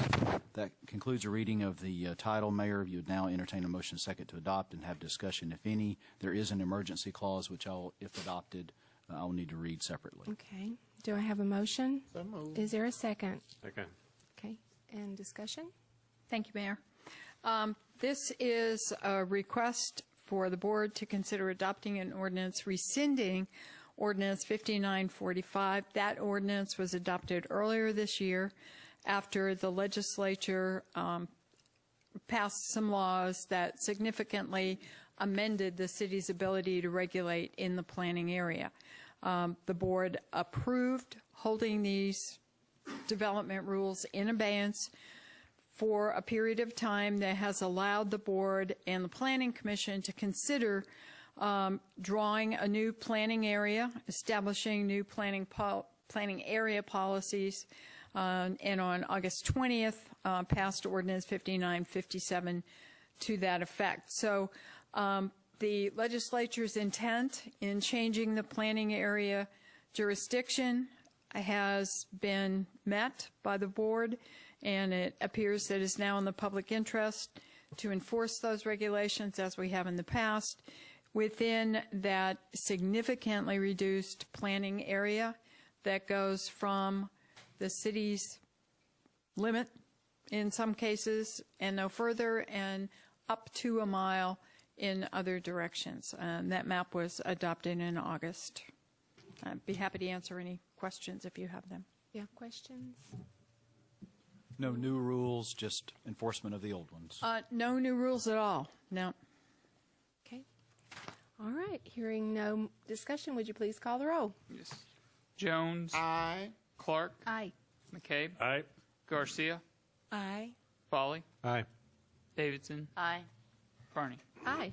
Speaker 14: That concludes a reading of the title. Mayor, you would now entertain a motion second to adopt and have discussion, if any. There is an emergency clause, which if adopted, I'll need to read separately.
Speaker 1: Okay, do I have a motion?
Speaker 3: So moved.
Speaker 1: Is there a second?
Speaker 13: Second.
Speaker 1: Okay, and discussion?
Speaker 16: Thank you, Mayor. This is a request for the board to consider adopting an ordinance rescinding Ordinance 5945. That ordinance was adopted earlier this year after the legislature passed some laws that significantly amended the city's ability to regulate in the planning area. The board approved holding these development rules in abeyance for a period of time that has allowed the board and the Planning Commission to consider drawing a new planning area, establishing new planning area policies, and on August 20th passed Ordinance 5957 to that effect. So the legislature's intent in changing the planning area jurisdiction has been met by the board, and it appears that it's now in the public interest to enforce those regulations as we have in the past within that significantly reduced planning area that goes from the city's limit in some cases and no further, and up to a mile in other directions. That map was adopted in August. I'd be happy to answer any questions if you have them.
Speaker 1: You have questions?
Speaker 14: No new rules, just enforcement of the old ones.
Speaker 16: No new rules at all. No.
Speaker 1: Okay. All right. Hearing no discussion, would you please call the roll?
Speaker 4: Yes. Jones.
Speaker 3: Aye.
Speaker 4: Clark.
Speaker 16: Aye.
Speaker 4: McCabe.
Speaker 12: Aye.
Speaker 4: Garcia.
Speaker 1: Aye.
Speaker 4: Folly.
Speaker 13: Aye.
Speaker 4: Davidson.
Speaker 2: Aye.
Speaker 4: Carney.
Speaker 1: Aye.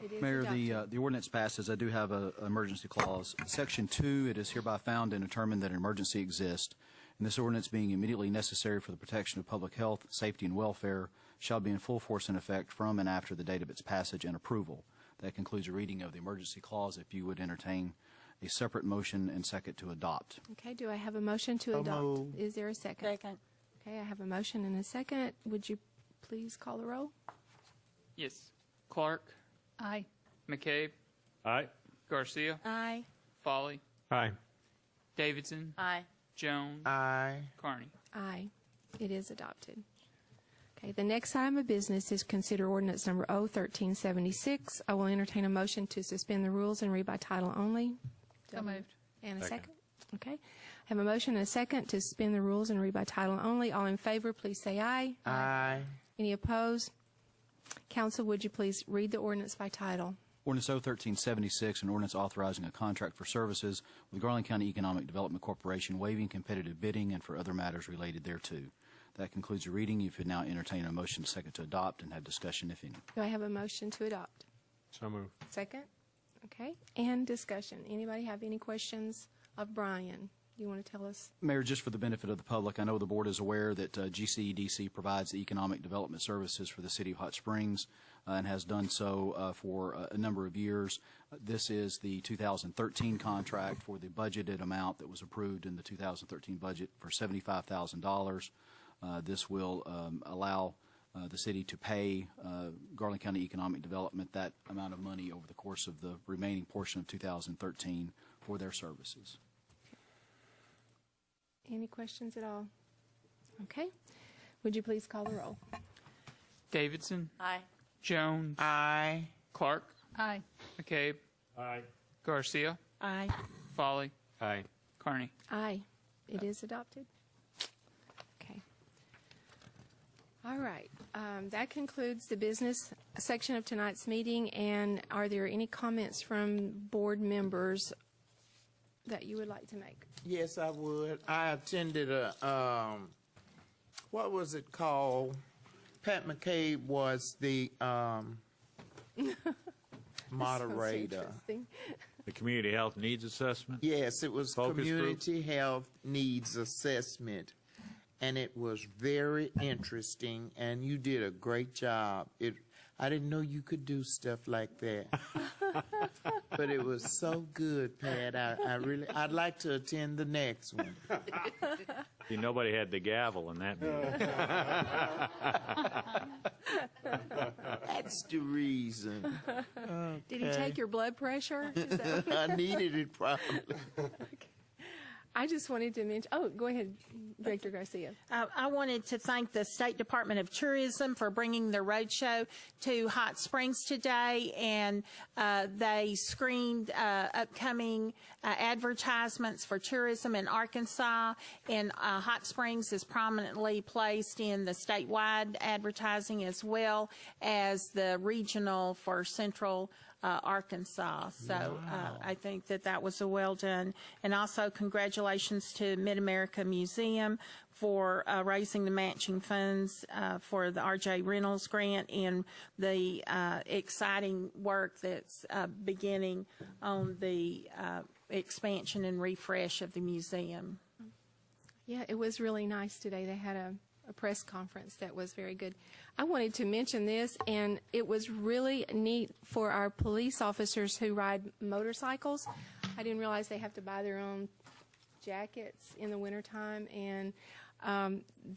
Speaker 1: It is
Speaker 14: Mayor,
Speaker 1: adopted.
Speaker 14: the ordinance passes. I do have an emergency clause. Section 2, it is hereby found and determined that an emergency exists, and this ordinance being immediately necessary for the protection of public health, safety, and welfare shall be in full force and effect from and after the date of its passage and approval. That concludes a reading of the emergency clause. If you would entertain a separate motion and second to adopt.
Speaker 1: Okay. Do I have a motion to
Speaker 3: So
Speaker 1: adopt?
Speaker 3: moved.
Speaker 1: Is there a second?
Speaker 2: Second.
Speaker 1: Okay. I have a motion and a second. Would you please call the roll?
Speaker 4: Yes. Clark.
Speaker 16: Aye.
Speaker 4: McCabe.
Speaker 12: Aye.
Speaker 4: Garcia.
Speaker 1: Aye.
Speaker 4: Folly.
Speaker 13: Aye.
Speaker 4: Davidson.
Speaker 2: Aye.
Speaker 4: Jones.
Speaker 3: Aye.
Speaker 4: Carney.
Speaker 1: Aye. It is adopted. Okay. The next item of business is consider ordinance number 01376. I will entertain a motion to suspend the rules and read by title only.
Speaker 16: So moved.
Speaker 1: And a
Speaker 13: Second.
Speaker 1: second? Okay. I have a motion and a second to suspend the rules and read by title only. All in favor, please say aye.
Speaker 3: Aye.
Speaker 1: Any opposed? Council, would you please read the ordinance by title?
Speaker 14: Ordinance 01376, an ordinance authorizing a contract for services with Garland County Economic Development Corporation, waiving competitive bidding and for other matters related thereto. That concludes the reading. You could now entertain a motion second to adopt and have discussion, if any.
Speaker 1: Do I have a motion to adopt?
Speaker 13: So moved.
Speaker 1: Second? Okay. And discussion. Anybody have any questions of Brian? You want to tell us?
Speaker 14: Mayor, just for the benefit of the public, I know the board is aware that GCEDC provides the economic development services for the city of Hot Springs and has done so for a number of years. This is the 2013 contract for the budgeted amount that was approved in the 2013 budget for $75,000. This will allow the city to pay Garland County Economic Development that amount of money over the course of the remaining portion of 2013 for their services.
Speaker 1: Any questions at all? Okay. Would you please call the roll?
Speaker 4: Davidson.
Speaker 2: Aye.
Speaker 4: Jones.
Speaker 3: Aye.
Speaker 4: Clark.
Speaker 16: Aye.
Speaker 4: McCabe.
Speaker 12: Aye.
Speaker 4: Garcia.
Speaker 1: Aye.
Speaker 4: Folly.
Speaker 13: Aye.
Speaker 4: Carney.
Speaker 1: Aye. It is adopted. Okay. All right. That concludes the business section of tonight's meeting. And are there any comments from board members that you would like to make?
Speaker 3: Yes, I would. I attended a, what was it called? Pat McCabe was the moderator.
Speaker 12: The Community Health Needs Assessment?
Speaker 3: Yes, it was
Speaker 12: Focus group?
Speaker 3: Community Health Needs Assessment, and it was very interesting, and you did a great job. I didn't know you could do stuff like that. But it was so good, Pat. I'd like to attend the next one.
Speaker 12: See, nobody had the gavel in that meeting.
Speaker 3: That's the reason.
Speaker 1: Did he take your blood pressure?
Speaker 3: I needed it probably.
Speaker 1: I just wanted to mention, oh, go ahead, Director Garcia.
Speaker 7: I wanted to thank the State Department of Tourism for bringing the roadshow to Hot Springs today, and they screened upcoming advertisements for tourism in Arkansas, and Hot Springs is prominently placed in the statewide advertising as well as the regional for Central Arkansas. So I think that was a well done. And also congratulations to Mid-America Museum for raising the matching funds for the R.J. Reynolds grant and the exciting work that's beginning on the expansion and refresh of the museum.
Speaker 1: Yeah, it was really nice today. They had a press conference that was very good. I wanted to mention this, and it was really neat for our police officers who ride motorcycles. I didn't realize they have to buy their own jackets in the wintertime, and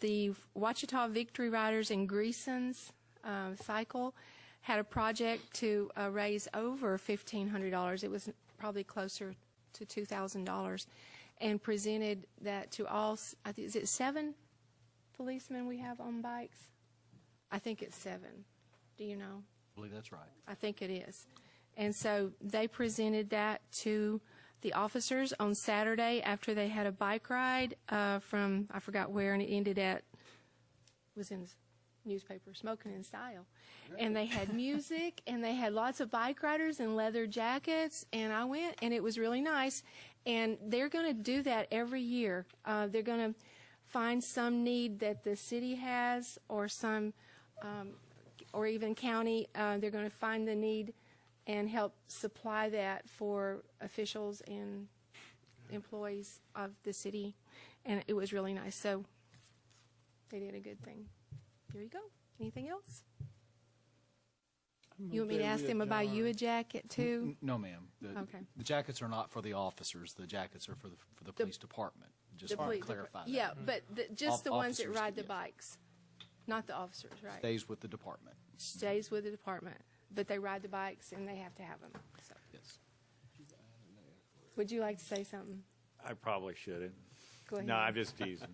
Speaker 1: the Ouachita Victory Riders and Greason's cycle had a project to raise over $1,500. It was probably closer to $2,000, and presented that to all, is it 7 policemen we have on bikes? I think it's 7. Do you know?
Speaker 14: I believe that's right.
Speaker 1: I think it is. And so they presented that to the officers on Saturday after they had a bike ride from, I forgot where, and it ended at, was in the newspaper, Smoking in Style. And they had music, and they had lots of bike riders in leather jackets, and I went, and it was really nice. And they're going to do that every year. They're going to find some need that the city has, or some, or even county. They're going to find the need and help supply that for officials and employees of the city. And it was really nice. So they did a good thing. There you go. Anything else? You want me to ask them about you a jacket too?
Speaker 14: No, ma'am.
Speaker 1: Okay.
Speaker 14: The jackets are not for the officers. The jackets are for the police department. Just
Speaker 1: The
Speaker 14: to
Speaker 1: police
Speaker 14: clarify that.
Speaker 1: Yeah, but just the ones that
Speaker 14: Officers,
Speaker 1: ride the
Speaker 14: yes.
Speaker 1: bikes, not the officers, right?
Speaker 14: Stays with the department.
Speaker 1: Stays with the department, but they ride the bikes and they have to have them. So.
Speaker 14: Yes.
Speaker 1: Would you like to say something?
Speaker 12: I probably shouldn't.
Speaker 1: Go ahead.
Speaker 12: No, I'm just teasing.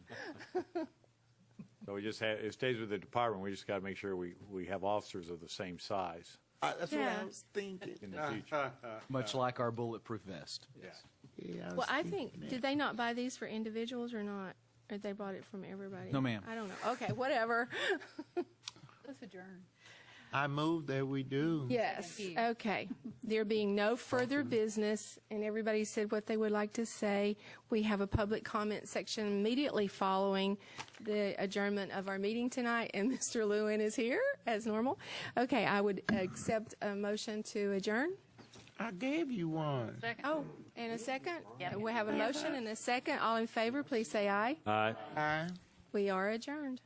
Speaker 12: So we just have, it stays with the department. We just got to make sure we have officers of the same size
Speaker 3: That's what I was thinking.
Speaker 12: in the future.
Speaker 14: Much like our bulletproof vest.
Speaker 12: Yes.
Speaker 3: Yeah,
Speaker 1: Well, I think, did they not buy these for individuals or not? Or they bought it from everybody?
Speaker 14: No, ma'am.
Speaker 1: I don't know. Okay, whatever.
Speaker 15: Let's adjourn.
Speaker 3: I move that we do.
Speaker 1: Yes,
Speaker 15: Thank you.
Speaker 1: okay. There being no further business, and everybody said what they would like to say, we have a public comment section immediately following the adjournment of our meeting tonight, and Mr. Lewin is here, as normal. Okay, I would accept a motion to adjourn.
Speaker 3: I gave you one.
Speaker 15: Second.
Speaker 1: Oh, and a second?
Speaker 2: Yep.
Speaker 1: We have a motion and a second. All in favor, please say aye.
Speaker 12: All right.
Speaker 3: Aye.
Speaker 1: We are adjourned.